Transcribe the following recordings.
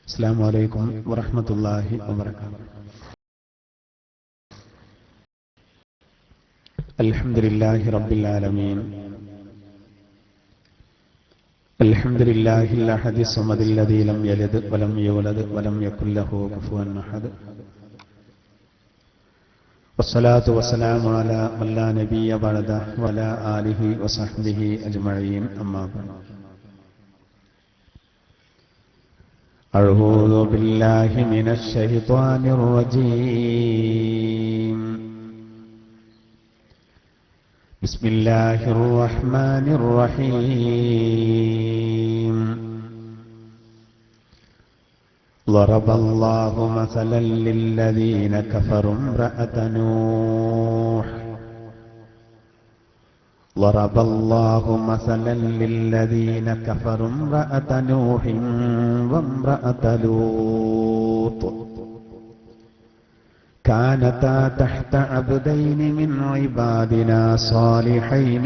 السلام عليكم ورحمة الله وبركاته. الحمد لله رب العالمين. الحمد لله الأحد الصمد الذي لم يلد ولم يولد ولم يكن له كفوا أحد. والصلاة والسلام على من لا نبي بعده وعلى آله وصحبه أجمعين. أما بعد. أعوذ بالله من الشيطان الرجيم. بسم الله الرحمن الرحيم. ضرب الله مثلا للذين كفروا امرأة نوح. ضرب الله مثلا للذين كفروا امرأة نوح وامرأة لوط كانتا تحت عبدين من عبادنا صالحين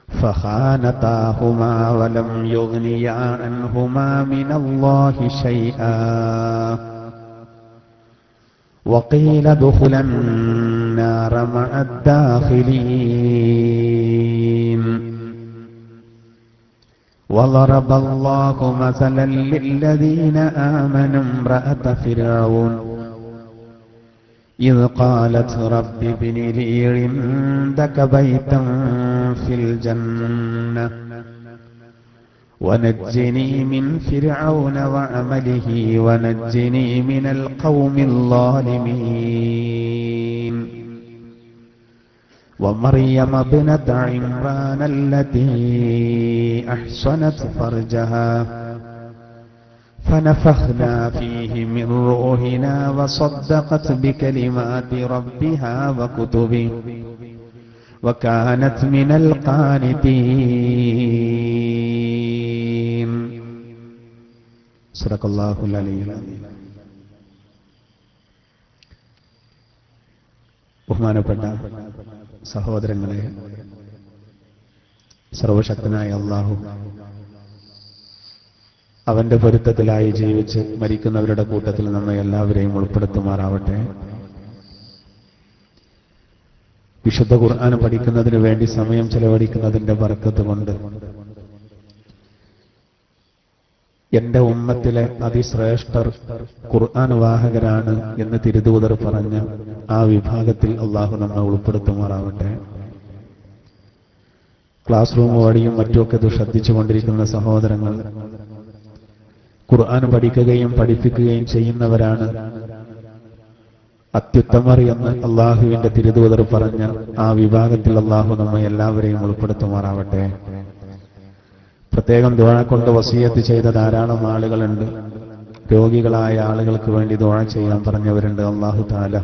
فخانتاهما ولم يغنيا عنهما من الله شيئا وقيل ادخلا النار مع الداخلين. وضرب الله مثلا للذين آمنوا امرأة فرعون إذ قالت رب ابن لي عندك بيتا في الجنة ونجني من فرعون وعمله ونجني من القوم الظالمين. ومريم ابنة عمران التي أحصنت فرجها فنفخنا فيه من روحنا وصدقت بكلمات ربها وكتبه وكانت من القانتين. صدق الله العلي العظيم. ബഹുമാനപ്പെട്ട സഹോദരങ്ങളെ, സർവശക്തനായ അല്ലാഹു അവന്റെ പൊരുത്തത്തിലായി ജീവിച്ച് മരിക്കുന്നവരുടെ കൂട്ടത്തിൽ നമ്മെ എല്ലാവരെയും ഉൾപ്പെടുത്തുമാറാവട്ടെ. വിശുദ്ധ ഖുർആൻ പഠിക്കുന്നതിന് വേണ്ടി സമയം ചെലവഴിക്കുന്നതിന്റെ ബർക്കത്ത് കൊണ്ട് എന്റെ ഉമ്മത്തിലെ അതിശ്രേഷ്ഠർ ഖുർആൻ വാഹകരാണ് എന്ന് തിരുദൂതർ പറഞ്ഞ ആ വിഭാഗത്തിൽ അള്ളാഹു നമ്മെ ഉൾപ്പെടുത്തുമാറാവട്ടെ. ക്ലാസ് റൂം വഴിയും മറ്റുമൊക്കെ ഇത് ശ്രദ്ധിച്ചുകൊണ്ടിരിക്കുന്ന സഹോദരങ്ങൾ, ഖുർആൻ പഠിക്കുകയും പഠിപ്പിക്കുകയും ചെയ്യുന്നവരാണ് അത്യുത്തമർ എന്ന് അള്ളാഹുവിന്റെ തിരുദൂതർ പറഞ്ഞ ആ വിഭാഗത്തിൽ അള്ളാഹു നമ്മെ എല്ലാവരെയും ഉൾപ്പെടുത്തുമാറാവട്ടെ. പ്രത്യേകം ദുആ കൊണ്ട് വസിയത്ത് ചെയ്ത ധാരാളം ആളുകളുണ്ട്. രോഗികളായ ആളുകൾക്ക് വേണ്ടി ദുആ ചെയ്യാൻ പറഞ്ഞവരുണ്ട്. അല്ലാഹു തആല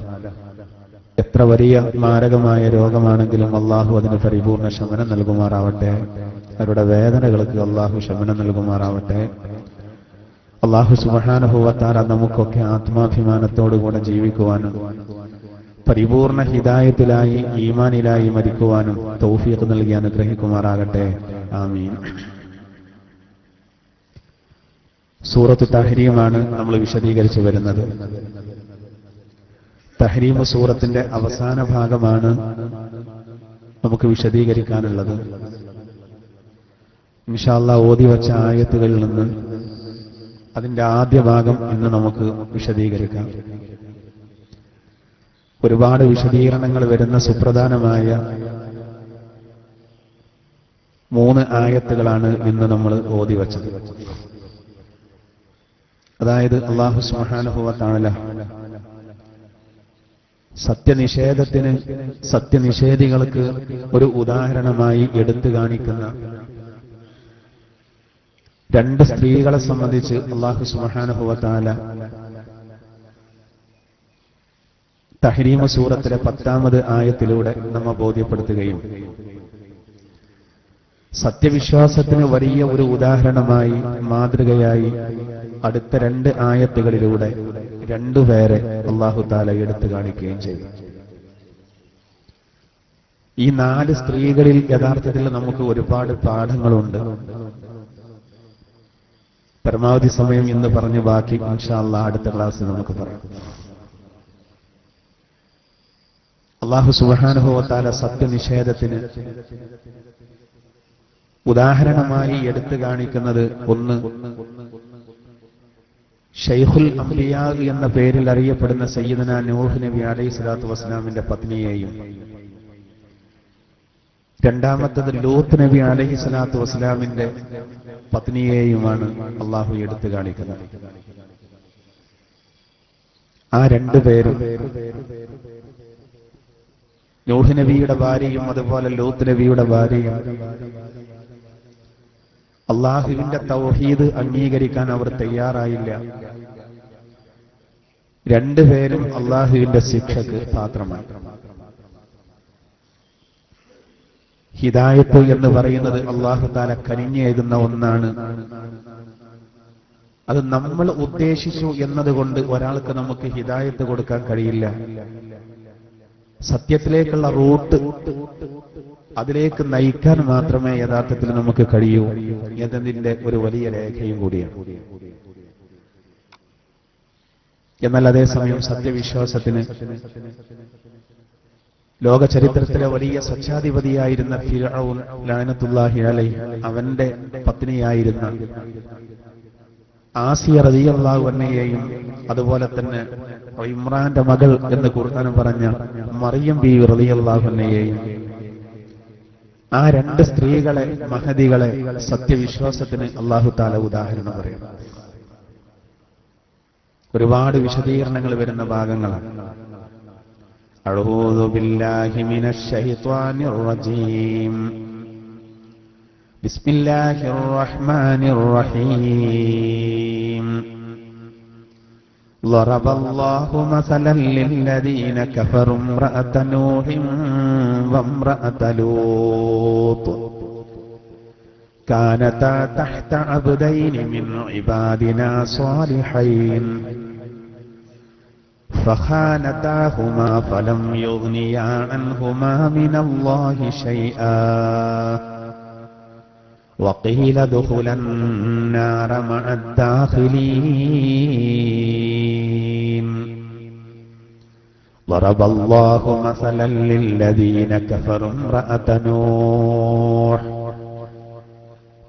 എത്ര വലിയ മാരകമായ രോഗമാണെങ്കിലും അല്ലാഹു അതിന് പരിപൂർണ ശമനം നൽകുമാറാവട്ടെ. അവരുടെ വേദനകൾക്ക് അല്ലാഹു ശമനം നൽകുമാറാവട്ടെ. അല്ലാഹു സുബ്ഹാനഹു വ തആല നമുക്കൊക്കെ ആത്മാഭിമാനത്തോടുകൂടെ ജീവിക്കുവാനും പരിപൂർണ ഹിദായത്തിലായി ഈമാനിലായി മരിക്കുവാനും തൗഫീഖ് നൽകി അനുഗ്രഹിക്കുമാറാകട്ടെ. ആമീൻ. സൂറത്ത് തഹ്രീമാണ് നമ്മൾ വിശദീകരിച്ചു വരുന്നത്. തഹ്രീം സൂറത്തിന്റെ അവസാന ഭാഗമാണ് നമുക്ക് വിശദീകരിക്കാനുള്ളത്. ഇൻഷാ അല്ലാഹ് ഓതി വച്ച ആയത്തുകളിൽ നിന്ന് അതിന്റെ ആദ്യ ഭാഗം ഇന്ന് നമുക്ക് വിശദീകരിക്കാം. ഒരുപാട് വിശദീകരണങ്ങൾ വരുന്ന സുപ്രധാനമായ 3 ആയത്തുകളാണ് ഇന്ന് നമ്മൾ ഓതി വച്ചത്. അതായത് അല്ലാഹു സുബ്ഹാനഹു വ തആല സത്യനിഷേധികൾക്ക് ഒരു ഉദാഹരണമായി എടുത്തു കാണിക്കുന്ന 2 സ്ത്രീകളെ സംബന്ധിച്ച് അല്ലാഹു സുബ്ഹാനഹു വ തആല തഹ്രീം സൂറത്തിലെ 10ാമത് ആയത്തിലൂടെ നമ്മെ ബോധ്യപ്പെടുത്തുകയും സത്യവിശ്വാസത്തിന് വലിയ ഒരു ഉദാഹരണമായി മാതൃകയായി അടുത്ത 2 ആയത്തുകളിലൂടെ 2 പേരെ അല്ലാഹു തആല എടുത്തു കാണിക്കുകയും ചെയ്തു. ഈ 4 സ്ത്രീകളിൽ യഥാർത്ഥത്തിൽ നമുക്ക് ഒരുപാട് പാഠങ്ങളുണ്ട്. പരമാവധി സമയം ഇന്ന് പറഞ്ഞു, ബാക്കി ഇൻഷാ അല്ലാഹ് അടുത്ത ക്ലാസ്സിൽ നമുക്ക് പറയാം. അല്ലാഹു സുബ്ഹാനഹു വ തആല സത്യനിഷേധത്തിന് ഉദാഹരണമായി എടുത്തു കാണിക്കുന്നത് ഒന്ന്, ശൈഖുൽ അംബിയാ എന്ന പേരിൽ അറിയപ്പെടുന്ന സയ്യിദന നൂഹ് നബി അലൈഹി സ്വലാത്തു വസ്സലാമിന്റെ പത്നിയെയും, രണ്ടാമത്തത് ലൂത്ത് നബി അലൈഹി സ്വലാത്തു വസ്സലാമിന്റെ പത്നിയെയുമാണ് അള്ളാഹു എടുത്തു കാണിക്കുന്നത്. ആ രണ്ടുപേരും നൂഹ് നബിയുടെ ഭാര്യയും അതുപോലെ ലൂത്ത് നബിയുടെ ഭാര്യയും അള്ളാഹുവിന്റെ തൗഹീദ് അംഗീകരിക്കാൻ അവർ തയ്യാറായില്ല. രണ്ടുപേരും അള്ളാഹുവിന്റെ ശിക്ഷക്ക് പാത്രമായി. ഹിദായത്ത് എന്ന് പറയുന്നത് അള്ളാഹു തആല കനിഞ്ഞേകുന്ന ഒന്നാണ്. അത് നമ്മൾ ഉദ്ദേശിച്ചു എന്നതുകൊണ്ട് ഒരാൾക്ക് നമുക്ക് ഹിദായത്ത് കൊടുക്കാൻ കഴിയില്ല. സത്യത്തിലേക്കുള്ള റൂട്ട്, അതിലേക്ക് നയിക്കാൻ മാത്രമേ യഥാർത്ഥത്തിൽ നമുക്ക് കഴിയൂ എന്നതിന്റെ ഒരു വലിയ രേഖയും കൂടിയാണ്. എന്നാൽ അതേസമയം സത്യവിശ്വാസത്തിന് ലോക ചരിത്രത്തിലെ വലിയ സ്വച്ഛാധിപതിയായിരുന്ന ഫിർഔൻ ലഅനത്തുല്ലാഹി അലൈഹി, അവന്റെ പത്നിയായിരുന്ന ആസിയ റളിയല്ലാഹു അൻഹയെയും അതുപോലെ തന്നെ ഇമ്രാന്റെ മകൾ എന്ന് ഖുർആൻ പറഞ്ഞ മറിയം ബീവി റളിയല്ലാഹു അൻഹയെയും, ആ രണ്ട് സ്ത്രീകളെ, മഹദികളെ സത്യവിശ്വാസത്തിന് അല്ലാഹു തആല ഉദാഹരണം പറയും. ഒരുപാട് വിശദീകരണങ്ങൾ വരുന്ന ഭാഗങ്ങളാണ്. അഊദു ബില്ലാഹി മിനശ് ശൈത്വാനിർ റജീം. ബിസ്മില്ലാഹിർ റഹ്മാനിർ റഹീം. ضرب الله مثلا للذين كفروا امرأة نوح وامرأة لوط كانتا تحت عبدين من عبادنا صالحين فخانتاهما فلم يغنيا عنهما من الله شيئا وقيل ادخلا النار مع الداخلين ضرب الله مثلا للذين كفروا امرأة نوح.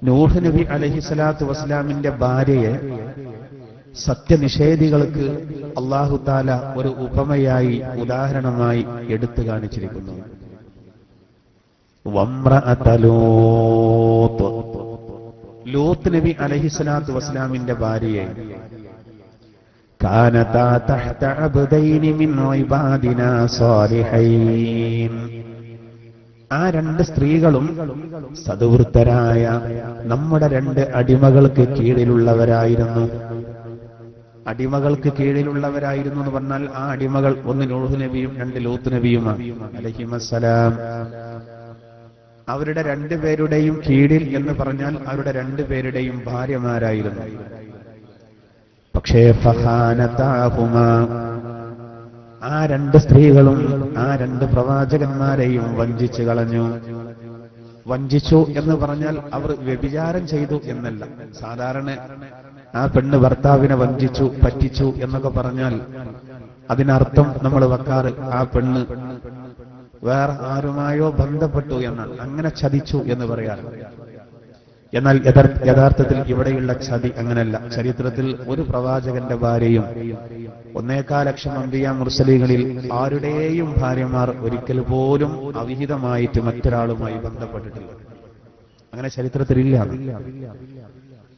നൂഹ് നബി അലൈഹി സ്വലാത്തു വസ്സലാമിന്റെ ഭാര്യയെ സത്യനിഷേധികൾക്ക് അല്ലാഹു തആല ഒരു ഉപമയായി, ഉദാഹരണമായി എടുത്തു കാണിച്ചിരിക്കുന്നു. വംറഅത ലൂത്ത്, ലൂത്ത് നബി അലൈഹി സ്വലാത്തു വസ്സലാമിന്റെ ഭാര്യയെ കാനതാ തഹ്ത അബ്ദൈനി മിൻ ഇബാദിനാ സാലിഹൈൻ, ആ രണ്ട് സ്ത്രീകളും സദ്വൃത്തരായ നമ്മുടെ രണ്ട് അടിമകൾക്ക് കീഴിലുള്ളവരായിരുന്നു. അടിമകൾക്ക് കീഴിലുള്ളവരായിരുന്നു എന്ന് പറഞ്ഞാൽ ആ അടിമകൾ ഒന്ന് നൂഹ് നബിയും രണ്ട് ലൂത്ത് നബിയുമാണ് അലൈഹിമസ്സലാം. അവരുടെ രണ്ടുപേരുടെയും കീഴിൽ എന്ന് പറഞ്ഞാൽ അവരുടെ രണ്ടുപേരുടെയും ഭാര്യമാരായിരുന്നു. പക്ഷേ ഫഖാനതാഹുമാ, ആ രണ്ട് സ്ത്രീകളും ആ രണ്ട് പ്രവാചകന്മാരെയും വഞ്ചിച്ചു കളഞ്ഞു. വഞ്ചിച്ചു എന്ന് പറഞ്ഞാൽ അവർ വ്യഭിചാരം ചെയ്തു എന്നല്ല. സാധാരണ ആ പെണ്ണ് ഭർത്താവിനെ വഞ്ചിച്ചു, പറ്റിച്ചു എന്നൊക്കെ പറഞ്ഞാൽ അതിനർത്ഥം നമ്മൾ വെക്കാറ് ആ പെണ്ണ് വേറെ ആരുമായോ ബന്ധപ്പെട്ടു എന്നാണ്. അങ്ങനെ ചതിച്ചു എന്ന് പറയാറ്. എന്നാൽ യഥാർത്ഥത്തിൽ ഇവിടെയുള്ള ചതി അങ്ങനല്ല. ചരിത്രത്തിൽ ഒരു പ്രവാചകന്റെ ഭാര്യയും 1.25 ലക്ഷം അംബിയ മുർസലീങ്ങളിൽ ആരുടെയും ഭാര്യമാർ ഒരിക്കൽ പോലും അവിഹിതമായിട്ട് മറ്റൊരാളുമായി ബന്ധപ്പെട്ടിട്ടില്ല. അങ്ങനെ ചരിത്രത്തിലില്ല.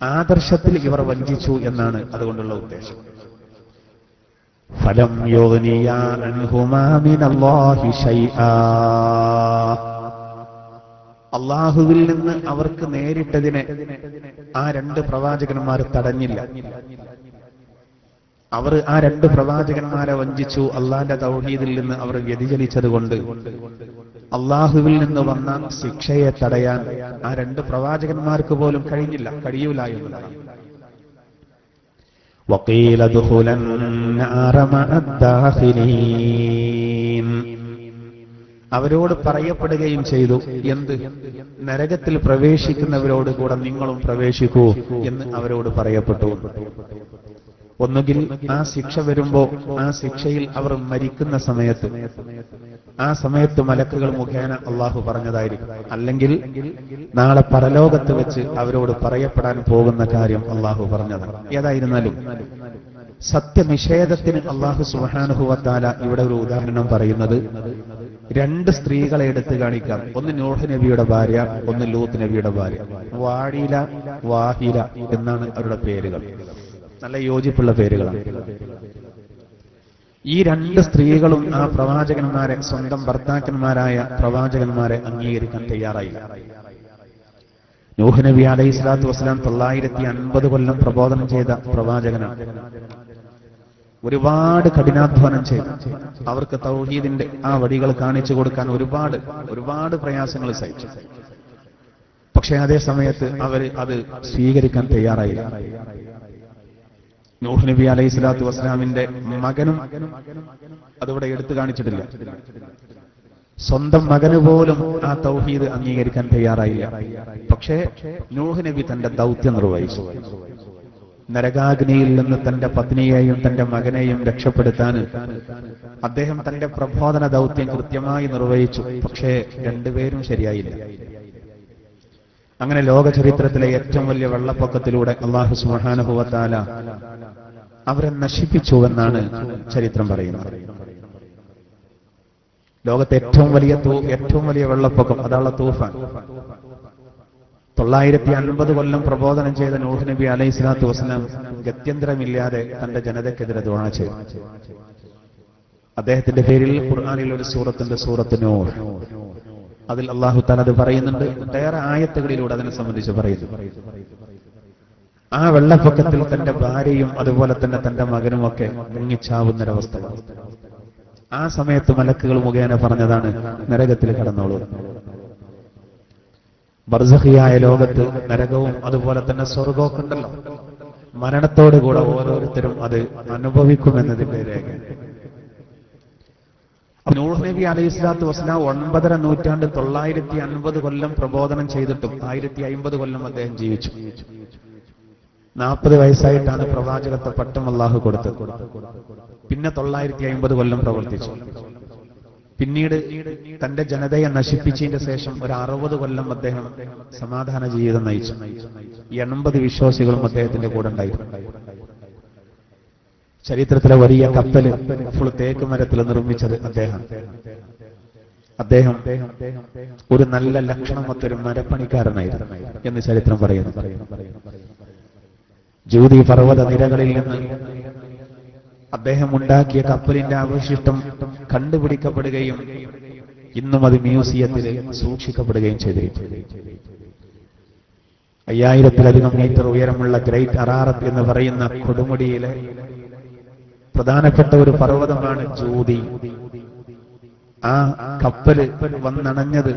ആദർശത്തിൽ ഇവർ വഞ്ചിച്ചു എന്നാണ് അതുകൊണ്ടുള്ള ഉദ്ദേശം. ഫലം യുഗ്നിയാ അൻഹുമാ മിനല്ലാഹി ശൈആ, അള്ളാഹുവിൽ നിന്ന് അവർക്ക് നേരിട്ടതിനെ ആ രണ്ട് പ്രവാചകന്മാർ തടഞ്ഞില്ല. അവർ ആ രണ്ട് പ്രവാചകന്മാരെ വഞ്ചിച്ചു. അള്ളാന്റെ തൗഹീദിൽ നിന്ന് അവർ വ്യതിചലിച്ചതുകൊണ്ട് അള്ളാഹുവിൽ നിന്ന് വന്ന ശിക്ഷയെ തടയാൻ ആ രണ്ട് പ്രവാചകന്മാർക്ക് പോലും കഴിയൂല എന്നതാണ്. വഖീല ദുഖുലൻ നാറ മഅ ദാഖിലീൻ, അവരോട് പറയപ്പെടുകയും ചെയ്തു, എന്ത്? നരകത്തിൽ പ്രവേശിക്കുന്നവരോട് കൂടെ നിങ്ങളും പ്രവേശിക്കൂ എന്ന് അവരോട് പറയപ്പെട്ടു. ഒന്നുകിൽ ആ ശിക്ഷ വരുമ്പോ ആ ശിക്ഷയിൽ അവർ മരിക്കുന്ന സമയത്ത്, ആ സമയത്ത് മലക്കുകൾ മുഖേന അള്ളാഹു പറഞ്ഞതായിരിക്കും. അല്ലെങ്കിൽ നാളെ പരലോകത്ത് വെച്ച് അവരോട് പറയപ്പെടാൻ പോകുന്ന കാര്യം അള്ളാഹു പറഞ്ഞതാണ്. ഏതായിരുന്നാലും സത്യനിഷേധത്തിന് അള്ളാഹു സുബ്ഹാനഹു വ തആല ഇവിടെ ഒരു ഉദാഹരണം പറയുന്നത്, രണ്ട് സ്ത്രീകളെ എടുത്തു കാണിക്കാം. ഒന്ന് നൂഹ് നബിയുടെ ഭാര്യ, ഒന്ന് ലൂത്ത് നബിയുടെ ഭാര്യ. വാഴില, വാഹില എന്നാണ് അവരുടെ പേരുകൾ. നല്ല യോജിപ്പുള്ള പേരുകളാണ്. ഈ രണ്ട് സ്ത്രീകളും ആ പ്രവാചകന്മാരെ, സ്വന്തം ഭർത്താക്കന്മാരായ പ്രവാചകന്മാരെ അംഗീകരിക്കാൻ തയ്യാറായില്ല. നൂഹ് നബി അലൈഹി സ്വലാത്തു വസ്സലാം 950 കൊല്ലം പ്രബോധനം ചെയ്ത പ്രവാചകനാണ്. ഒരുപാട് കഠിനാധ്വാനം ചെയ്തു. അവർക്ക് തൗഹീദിന്റെ ആ വഴികൾ കാണിച്ചു കൊടുക്കാൻ ഒരുപാട് പ്രയാസങ്ങൾ സഹിച്ചു. പക്ഷേ അതേ സമയത്ത് അവർ അത് സ്വീകരിക്കാൻ തയ്യാറായില്ല. നൂഹ് നബി അലൈഹി സ്വലാത്തു വസ്സലാമിന്റെ മകനും അതിവിടെ എടുത്തു കാണിച്ചിട്ടില്ല. സ്വന്തം മകന് പോലും ആ തൗഹീദ് അംഗീകരിക്കാൻ തയ്യാറായില്ല. പക്ഷേ നൂഹ് നബി തന്റെ ദൗത്യം നിർവഹിച്ചു. നരകാഗ്നിയിൽ നിന്ന് തന്റെ പത്നിയെയും തന്റെ മകനെയും രക്ഷപ്പെടുത്താൻ അദ്ദേഹം തന്റെ പ്രബോധന ദൗത്യം കൃത്യമായി നിർവഹിച്ചു. പക്ഷേ രണ്ടുപേരും ശരിയായില്ല. അങ്ങനെ ലോക ചരിത്രത്തിലെ ഏറ്റവും വലിയ വെള്ളപ്പൊക്കത്തിലൂടെ അല്ലാഹു സുബ്ഹാനഹു വ തആല അവരെ നശിപ്പിച്ചുവെന്നാണ് ചരിത്രം പറയുന്നത്. ലോകത്തെ ഏറ്റവും വലിയ വെള്ളപ്പൊക്കം, അതാണ് തൂഫാൻ. 950 കൊല്ലം പ്രബോധനം ചെയ്ത നൂഹ് നബി അലൈഹി സ്വലാത്തു വസ്സലാം ഗത്യന്തരമില്ലാതെ തന്റെ ജനതയ്ക്കെതിരെ ദുആ ചെയ്തു. അദ്ദേഹത്തിന്റെ പേരിൽ ഖുർആനിൽ ഒരു സൂറത്തുണ്ട്, സൂറത്ത് നൂഹ്. അതിൽ അല്ലാഹു തആല അത് പറയുന്നുണ്ട്. വേറെ ആയത്തുകളിലൂടെ അതിനെ സംബന്ധിച്ച് പറയുന്നു. ആ വെള്ളപ്പൊക്കത്തിൽ തന്റെ ഭാര്യയും അതുപോലെ തന്നെ തന്റെ മകനുമൊക്കെ മുങ്ങിച്ചാവുന്നൊരവസ്ഥ. ആ സമയത്ത് മലക്കുകൾ മുഖേന പറഞ്ഞതാണ്, നരകത്തിൽ കടന്നോളൂ. ബർസഖിയായ ലോകത്ത് നരകവും അതുപോലെ തന്നെ സ്വർഗവും ഉണ്ടല്ലോ. മരണത്തോടുകൂടെ ഓരോരുത്തരും അത് അനുഭവിക്കുമെന്നതിന്റെ രേഖ. നൂഹ് നബി അലൈഹി സ്വലാത്തു വസ്സലാം 9ാം നൂറ്റാണ്ട് 950 കൊല്ലം പ്രബോധനം ചെയ്തിട്ടും 1050 കൊല്ലം അദ്ദേഹം ജീവിച്ചു. 40 വയസ്സായിട്ടാണ് പ്രവാചകത്വ പട്ടം അല്ലാഹു കൊടുത്തത്. പിന്നെ 950 കൊല്ലം പ്രവർത്തിച്ചു. പിന്നീട് തന്റെ ജനതയെ നശിപ്പിച്ചതിന്റെ ശേഷം ഒരു 60 കൊല്ലം അദ്ദേഹം സമാധാന ജീവിതം നയിച്ചു. 80 വിശ്വാസികളും അദ്ദേഹത്തിന്റെ കൂടെ ഉണ്ടായിരുന്നു. ചരിത്രത്തിലെ വലിയ കപ്പല് ഫുൾ തേക്ക് മരത്തിൽ നിർമ്മിച്ചത് അദ്ദേഹം ഒരു നല്ല ലക്ഷണമൊത്തൊരു മരപ്പണിക്കാരനായിരുന്നു എന്ന് ചരിത്രം പറയുന്നു. ജൂതി പർവ്വത നിരകളിൽ നിന്ന് അദ്ദേഹം ഉണ്ടാക്കിയ കപ്പലിന്റെ അവശിഷ്ടം കണ്ടുപിടിക്കപ്പെടുകയും ഇന്നും അത് മ്യൂസിയത്തിൽ സൂക്ഷിക്കപ്പെടുകയും ചെയ്തിരിക്കുന്നു. 5000-ലധികം മീറ്റർ ഉയരമുള്ള ഗ്രേറ്റ് അറാറത്ത് എന്ന് പറയുന്ന കൊടുമുടിയിലെ പ്രധാനപ്പെട്ട ഒരു പർവ്വതമാണ് ജൂതി. ആ കപ്പല് വന്നണഞ്ഞത്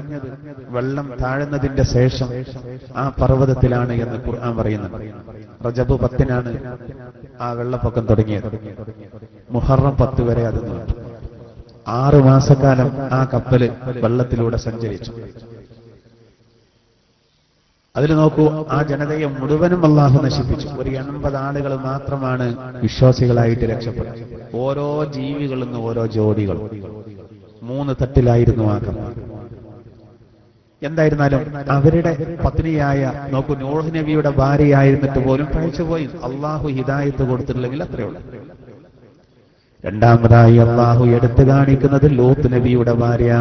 വെള്ളം താഴുന്നതിന്റെ ശേഷം ആ പർവ്വതത്തിലാണ് എന്ന് ഖുർആൻ പറയുന്നത്. റജബ് 10-നാണ് ആ വെള്ളപ്പൊക്കം തുടങ്ങിയത്. മുഹറം 10 വരെ അത് നീണ്ടു. 6 മാസക്കാലം ആ കപ്പല് വെള്ളത്തിലൂടെ സഞ്ചരിച്ചു. അതിൽ നോക്കൂ, ആ ജനതയെ മുഴുവനും അല്ലാഹു നശിപ്പിച്ചു. ഒരു 80 ആളുകൾ മാത്രമാണ് വിശ്വാസികളായിട്ട് രക്ഷപ്പെട്ടത്. ഓരോ ജീവികളിൽ നിന്ന് ഓരോ ജോഡികൾ 3 തട്ടിലായിരുന്നു ആ കപ്പൽ. എന്തായിരുന്നാലും അവരുടെ പത്നിയായ നോക്കൂ, നൂഹ് നബിയുടെ ഭാര്യയായിരുന്നിട്ട് പോലും പഴിച്ചുപോയി. അള്ളാഹു ഹിദായത്ത് കൊടുത്തിട്ടില്ലെങ്കിൽ അത്രയേ ഉള്ളൂ. രണ്ടാമതായി അള്ളാഹു എടുത്തു കാണിക്കുന്നത് ലൂത്ത് നബിയുടെ ഭാര്യ.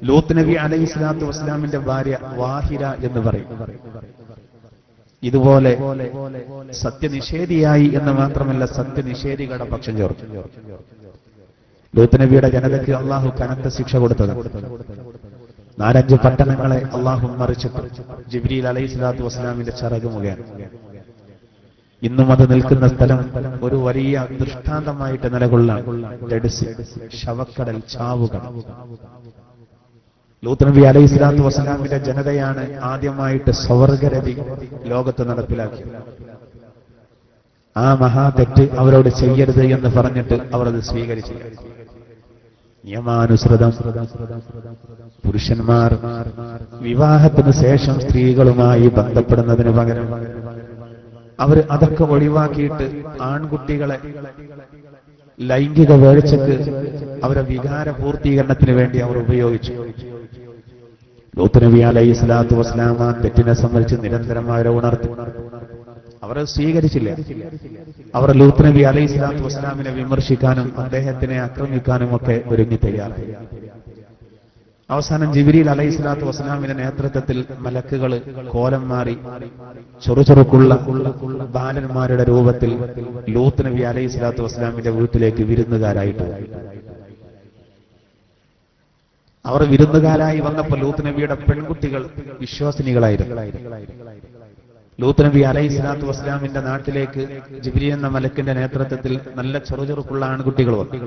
ലൂത്ത് നബി അലൈഹി സ്വലാത്തു വസ്സലാമിന്റെ ഭാര്യ വാഹിര എന്ന് പറയും. ഇതുപോലെ സത്യനിഷേധിയായി എന്ന് മാത്രമല്ല, സത്യനിഷേധികളുടെ പക്ഷം ചേർത്തു. ലൂത്ത് നബിയുടെ ജനതയ്ക്ക് അള്ളാഹു കനത്ത ശിക്ഷ കൊടുത്തത്. 4-5 പട്ടണങ്ങളെ അള്ളാഹു മറിച്ചിട്ടു. ജിബ്രീൽ അലൈഹി സ്വലാത്തു വസ്സലാമിന്റെ ചിറക് മുഖേന. ഇന്നും അത് നിൽക്കുന്ന സ്ഥലം ഒരു വലിയ ദൃഷ്ടാന്തമായിട്ട് നിലകൊള്ളാൻ. ശവക്കടൽ, ചാവുകടൽ. ലൂത്ത് നബി അലൈഹി സ്വലാത്തു വസ്സലാമിന്റെ ജനതയാണ് ആദ്യമായിട്ട് സ്വർഗരതി ലോകത്ത് നടപ്പിലാക്കിയത്. ആ മഹാ തെറ്റ് അവരോട് ചെയ്യരുത് എന്ന് പറഞ്ഞിട്ട് അവർ അത് സ്വീകരിച്ചില്ല. നിയമാനുസൃതം പുരുഷന്മാർ വിവാഹത്തിന് ശേഷം സ്ത്രീകളുമായി ബന്ധപ്പെടുന്നതിന് പകരം അവർ അതൊക്കെ ഒഴിവാക്കിയിട്ട് ആൺകുട്ടികളെ ലൈംഗിക വേഴ്ചക്ക് അവരെ വികാര പൂർത്തീകരണത്തിന് വേണ്ടി അവർ ഉപയോഗിച്ചു. ലൂത്ത് നബി അലൈഹി സ്വലാത്തു വസ്സലാം ആ തെറ്റിനെ സംബന്ധിച്ച് നിരന്തരമായ ഉണർത്തി. അവർ സ്വീകരിച്ചില്ല. അവർ ലൂത്ത് നബി അലൈഹി സ്വലാത്തു വസ്സലാമിനെ വിമർശിക്കാനും അദ്ദേഹത്തിനെ ആക്രമിക്കാനും ഒക്കെ ഒരുങ്ങി തയ്യാറായി. അവസാനം ജിബ്രീൽ അലൈഹി സ്വലാത്തു വസ്സലാമിന്റെ നേതൃത്വത്തിൽ മലക്കുകൾ കോലം മാറി ചെറുചെറുക്കുള്ള ബാലന്മാരുടെ രൂപത്തിൽ ലൂത്ത് നബി അലൈഹി സ്വലാത്തു വസ്സലാമിന്റെ വീട്ടിലേക്ക് വിരുന്നുകാരായിട്ട് അവർ വിരുന്നുകാരായി വന്നപ്പോൾ ലൂത്ത് നബിയുടെ പെൺകുട്ടികൾ വിശ്വാസിനികളായിരുന്നു. ലൂത്ത് നബി അലൈഹി സ്വലാത്തു വസ്സലാമിന്റെ നാട്ടിലേക്ക് ജിബ്രീൽ എന്ന മലക്കിന്റെ നേതൃത്വത്തിൽ നല്ല ചെറുചെറുക്കുള്ള ആൺകുട്ടികൾ വന്നു.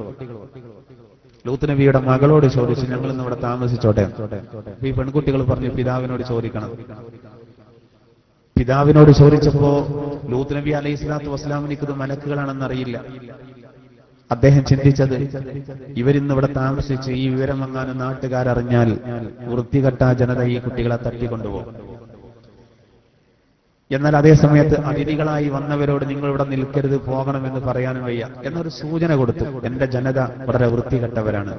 ലൂത്ത് നബിയുടെ മകളോട് ചോദിച്ചു, ഞങ്ങൾ ഇന്ന് ഇവിടെ താമസിച്ചോട്ടെ. ഈ പെൺകുട്ടികൾ പറഞ്ഞു, പിതാവിനോട് ചോദിക്കണം. പിതാവിനോട് ചോദിച്ചപ്പോ ലൂത്ത് നബി അലൈഹി സ്വലാത്തു വസ്സലാമിന് ഇത് മലക്കുകളാണെന്നറിയില്ല. അദ്ദേഹം ചിന്തിച്ചത്, ഇവരിന്ന് ഇവിടെ താമസിച്ച് ഈ വിവരം എങ്ങാനും നാട്ടുകാരറിഞ്ഞാൽ വൃത്തികെട്ട ജനത ഈ കുട്ടികളെ തട്ടിക്കൊണ്ടുപോകും. എന്നാൽ അതേ സമയത്ത് അതിഥികളായി വന്നവരോട് നിങ്ങൾ ഇവിടെ നിൽക്കരുത്, പോകണമെന്ന് പറയാനും വയ്യ എന്നൊരു സൂചന കൊടുത്തു. എന്റെ ജനത വളരെ വൃത്തികെട്ടവരാണ്.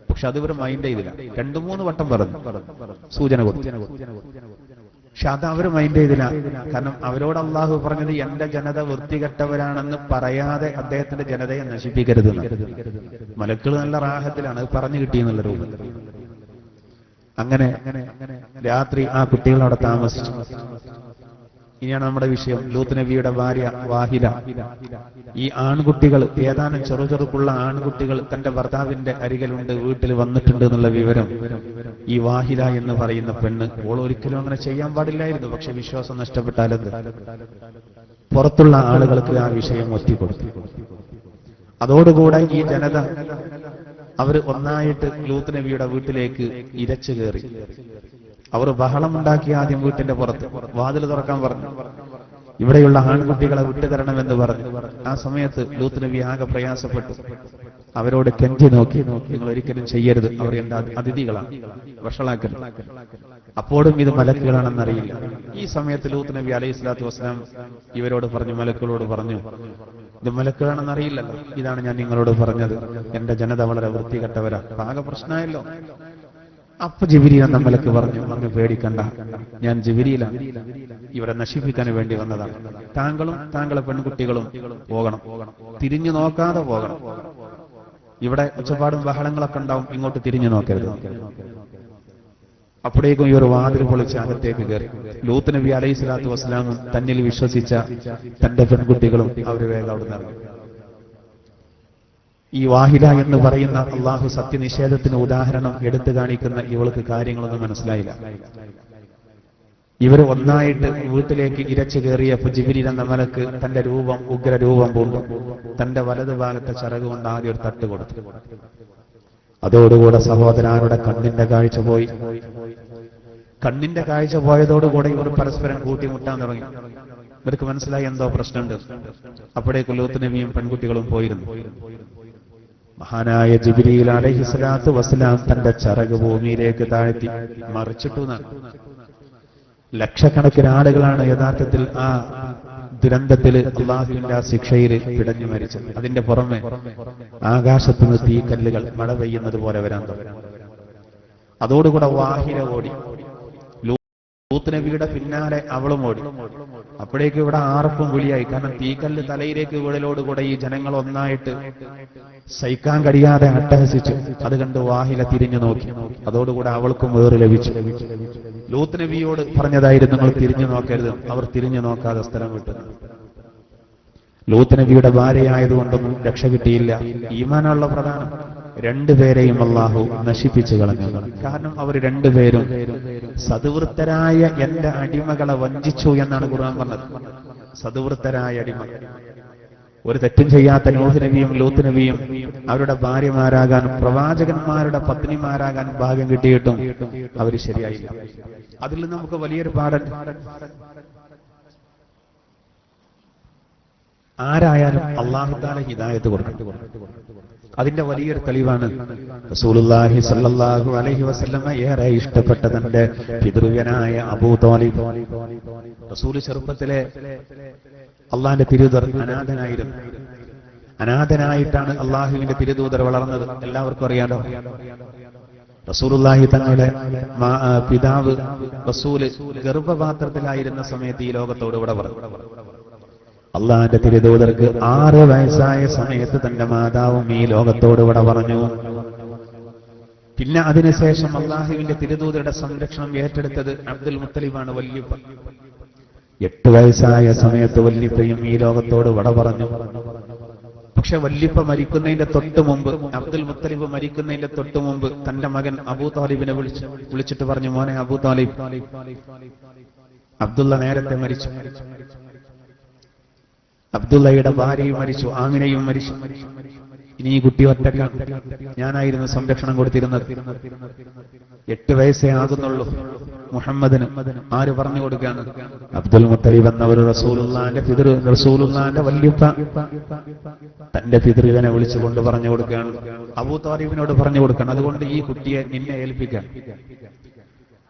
പക്ഷെ അത് ഇവർ മൈൻഡ് ചെയ്തില്ല. 2-3 വട്ടം പറഞ്ഞു, സൂചന കൊടുത്തു. പക്ഷെ അത് അവർ മൈൻഡ് ചെയ്തില്ല. കാരണം അവരോട് അള്ളാഹു പറഞ്ഞത് എന്റെ ജനത വൃത്തികെട്ടവരാണെന്ന് പറയാതെ അദ്ദേഹത്തിന്റെ ജനതയെ നശിപ്പിക്കരുത്. മലക്കൾ നല്ല റാഹത്തിലാണ്, അത് പറഞ്ഞു കിട്ടിയെന്നുള്ള രൂപത്തിൽ. അങ്ങനെ രാത്രി ആ കുട്ടികൾ അവിടെ താമസിച്ചു. ഇനിയാണ് നമ്മുടെ വിഷയം. ലൂത്ത് നബിയുടെ ഭാര്യ വാഹില, ഈ ആൺകുട്ടികൾ, ഏതാനും ചെറുചെറുക്കുള്ള ആൺകുട്ടികൾ തന്റെ ഭർത്താവിന്റെ അരികിലുണ്ട്, വീട്ടിൽ വന്നിട്ടുണ്ട് എന്നുള്ള വിവരം ഈ വാഹില എന്ന് പറയുന്ന പെണ്ണ്, ഓൾ ഒരിക്കലും അങ്ങനെ ചെയ്യാൻ പാടില്ലായിരുന്നു. പക്ഷെ വിശ്വാസം നഷ്ടപ്പെട്ടാലെന്ത്, പുറത്തുള്ള ആളുകൾക്ക് ആ വിഷയം ഒറ്റിക്കൊടുത്തു. അതോടുകൂടെ ഈ ജനത അവർ ഒന്നായിട്ട് ലൂത്ത് നബിയുടെ വീട്ടിലേക്ക് ഇരച്ചു കയറി. അവർ ബഹളമുണ്ടാക്കി. ആദ്യം വീട്ടിന്റെ പുറത്ത് വാതിൽ തുറക്കാൻ പറഞ്ഞു, ഇവിടെയുള്ള ആൺകുട്ടികളെ വിട്ടുതരണമെന്ന് പറഞ്ഞു. ആ സമയത്ത് ലൂത്ത് നബി ആകെ പ്രയാസപ്പെട്ടു. അവരോട് കെഞ്ചി നോക്കി, നിങ്ങൾ ഒരിക്കലും ചെയ്യരുത്, അവർ എന്റെ അതിഥികളാണ്, വഷളാക്കൽ. അപ്പോഴും ഇത് മലക്കുകളാണെന്നറിയില്ല. ഈ സമയത്ത് ലൂത്ത് നബി അലൈഹി സ്വലാത്തു വസ്സലാം ഇവരോട് പറഞ്ഞു, മലക്കുകളോട് പറഞ്ഞു, ഇത് മലക്കുകളാണെന്നറിയില്ലല്ലോ, ഇതാണ് ഞാൻ നിങ്ങളോട് പറഞ്ഞത്, എന്റെ ജനത വളരെ വൃത്തികെട്ടവരാ. ആകെ പ്രശ്നമായല്ലോ. അപ്പൊ ജിബ്രീൽ എന്ന മലക്ക് പറഞ്ഞു, അങ്ങ് പേടിക്കണ്ട, ഞാൻ ജിബ്രീലാണ്, ഇവരെ നശിപ്പിക്കാൻ വേണ്ടി വന്നതാണ്. താങ്കളും താങ്കളെ പെൺകുട്ടികളും പോകണം, തിരിഞ്ഞു നോക്കാതെ പോകണം. ഇവിടെ ഒച്ചപ്പാടും ബഹളങ്ങളൊക്കെ ഉണ്ടാവും, ഇങ്ങോട്ട് തിരിഞ്ഞു നോക്കരുത്. അപ്പോഴേക്കും ഈ ഒരു വാതിൽ പൊളിച്ച് അകത്തേക്ക് കയറി. ലൂത്ത് നബി അലൈഹി സ്വലാത്തു വസ്സലാമും തന്നിൽ വിശ്വസിച്ച തന്റെ പെൺകുട്ടികളും അവർ വേഗം അവിടെ നിറങ്ങി. ഈ വാഹില എന്ന് പറയുന്ന അള്ളാഹു സത്യനിഷേധത്തിന് ഉദാഹരണം എടുത്തു കാണിക്കുന്ന ഇവൾക്ക് കാര്യങ്ങളൊന്നും മനസ്സിലായില്ല. ഇവർ ഒന്നായിട്ട് വീട്ടിലേക്ക് ഇരച്ചു കയറിയപ്പോ ജിബ്രീൽ എന്ന മലക്ക് തന്റെ രൂപം, ഉഗ്രരൂപം പൂണ്ടു തന്റെ വലതുഭാഗത്തെ ചിറക് കൊണ്ട് ആദ്യം ഒരു തട്ട് കൊടുത്തു. അതോടുകൂടെ സഹോദരങ്ങളുടെ കണ്ണിന്റെ കാഴ്ച പോയി. കണ്ണിന്റെ കാഴ്ച പോയതോടുകൂടെ ഇവർ പരസ്പരം കൂട്ടിമുട്ടാൻ തുടങ്ങി. ഇവർക്ക് മനസ്സിലായി എന്തോ പ്രശ്നമുണ്ട്. അപ്പോഴേക്ക് ലൂത്ത് നബിയും പെൺകുട്ടികളും പോയിരുന്നു. മഹാനായ ജിബ്രീൽ അലൈഹി സ്വലാത്തു വസ്സലാം തന്റെ ചിറക് ഭൂമിയിലേക്ക് താഴ്ത്തി മറിച്ചിട്ടു. ലക്ഷക്കണക്കിന് ആളുകളാണ് യഥാർത്ഥത്തിൽ ആ ദുരന്തത്തിൽ അള്ളാഹുവിന്റെ ആ ശിക്ഷയിൽ പിടഞ്ഞു മരിച്ചത്. അതിന്റെ പുറമെ ആകാശത്തുനിന്ന് തീക്കല്ലുകൾ മഴ പെയ്യുന്നത് പോലെ വരാൻ തുടങ്ങി. അതോടുകൂടെ വാഹില ഓടി. ലൂത്ത് നബിയുടെ പിന്നാലെ അവളും ഓടി. അപ്പോഴേക്ക് ഇവിടെ ആർപ്പും വിളിയായി. കാരണം തീക്കല്ല് തലയിലേക്ക് വീഴലോടുകൂടെ ഈ ജനങ്ങൾ ഒന്നായിട്ട് സഹിക്കാൻ കഴിയാതെ അട്ടഹസിച്ചു. അത് കണ്ട് വാഹില തിരിഞ്ഞു നോക്കി. അതോടുകൂടെ അവൾക്കും വേറ് ലഭിച്ചു. ലൂത്ത് നബിയോട് പറഞ്ഞതായിരുന്നു, നിങ്ങൾ തിരിഞ്ഞു നോക്കരുത്. അവർ തിരിഞ്ഞു നോക്കാതെ സ്ഥലം വിട്ടു. ലൂത്ത് നബിയുടെ ഭാര്യയായതുകൊണ്ടൊന്നും രക്ഷ കിട്ടിയില്ല. ഈമാനുള്ള പ്രധാനം. രണ്ടുപേരെയും അള്ളാഹു നശിപ്പിച്ചു കളഞ്ഞു. കാരണം അവർ രണ്ടുപേരും സദ്വൃത്തരായ എന്റെ അടിമകളെ വഞ്ചിച്ചു എന്നാണ് ഖുർആൻ പറഞ്ഞത്. സദ്വൃത്തരായ അടിമ. ഒരു തെറ്റും ചെയ്യാത്ത നൂഹ് നബിയും ലൂത്ത് നബിയും അവരുടെ ഭാര്യമാരാകാനും പ്രവാചകന്മാരുടെ പത്നിമാരാകാനും ഭാഗ്യം കിട്ടിയിട്ടും അവർ ശരിയായില്ല. അതിൽ നിന്ന് നമുക്ക് വലിയൊരു പാഠം. ആരായാലും അല്ലാഹു തആല ഹിദായത്ത് കൊടുക്കും. അതിന്റെ വലിയൊരു തെളിവാണ് റസൂലുള്ളാഹി സ്വല്ലല്ലാഹു അലൈഹി വസല്ലമ ഏറെ ഇഷ്ടപ്പെട്ട തന്റെ പിതൃവ്യനായ അബൂ ത്വാലിബ്. റസൂൽ ചെറുപ്പത്തിലെ അള്ളാഹിന്റെ തിരുദൂതർ അനാഥനായിരുന്നു. അനാഥനായിട്ടാണ് അള്ളാഹുവിന്റെ തിരുദൂതർ വളർന്നത്. എല്ലാവർക്കും അറിയാലോ. റസൂലുള്ളാഹി തങ്ങളുടെ പിതാവ് റസൂല് ഗർഭപാത്രത്തിലായിരുന്ന സമയത്ത് ഈ ലോകത്തോട് ഇവിടെ പറഞ്ഞു. അള്ളാഹിന്റെ തിരുദൂതർക്ക് 6 വയസ്സായ സമയത്ത് തന്റെ മാതാവും ഈ ലോകത്തോട് ഇവിടെ പറഞ്ഞു. പിന്നെ അതിനുശേഷം അള്ളാഹുവിന്റെ തിരുദൂതരുടെ സംരക്ഷണം ഏറ്റെടുത്തത് അബ്ദുൽ മുത്തലിബാണ്, വല്യപ്പ. 8 വയസ്സായ സമയത്ത് വല്യപ്പയും ഈ ലോകത്തോട് ഇവിടെ പറഞ്ഞു. പക്ഷെ വല്യപ്പ മരിക്കുന്നതിന്റെ തൊട്ട് മുമ്പ്, അബ്ദുൽ മുത്തലിബ് മരിക്കുന്നതിന്റെ തൊട്ട് മുമ്പ് തന്റെ മകൻ അബൂ താലിബിനെ വിളിച്ചിട്ട് പറഞ്ഞു, മോനെ അബൂ താലിബ്, അബ്ദുള്ള നേരത്തെ മരിച്ചു. അബ്ദുള്ളയുടെ ഭാര്യയും മരിച്ചു, ആമിനയും മരിച്ചു. ഇനി ഈ കുട്ടി ഒറ്റക്കാണ്. ഞാനായിരുന്നു സംരക്ഷണം കൊടുത്തിരുന്നത്. 8 വയസ്സേ ആകുന്നുള്ളൂ മുഹമ്മദിന്. ആര് പറഞ്ഞു കൊടുക്കാണ്? അബ്ദുൽ മുത്തലിബ് എന്നവർ റസൂലുള്ളാഹിന്റെ വല്യപ്പ തന്റെ പിതൃവിനെ വിളിച്ചുകൊണ്ട് പറഞ്ഞു കൊടുക്കുകയാണ്, അബൂ താലിബിനോട് പറഞ്ഞു കൊടുക്കണം, അതുകൊണ്ട് ഈ കുട്ടിയെ നിന്നെ ഏൽപ്പിക്കാൻ.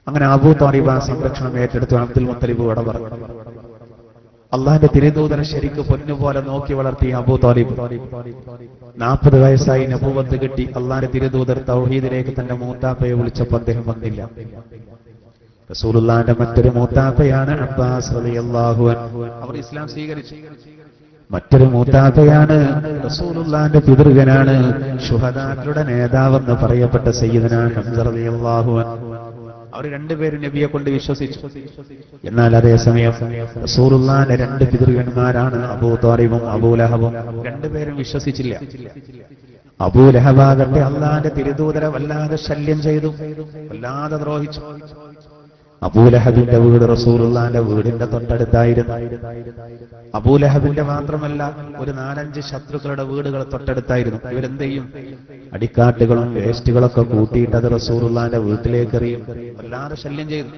അങ്ങനെ അബൂ താലിബ് ആ സംരക്ഷണം ഏറ്റെടുത്തു. അബ്ദുൽ മുത്തലിബ് ഇവിടെ പറഞ്ഞു. അള്ളാഹിന്റെ തിരുദൂതനെ ശരിക്ക് പൊന്നുപോലെ നോക്കി വളർത്തിയ അബൂ താലിബ് 40 വയസ്സായി നബുവത്ത് കിട്ടി. അള്ളാഹിന്റെ തിരുദൂതർ തൗഹീദിലേക്ക് തന്റെ മൂത്താപ്പയെ വിളിച്ചപ്പോൾ അദ്ദേഹം വന്നില്ല. റസൂലുള്ളാഹിന്റെ മറ്റൊരു മൂത്താപ്പയാണ് അബ്ബാസ് റളിയല്ലാഹു അൻഹു. അവർ ഇസ്ലാം സ്വീകരിച്ചു. മറ്റൊരു മൂത്താപ്പയാണ് റസൂലുള്ളാഹിന്റെ പിതൃവ്യനാണ്, ശുഹദാക്കളുടെ നേതാവെന്ന് പറയപ്പെട്ട സയ്യിദുനാ ഹംസ റളിയല്ലാഹു അൻഹു. അവർ രണ്ടുപേരും നബിയെ കൊണ്ട് വിശ്വസിച്ചു. എന്നാൽ അതേസമയം റസൂലുള്ളാഹിന്റെ 2 പിതൃവ്യന്മാരാണ് അബൂ ത്വാലിബും അബൂ ലഹബും. രണ്ടുപേരും വിശ്വസിച്ചില്ല. അബൂ ലഹബാകട്ടെ അള്ളാഹിന്റെ തിരുദൂതരെ വല്ലാതെ ശല്യം ചെയ്തു, വല്ലാതെ ദ്രോഹിച്ചു. അബൂ ലഹബിന്റെ വീട് റസൂലുള്ളാഹിന്റെ വീടിന്റെ തൊട്ടടുത്തായിരുന്നു. അബൂ ലഹബിന്റെ മാത്രമല്ല, ഒരു 4-5 ശത്രുക്കളുടെ വീടുകൾ തൊട്ടടുത്തായിരുന്നു. ഇവരെന്ത് ചെയ്യും? അടിക്കാട്ടുകളും വേസ്റ്റുകളൊക്കെ കൂട്ടിയിട്ട് അത് റസൂലുള്ളാഹിന്റെ വീട്ടിലേക്ക് എറിയും. വല്ലാതെ ശല്യം ചെയ്തു.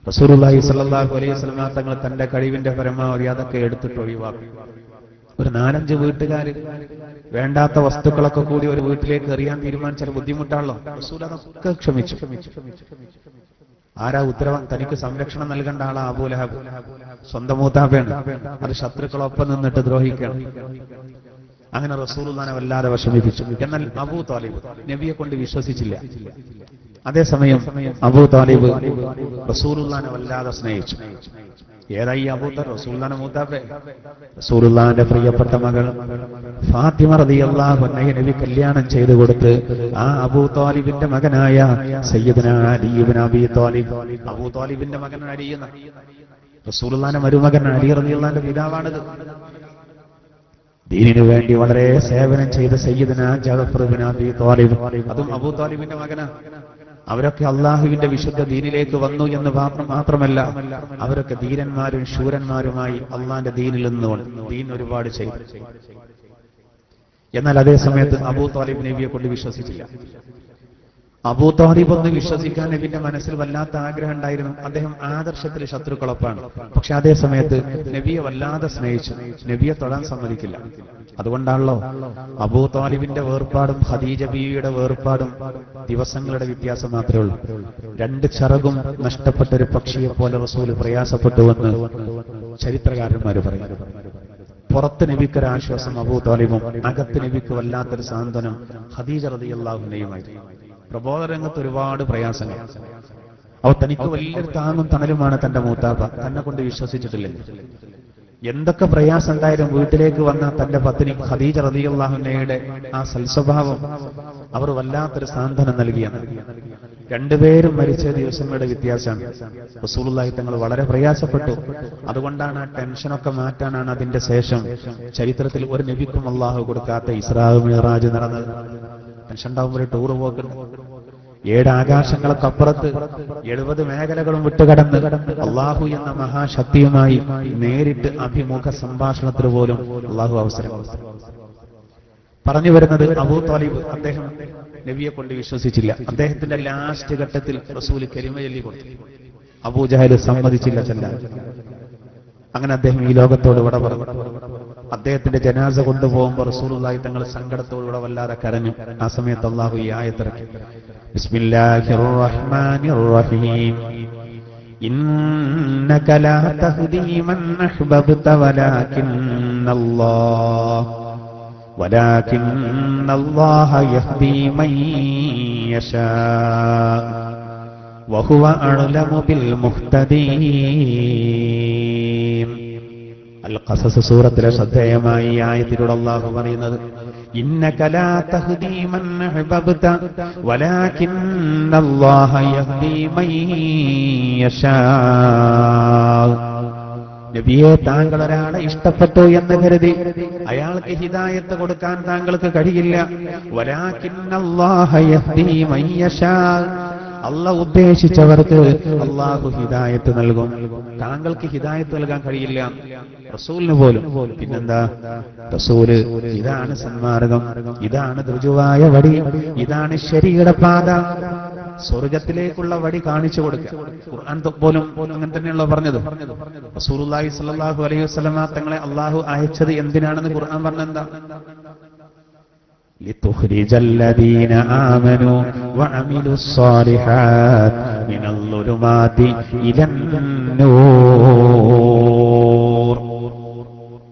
റസൂലുള്ളാഹി സ്വല്ലല്ലാഹു അലൈഹി വസല്ലം തങ്ങൾ തന്റെ കഴിവിന്റെ പരമാവധി അതൊക്കെ എടുത്തിട്ട് ഒഴിവാക്കി. ഒരു 4-5 വീട്ടുകാര് വേണ്ടാത്ത വസ്തുക്കളൊക്കെ കൂടി ഒരു വീട്ടിലേക്ക് എറിയാൻ തീരുമാനിച്ചാൽ ബുദ്ധിമുട്ടാണല്ലോ. റസൂൽ അതൊക്കെ ക്ഷമിച്ചു. ആരാ ഉത്തരവാദിത്തം? തനിക്ക് സംരക്ഷണം നൽകേണ്ട ആളാ അബൂ ലഹബ്, സ്വന്തം മൂത്താപ്പയാണ്. അത് ശത്രുക്കളൊപ്പം നിന്നിട്ട് ദ്രോഹിക്കണം. അങ്ങനെ റസൂലുള്ളാഹിനെ വല്ലാതെ വിഷമിപ്പിച്ചു. എന്നാൽ അബൂ താലിബ് നബിയെ കൊണ്ട് വിശ്വസിച്ചില്ല. അതേസമയം അബൂ താലിബ് റസൂലുള്ളാഹിനെ വല്ലാതെ സ്നേഹിച്ചു. ഏതായി അബൂ താലിബ്? റസൂലുള്ളാഹിന്റെ മൂത്താപ്പ, റസൂലുള്ളാഹിന്റെ പ്രിയപ്പെട്ട മകൾ ഫാത്തിമ റളിയല്ലാഹു അൻഹയെ നബി കല്യാണം ചെയ്തു കൊടുത്ത് ആ അബൂ താലിബിന്റെ മകനായ സയ്യിദുനാ അലി ഇബ്നു അബീ താലിബ്, അബൂ താലിബിന്റെ മകൻ അലി എന്ന റസൂലുള്ളാഹിന്റെ മരുമകൻ അലി റളിയല്ലാഹുവിന്റെ പിതാവാണിത്. ദീനിനു വേണ്ടി വളരെ സേവനം ചെയ്ത സയ്യിദുനാ ജഅഫർ ഇബ്നു അബീ താലിബ്, അതും അബൂ താലിബിന്റെ മകനാണ്. അവരൊക്കെ അള്ളാഹുവിന്റെ വിശുദ്ധ ദീനിലേക്ക് വന്നു എന്ന് മാത്രമല്ല, അവരൊക്കെ ധീരന്മാരും ശൂരന്മാരുമായി അള്ളാഹിന്റെ ദീനിൽ നിന്നുകൊണ്ട് ദീൻ ഒരുപാട് ചെയ്തു. എന്നാൽ അതേ സമയത്ത് അബൂ താലിബ് നബിയെ കൊണ്ട് വിശ്വസിച്ചില്ല. അബൂ താലിബ് ഒന്ന് വിശ്വസിക്കാൻ നബിന്റെ മനസ്സിൽ വല്ലാത്ത ആഗ്രഹം ഉണ്ടായിരുന്നു. അദ്ദേഹം ആദർശത്തിൽ ശത്രുക്കളൊപ്പാണ്. പക്ഷെ അതേ സമയത്ത് നബിയെ വല്ലാതെ സ്നേഹിച്ചു. നബിയെ തൊടാൻ സമ്മതിക്കില്ല. അതുകൊണ്ടാണല്ലോ അബൂ താലിബിന്റെ വേർപാടും ഖദീജ ബീവിയുടെ വേർപാടും ദിവസങ്ങളുടെ വ്യത്യാസം മാത്രമേ ഉള്ളൂ. 2 ചിറകും നഷ്ടപ്പെട്ട ഒരു പക്ഷിയെ പോലെ റസൂൽ പ്രയാസപ്പെട്ടുവെന്ന് ചരിത്രകാരന്മാർ പറയും. പുറത്ത് നബിക്കൊരു ആശ്വാസം അബൂ താലിബും, അകത്ത് നബിക്ക് വല്ലാത്തൊരു സാന്ത്വനം ഖദീജ റളിയല്ലാഹു അൻഹയുമായിരുന്നു. പ്രബോധന രംഗത്ത് ഒരുപാട് പ്രയാസങ്ങൾ. അവ തനിക്ക് വലിയൊരു താങ്ങും തണലുമാണ് തന്റെ മൂത്താപ്പ. തന്നെ കൊണ്ട് വിശ്വസിച്ചിട്ടില്ലെങ്കിൽ എന്തൊക്കെ പ്രയാസം ഉണ്ടായാലും വീട്ടിലേക്ക് വന്ന തന്റെ പത്നി ഖദീജ റളിയല്ലാഹു അൻഹയുടെ ആ സൽസ്വഭാവം അവർ വല്ലാത്തൊരു സാന്ത്വനം നൽകിയാണ്. 2 പേരും മരിച്ച ദിവസങ്ങളുടെ വ്യത്യാസമാണ്. റസൂലുള്ളാഹി തങ്ങൾ വളരെ പ്രയാസപ്പെട്ടു. അതുകൊണ്ടാണ് ആ ടെൻഷനൊക്കെ മാറ്റാനാണ് അതിന്റെ ശേഷം ചരിത്രത്തിൽ ഒരു നബിക്കും അള്ളാഹു കൊടുക്കാത്ത ഇസ്രാ മിഅ്റാജ് നടന്നത്. ടെൻഷൻ ഉണ്ടാകുമ്പോൾ ടൂർ പോക്കുന്നു. 7 ആകാശങ്ങൾക്ക് അപ്പുറത്ത് 70 മേഖലകളും വിട്ടുകടന്ന് അള്ളാഹു എന്ന മഹാശക്തിയുമായി നേരിട്ട് അഭിമുഖ സംഭാഷണത്തിന് പോലും അള്ളാഹു അവസരം കൊടുത്തു. പറഞ്ഞു വരുന്നത് അബൂ താലിബ് അദ്ദേഹം നബിയെ കൊണ്ട് വിശ്വസിച്ചില്ല. അദ്ദേഹത്തിന്റെ ലാസ്റ്റ് ഘട്ടത്തിൽ റസൂൽ കലിമ ചൊല്ലി കൊടുത്തു. അബൂ ജഹൽ സമ്മതിച്ചില്ല ചെല്ലാൻ. അങ്ങനെ അദ്ദേഹം ഈ ലോകത്തോട് വിട പറഞ്ഞു. അദ്ദേഹത്തിന്റെ ജനാസ കൊണ്ടുപോകുമ്പോൾ റസൂലുള്ളാഹി തങ്ങൾ സങ്കടത്തോടുകൂടെ വല്ലാതെ കരഞ്ഞു. ആ സമയത്ത് അല്ലാഹു ഈ ആയത്തിറക്കി, ബിസ്മില്ലാഹിർ റഹ്മാനിർ റഹീം, ഇന്നക ലാ തഹ്ദീ മൻ അഹ്ബബ്ത വലാകിന്നല്ലാഹ യഹ്ദീ മൻ യശാ വഹുവ അഅ്ലമു ബിൽ മുഹ്തദീൻ. അൽ ഖസസ് സൂറത്തിലെ ശ്രദ്ധേയമായ ഈ ആയത്തിലൂടെ അല്ലാഹു പറയുന്നത്, ഇന്നക ലാ തഹ്ദീ മൻ അഹ്ബബ്ത വലാകിന്നല്ലാഹ യഹ്ദീ മൻ യശാ. നബിയെ, താങ്കൾ ഒരാളെ ഇഷ്ടപ്പെട്ടു എന്ന് കരുതി അയാൾക്ക് ഹിദായത്ത് കൊടുക്കാൻ താങ്കൾക്ക് കഴിയില്ല. വലാകിന്നല്ലാഹ യഹ്ദീ മൻ യശാ, അല്ലാഹു ഉദ്ദേശിച്ചവർക്ക് അല്ലാഹു ഹിദായത്ത് നൽകും. താങ്കൾക്ക് ഹിദായത്ത് നൽകാൻ കഴിയില്ല, റസൂലിന് പോലും. പിന്നെന്താ? റസൂല് ഇതാണ് സന്മാർഗം, ഇതാണ് ഋജുവായ വഴി, ഇതാണ് ശരിയുടെ പാത, സ്വർഗത്തിലേക്കുള്ള വഴി കാണിച്ചു കൊടുക്കുക. ഖുർആൻ പോലും അങ്ങനെ തന്നെയുള്ള പറഞ്ഞത്. റസൂലുള്ളാഹി സ്വല്ലല്ലാഹു അലൈഹി വസല്ലമ തങ്ങളെ അല്ലാഹു അയച്ചത് എന്തിനാണെന്ന് ഖുർആൻ പറഞ്ഞെന്താ? لِتُخْرِجَ الَّذِينَ آمَنُوا وَعَمِلُوا الصَّالِحَاتِ مِنَ الظُّلُمَاتِ إِلَى النُّورِ.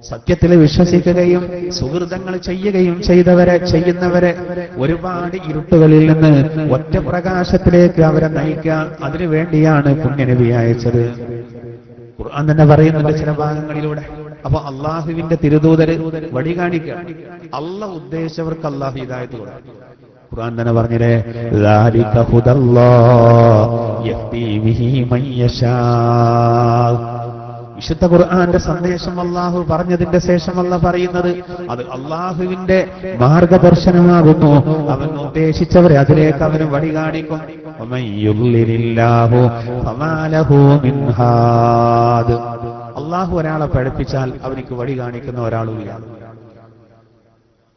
സത്യത്തിൽ വിശ്വസിക്കുകയും സുഹൃതങ്ങൾ ചെയ്യുന്നവരെ ഒരുപാട് ഇരുട്ടുകളിൽ നിന്ന് ഒറ്റ പ്രകാശത്തിലേക്ക് അവരെ നയിക്കാൻ, അതിനു വേണ്ടിയാണ് പുണ്യനബി അയച്ചത്. ഖുർആൻ തന്നെ പറയുന്നുണ്ട് ചില ഭാഗങ്ങളിലൂടെ. അപ്പൊ അള്ളാഹുവിന്റെ തിരുദൂതര് വഴി കാണിക്കുക, അള്ളാഹ് ഉദ്ദേശിച്ചവർക്ക് അള്ളാഹു ഹിദായത്ത് കൊടുക്കും. ഖുർആൻ തന്നെ പറഞ്ഞില്ലേ, ذَلِكَ هُدَى اللَّهِ يَهْدِي بِهِ مَن يَشَاءُ. വിശുദ്ധ ഖുർആന്റെ സന്ദേശം അള്ളാഹു പറഞ്ഞതിന്റെ ശേഷം അല്ലാഹു പറയുന്നത് അത് അള്ളാഹുവിന്റെ മാർഗദർശനമാകുന്നു. അവൻ ഉദ്ദേശിച്ചവരെ അതിലേക്ക് അവന് വഴി കാണിക്കും. വമൻ യുദ്ലിലില്ലാഹു ഫമാ ലഹു മിൻ ഹാദ്. അള്ളാഹു ഒരാളെ പഠിപ്പിച്ചാൽ അവനിക്ക് വഴി കാണിക്കുന്ന ഒരാളുമില്ല.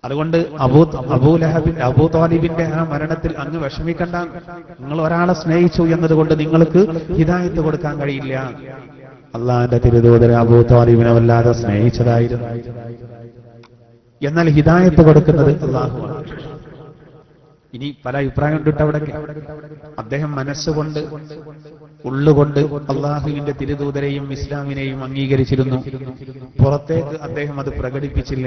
അതുകൊണ്ട് അബൂ താലിബിന്റെ ആ മരണത്തിൽ അങ്ങ് വിഷമിക്കണ്ട. നിങ്ങൾ ഒരാളെ സ്നേഹിച്ചു എന്നതുകൊണ്ട് നിങ്ങൾക്ക് ഹിദായത്ത് കൊടുക്കാൻ കഴിയില്ല. അള്ളാഹിന്റെ തിരുദൂതരെ അബൂ താലിബിനെ വല്ലാതെ സ്നേഹിച്ചതായിരുന്നു. എന്നാൽ ഹിദായത്ത് കൊടുക്കുന്നത് അള്ളാഹുവാണ്. ഇനി പല അഭിപ്രായം കണ്ടിട്ട് അവിടെ അദ്ദേഹം മനസ്സുകൊണ്ട് ഉള്ളുകൊണ്ട് അള്ളാഹുവിന്റെ തിരുദൂതരെയും ഇസ്ലാമിനെയും അംഗീകരിച്ചിരുന്നു, പുറത്തേക്ക് അദ്ദേഹം അത് പ്രകടിപ്പിച്ചില്ല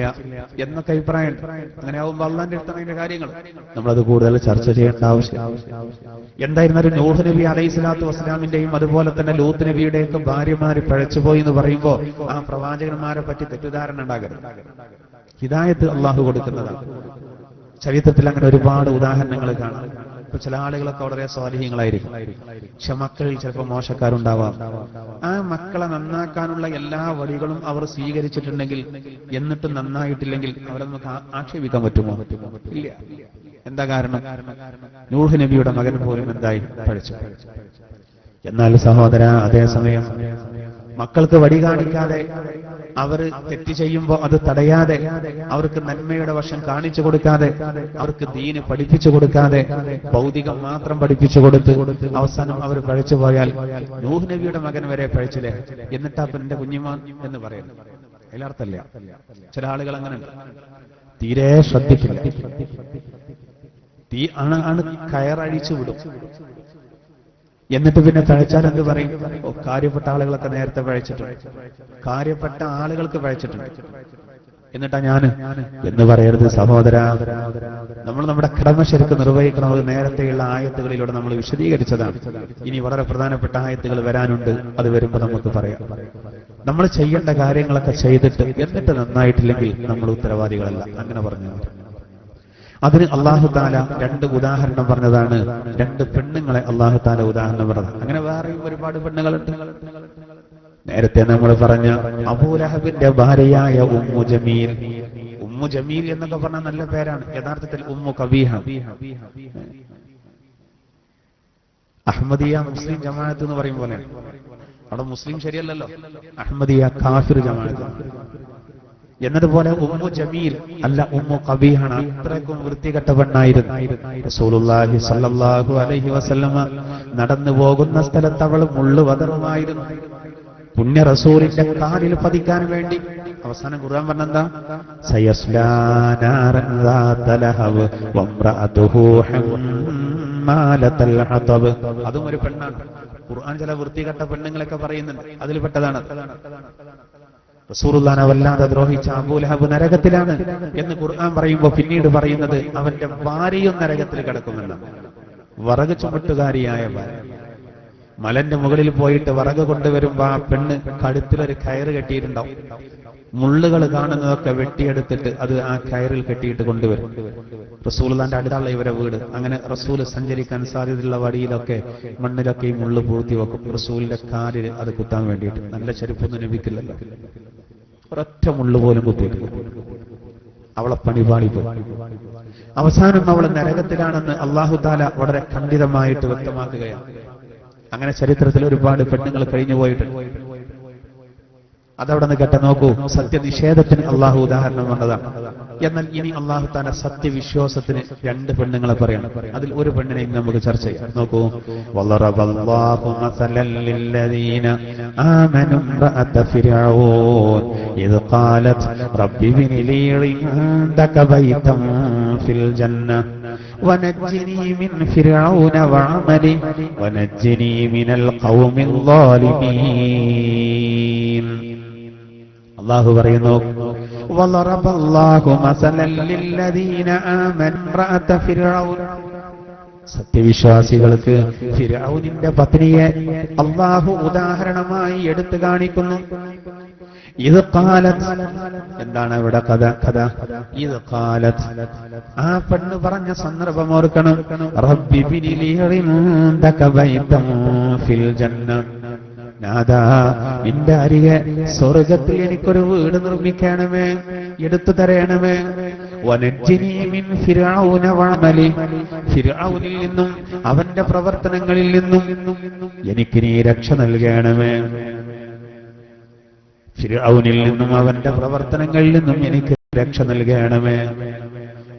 എന്നൊക്കെ അഭിപ്രായം. അങ്ങനെ ആവുമ്പോൾ അള്ളാഹിന്റെ അടുത്താണ് അതിന്റെ കാര്യങ്ങൾ. നമ്മളത് കൂടുതൽ ചർച്ച ചെയ്യേണ്ട ആവശ്യം. എന്തായിരുന്നാലും നൂഹ് നബി അലൈഹി സ്വലാത്തു വസ്സലാമിന്റെയും അതുപോലെ തന്നെ ലൂത്ത് നബിയുടെയൊക്കെ ഭാര്യമാര് പിഴച്ചുപോയി എന്ന് പറയുമ്പോൾ ആ പ്രവാചകന്മാരെ പറ്റി തെറ്റിദ്ധാരണ ഉണ്ടാകരുത്. ഹിദായത്ത് അള്ളാഹു കൊടുക്കുന്നതാണ്. ചരിത്രത്തിൽ അങ്ങനെ ഒരുപാട് ഉദാഹരണങ്ങൾ കാണാം. ഇപ്പൊ ചില ആളുകളൊക്കെ വളരെ സ്വാലിഹ്യങ്ങളായിരിക്കും, പക്ഷെ മക്കളിൽ ചിലപ്പോൾ മോശക്കാരുണ്ടാവാം. ആ മക്കളെ നന്നാക്കാനുള്ള എല്ലാ വഴികളും അവർ സ്വീകരിച്ചിട്ടുണ്ടെങ്കിൽ എന്നിട്ട് നന്നായിട്ടില്ലെങ്കിൽ അവരെ നമുക്ക് ആക്ഷേപിക്കാൻ പറ്റുമോ? ഇല്ല. എന്താ കാരണം? നൂഹ് നബിയുടെ മകൻ പോലും എന്തായി? പഴിച്ചു. എന്നാൽ സഹോദര, അതേസമയം മക്കൾക്ക് വഴി കാണിക്കാതെ, അവർ തെറ്റ് ചെയ്യുമ്പോൾ അത് തടയാതെ, അവർക്ക് നന്മയുടെ വശം കാണിച്ചു കൊടുക്കാതെ, അവർക്ക് ദീന് പഠിപ്പിച്ചു കൊടുക്കാതെ, ഭൗതികം മാത്രം പഠിപ്പിച്ചു കൊടുത്ത് അവസാനം അവർ പഴിച്ചു പോയാൽ, നൂഹ് നബിയുടെ മകൻ വരെ പഴിച്ചില്ലേ, എന്നിട്ടാ എന്റെ കുഞ്ഞിമാൻ എന്ന് പറയുന്നു. അതിലർത്ഥല്ല. ചില ആളുകൾ അങ്ങനെ തീരെ ശ്രദ്ധിക്കില്ല. ആണ് കയറഴിച്ചു വിടും. എന്നിട്ട് പിന്നെ പഴച്ചാൽ എന്ത് പറയും? കാര്യപ്പെട്ട ആളുകളൊക്കെ നേരത്തെ പഴച്ചിട്ടുണ്ട്, കാര്യപ്പെട്ട ആളുകൾക്ക് പഴച്ചിട്ടുണ്ട്, എന്നിട്ടാ ഞാന് എന്ന് പറയരുത് സഹോദര. നമ്മൾ നമ്മുടെ കടമ ശരിക്കും നിർവഹിക്കണം. അത് നേരത്തെയുള്ള ആയത്തുകളിലൂടെ നമ്മൾ വിശദീകരിച്ചതാണ്. ഇനി വളരെ പ്രധാനപ്പെട്ട ആയത്തുകൾ വരാനുണ്ട്, അത് വരുമ്പോൾ നമുക്ക് പറയാം. നമ്മൾ ചെയ്യേണ്ട കാര്യങ്ങളൊക്കെ ചെയ്തിട്ട് എന്നിട്ട് നന്നായിട്ടില്ലെങ്കിൽ നമ്മൾ ഉത്തരവാദികളല്ല. അങ്ങനെ പറഞ്ഞു. അതിന് അല്ലാഹു തആല രണ്ട് ഉദാഹരണം പറഞ്ഞതാണ്. രണ്ട് പെണ്ണുങ്ങളെ അല്ലാഹു തആല ഉദാഹരണം പറഞ്ഞത്. അങ്ങനെ വേറെയും ഒരുപാട് പെണ്ണുങ്ങളുണ്ട്. നേരത്തെ നമ്മൾ പറഞ്ഞ അബൂലഹബിന്റെ ഭാര്യയായ ഉമ്മു ജമീൽ. ഉമ്മു ജമീൽ എന്നൊക്കെ പറഞ്ഞ നല്ല പേരാണ്. യഥാർത്ഥത്തിൽ ഉമ്മു കബീഹ. അഹ്മദിയ മുസ്ലിം ജമാഅത്ത് എന്ന് പറയും പോലെ. അവിടെ മുസ്ലിം ശരിയല്ലല്ലോ, അഹ്മദിയ കാഫിർ ജമാഅത്ത്. എന്നതുപോലെ ഉമ്മു ജമീൽ അല്ല, ഉമ്മു ഖബീഹാണ്. അത്രയ്ക്കും വൃത്തികെട്ട പെണ്ണായിരുന്നു. റസൂലുള്ളാഹി സ്വല്ലല്ലാഹു അലൈഹി വസല്ലമ നടന്നു പോകുന്ന സ്ഥലത്ത് അവൾ മുള്ളുവതറുമായിരുന്നു. പുണ്യ റസൂലിന്റെ കാലിൽ പതിക്കാൻ വേണ്ടി അവ അവസാനം ഖുർആൻ പറഞ്ഞെന്താ? സയസ്ലാ നാറൻ ദാത ലഹബ് വംറഅതുഹു ഹമ്മാലത്തൽ ഹതബ്. അതും ഒരു പെണ്ണാണ്. ഖുർആൻ ചില വൃത്തികെട്ട പെണ്ണുങ്ങളൊക്കെ പറയുന്നുണ്ട്, അതിൽപ്പെട്ടതാണ്. റസൂലുള്ളാഹിനെ വല്ലാതെ ദ്രോഹിച്ച അബൂ ലഹബ് നരകത്തിലാണ് എന്ന് ഖുർആൻ പറയുമ്പോൾ പിന്നീട് പറയുന്നത് അവന്റെ ഭാര്യയും നരകത്തിൽ കിടക്കുമെന്നാണ്. വിറക് ചുമട്ടുകാരിയായ ഭാര്യ മലന്റെ മുകളിൽ പോയിട്ട് വിറക് കൊണ്ടുവരുമ്പോ ആ പെണ്ണ് കഴുത്തിലൊരു കയറ് കെട്ടിയിട്ടുണ്ടാവും. മുള്ളുകൾ കാണുന്നതൊക്കെ വെട്ടിയെടുത്തിട്ട് അത് ആ കയറിൽ കെട്ടിയിട്ട് കൊണ്ടുവരും. റസൂലുള്ളാഹിന്റെ അടുത്തുള്ള ഇവരെ വീട്. അങ്ങനെ റസൂല് സഞ്ചരിക്കാൻ സാധ്യതയുള്ള വഴിയിലൊക്കെ മണ്ണിലൊക്കെ ഈ മുള്ള് പൂഴ്ത്തി വെക്കും, റസൂലിന്റെ കാലിൽ അത് കുത്താൻ വേണ്ടിയിട്ട്. നല്ല ചെരുപ്പൊന്നും ലഭിക്കില്ലല്ലോ, ഒരൊറ്റ മുള്ളു പോലും കുത്തിയിട്ടില്ല. അവളെ പണിപാളിപ്പോയി. അവസാനം അവൾ നരകത്തിലാണെന്ന് അല്ലാഹു തആല വളരെ ഖണ്ഡിതമായിട്ട് വ്യക്തമാക്കുകയാണ്. അങ്ങനെ ചരിത്രത്തിൽ ഒരുപാട് പെണ്ണുങ്ങൾ കഴിഞ്ഞു പോയിട്ടുണ്ട്. അതവിടെ നിന്ന് കേട്ട നോക്കൂ, സത്യനിഷേധത്തിന് അള്ളാഹു ഉദാഹരണം കണ്ടതാണ്. എന്നാൽ ഇനി അള്ളാഹു തആല സത്യവിശ്വാസത്തിന് രണ്ട് പെണ്ണുങ്ങളെ പറയണം. അതിൽ ഒരു പെണ്ണിനെ നമുക്ക് ചർച്ച ചെയ്യാം. നോക്കൂ, വളറബല്ലാഹു മസലൻ ലില്ലദീന ആമനു ഇംറഅത ഫിർഔൻ ഇദ് ഖാലത് റബ്ബി ഇബ്നി ലീ ഇൻദക ബൈതൻ ഫിൽ ജന്ന വനജ്ജിനി മിൻ ഫിർഔന വഅമലി വനജ്ജിനി മിനൽ ഖൗമിൽ ളാലിമീൻ. അല്ലാഹു പറയുന്നു, വളറബല്ലാഹു മസലൻ ലില്ലദീന ആമനു ഇംറഅത ഫിർഔൻ. സത്യവിശ്വാസികൾക്ക് ഫിർഔനിന്റെ പത്നിയെ അല്ലാഹു ഉദാഹരണമായി എടുത്തു കാണിക്കുന്നു. ഇത് ഖാലത്, എന്താണ് ഇവിടെ കഥ? ഇത് ഖാലത്, ആ പെണ്ണ് പറഞ്ഞ സന്ദർഭം ഓർക്കണം. റബ്ബി ഇബ്നി ലീ ഇൻദക ബൈതൻ ഫിൽ ജന്ന. നാദാ, നിന്റെ അരികെ സ്വർഗത്തിൽ എനിക്കൊരു വീട് നിർമ്മിക്കണമേ, എടുത്തു തരണമേ. വനജ്ജിനി മിൻ ഫിർഔന വഅമലി, ഫിർഔനിൽ നിന്നും അവന്റെ പ്രവർത്തനങ്ങളിൽ നിന്നും എനിക്ക് നീ രക്ഷ നൽകണമേ. ഫിർഔനിൽ നിന്നും അവന്റെ പ്രവർത്തനങ്ങളിൽ നിന്നും എനിക്ക് രക്ഷ നൽകണമേ.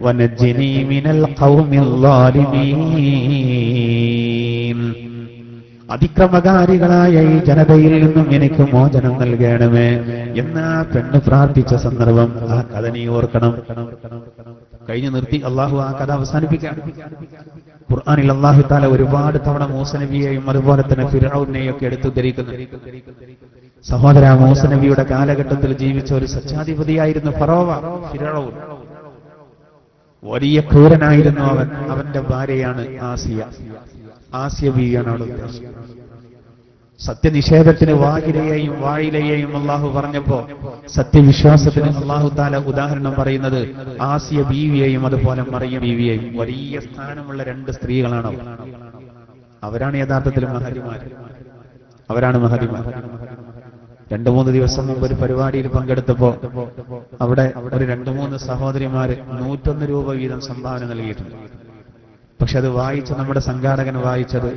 വനജ്ജിനി മിനൽ ഖൗമിൽ ളാലിമീൻ, അതിക്രമകാരികളായ ഈ ജനതയിൽ നിന്നും എനിക്ക് മോചനം നൽകണമേ എന്ന് ആ പെണ്ണ് പ്രാർത്ഥിച്ച സന്ദർഭം, ആ കഥ നീ ഓർക്കണം. കഴിഞ്ഞു നിർത്തി അള്ളാഹു ആ കഥ അവസാനിപ്പിക്കാം. ഖുർആനിൽ അള്ളാഹു തആല ഒരുപാട് തവണ മൂസ നബിയെയും അതുപോലെ തന്നെ ഫിർഔനെയും ഒക്കെ എടുത്തുദ്ധരിക്കുന്നു. സഹോദര, മൂസ നബിയുടെ കാലഘട്ടത്തിൽ ജീവിച്ച ഒരു സച്ചാധിപതിയായിരുന്നു ഫിർഔൻ. വലിയ ക്രൂരനായിരുന്നു അവൻ. അവന്റെ ഭാര്യയാണ് ആസിയ ബീവിയാണ് അവിടെ ഉദ്ദേശിച്ചത്. സത്യനിഷേധത്തിന് വായിലയെയും അള്ളാഹു പറഞ്ഞപ്പോ സത്യവിശ്വാസത്തിന് അള്ളാഹു തആല ഉദാഹരണം പറയുന്നത് ആസിയ ബീവിയെയും അതുപോലെ മറിയം ബീവിയെയും. വലിയ സ്ഥാനമുള്ള രണ്ട് സ്ത്രീകളാണ് അവർ. അവരാണ് യഥാർത്ഥത്തിൽ മഹതിമാർ. 2-3 ദിവസം മുമ്പ് ഒരു പരിപാടിയിൽ പങ്കെടുത്തപ്പോ അവിടെ ഒരു 2-3 സഹോദരിമാര് 101 രൂപ വീതം സംഭാവന നൽകിയിട്ടുണ്ട്. പക്ഷെ അത് വായിച്ച നമ്മുടെ സംഘാടകൻ വായിച്ചത്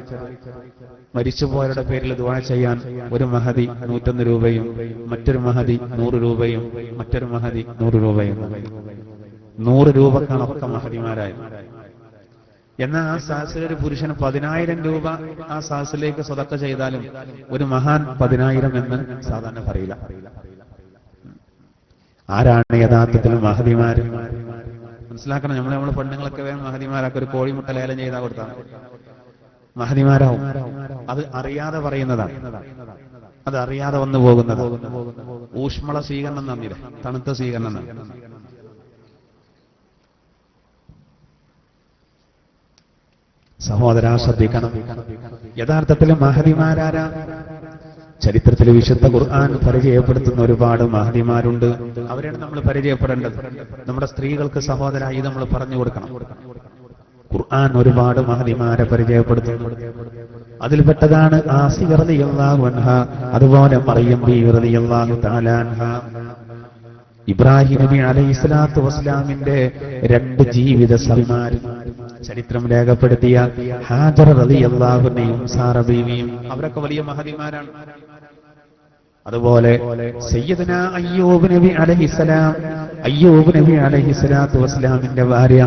മരിച്ചുപോയവരുടെ പേരിൽ ദുആ ചെയ്യാൻ ഒരു മഹദി 101 രൂപയും മറ്റൊരു മഹദി 100 രൂപയും മറ്റൊരു മഹദി 100 രൂപയും. 100 രൂപക്കാണ് ഒക്കെ മഹദിമാരായത്. എന്നാൽ ആ സഹസിൽ ഒരു പുരുഷൻ 10,000 രൂപ ആ സഹസിലേക്ക് സ്വതക്ക ചെയ്താലും ഒരു മഹാൻ 10,000 എന്ന് സാധാരണ പറയില്ല. ആരാണ് യഥാർത്ഥത്തിൽ മഹദിമാര്? മനസ്സിലാക്കണം. നമ്മളെ പെണ്ണുങ്ങളൊക്കെ വേണം മഹദിമാരൊക്കെ. ഒരു കോഴിമുട്ട ലേലം ചെയ്താൽ കൊടുത്താണ് മഹദിമാരാവും. അത് അറിയാതെ പറയുന്നതാണ്, അത് അറിയാതെ വന്നു പോകുന്നത്. ഊഷ്മള സ്വീകരണം നന്ദില്ല, തണുത്ത സ്വീകരണം നന്ദി. സഹോദരാ, ശ്രദ്ധിക്കണം. യഥാർത്ഥത്തിൽ മഹദിമാരാരാ? ചരിത്രത്തിൽ വിശുദ്ധ ഖുർആൻ പരിചയപ്പെടുത്തുന്ന ഒരുപാട് മഹദിമാരുണ്ട്. അവരെയാണ് നമ്മൾ പരിചയപ്പെടേണ്ടത്. നമ്മുടെ സ്ത്രീകൾക്ക് സഹോദര ഇത് നമ്മൾ പറഞ്ഞു കൊടുക്കണം. ഖുർആൻ ഒരുപാട് മഹദിമാരെ പരിചയപ്പെടുത്തുന്നു. അതിൽപ്പെട്ടതാണ് ആസിയ റളിയല്ലാഹു അൻഹ, അതുപോലെ മറിയം ബീവി റളിയല്ലാഹു തആല അൻഹ. ഇബ്രാഹിം നബി അലൈഹിസ്സലാത്തു വസ്സലാമിന്റെ 2 ജീവിത സഖിമാർ ചരിത്രം രേഖപ്പെടുത്തിയ ഹാജറ റളിയല്ലാഹു അൻഹയും സാറ ബീവിയും അവരൊക്കെ വലിയ മഹദിമാരാണ്. അതുപോലെ സയ്യിദുന അയ്യൂബ് നബി അലൈഹിസ്സലാത്തു വസ്സലാമിന്റെ ഭാര്യ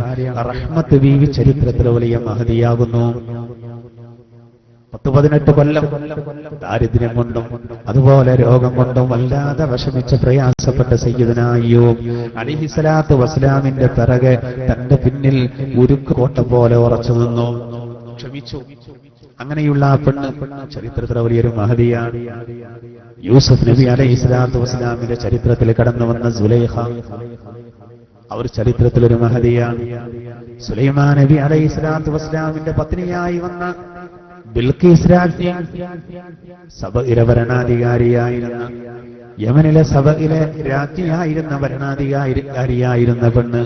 റഹ്മത്ത് ബീവി ചരിത്രത്തിൽ വലിയ മഹദിയാകുന്നു. 18 കൊല്ലം ദാരിദ്ര്യം കൊണ്ടും അതുപോലെ രോഗം കൊണ്ടും വല്ലാതെ വിഷമിച്ച് പ്രയാസപ്പെട്ട സയ്യിദുനാ അയ്യൂബ് അലൈഹിസ്സലാത്തു വസ്സലാമിന്റെ പിറകെ തന്റെ പിന്നിൽ ഉരുക്ക് കോട്ട പോലെ ഉറച്ചു നിന്നു, ക്ഷമിച്ചു. അങ്ങനെയുള്ള ആ പെണ്ണ് ചരിത്രത്തിലെ വലിയൊരു മഹദിയാണ്. യൂസുഫ് നബി അലൈഹിസ്സലാത്തു വസ്സലാമിന്റെ ചരിത്രത്തിൽ കടന്നു വന്ന സുലൈഖ, അവർ ചരിത്രത്തിലൊരു മഹദിയാണ്. സുലൈമാൻ നബി അലൈഹിസ്സലാത്തു വസ്സലാമിന്റെ പത്നിയായി വന്ന ബിൽഖീസ് രാജ്ഞി, സബഇലെ ഭരണാധികാരിയായിരുന്ന, യമനിലെ സബഇലെ രാജ്ഞിയായിരുന്ന ഭരണാധികാരിയായിരുന്ന പെണ്ണ്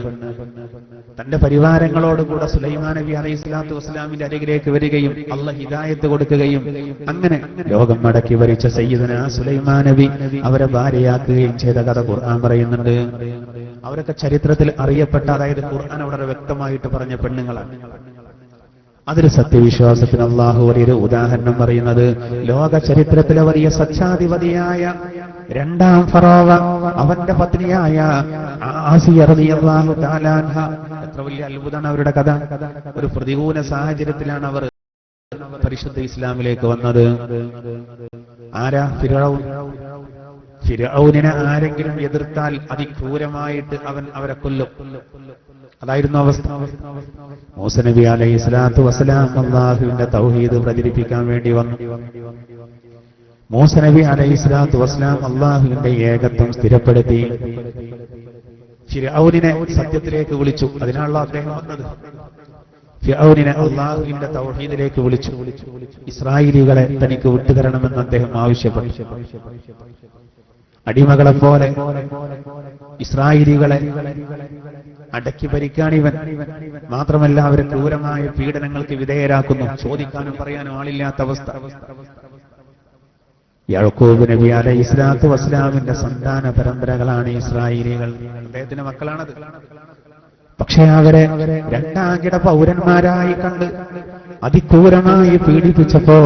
തന്റെ പരിവാരങ്ങളോടുകൂടെ സുലൈമാൻ നബി അലൈഹിസ്സലാത്തു വസ്സലാമിന്റെ അരികിലേക്ക് വരികയും അല്ലാഹ് ഹിദായത്ത് കൊടുക്കുകയും അങ്ങനെ ലോകം മടക്കി ഭരിച്ച സയ്യിദുനാ സുലൈമാൻ നബി അവരെ ഭാര്യയാക്കുകയും ചെയ്ത കഥ ഖുർആൻ പറയുന്നുണ്ട്. അവരൊക്കെ ചരിത്രത്തിൽ അറിയപ്പെട്ട, അതായത് ഖുർആൻ വളരെ വ്യക്തമായിട്ട് പറഞ്ഞ പെണ്ണുങ്ങളാണ്. അതൊരു സത്യവിശ്വാസത്തിന് അള്ളാഹു വലിയൊരു ഉദാഹരണം പറയുന്നത് ലോക ചരിത്രത്തിലെ വലിയ സച്ഛാധിപതിയായ രണ്ടാം ഫറോവ, അവന്റെ പത്നിയായ ആസിയ റളിയല്ലാഹു തആല അൻഹ. എത്ര വലിയ അത്ഭുതമാണ് അവരുടെ കഥ. ഒരു പ്രതികൂല സാഹചര്യത്തിലാണ് അവർ പരിശുദ്ധ ഇസ്ലാമിലേക്ക് വന്നത്. ആരാ? ഫിർഔൻ. ഫിർഔനിനെ ആരെങ്കിലും എതിർത്താൽ അതിക്രൂരമായിട്ട് അവരെ കൊല്ലും. അതായിരുന്നു അവസ്ഥ. മൂസ നബി അലൈഹിസ്സലാത്തു വസ്സലാം അല്ലാഹുവിന്റെ തൗഹീദ് പ്രചരിപ്പിക്കാൻ വേണ്ടി വന്നു. മൂസ നബി അലൈഹിസ്സലാത്തു വസ്സലാം അല്ലാഹുവിന്റെ ഏകത്വം സ്ഥിരപ്പെടുത്തി. ഫിർഔനിനെ സത്യത്തിലേക്ക് വിളിച്ചു. അതിനാണല്ലോ അദ്ദേഹം വന്നത്. ഫിർഔനിനെ അല്ലാഹുവിന്റെ തൗഹീദിലേക്ക് വിളിച്ചു. ഇസ്രായേലികളെ തനിക്ക് വിട്ടുതരണമെന്ന് അദ്ദേഹം ആവശ്യപ്പെട്ടു. അടിമകളെപ്പോലെ ഇസ്രായേലികളെ അടക്കി ഭരിക്കാണിവൻ. മാത്രമല്ല അവരെ ക്രൂരമായ പീഡനങ്ങൾക്ക് വിധേയരാക്കുന്നു. ചോദിക്കാനും പറയാനും ആളില്ലാത്ത അവസ്ഥ. യാക്കൂബ് നബി അലൈഹിസ്സലാത്തു വസ്സലാമിന്റെ സന്താന പരമ്പരകളാണ് ഇസ്രായേലികൾ. അദ്ദേഹത്തിന്റെ മക്കളാണത്. പക്ഷെ അവരെ രണ്ടാംകിട പൗരന്മാരായി കണ്ട് അതിക്രൂരമായി പീഡിപ്പിച്ചപ്പോ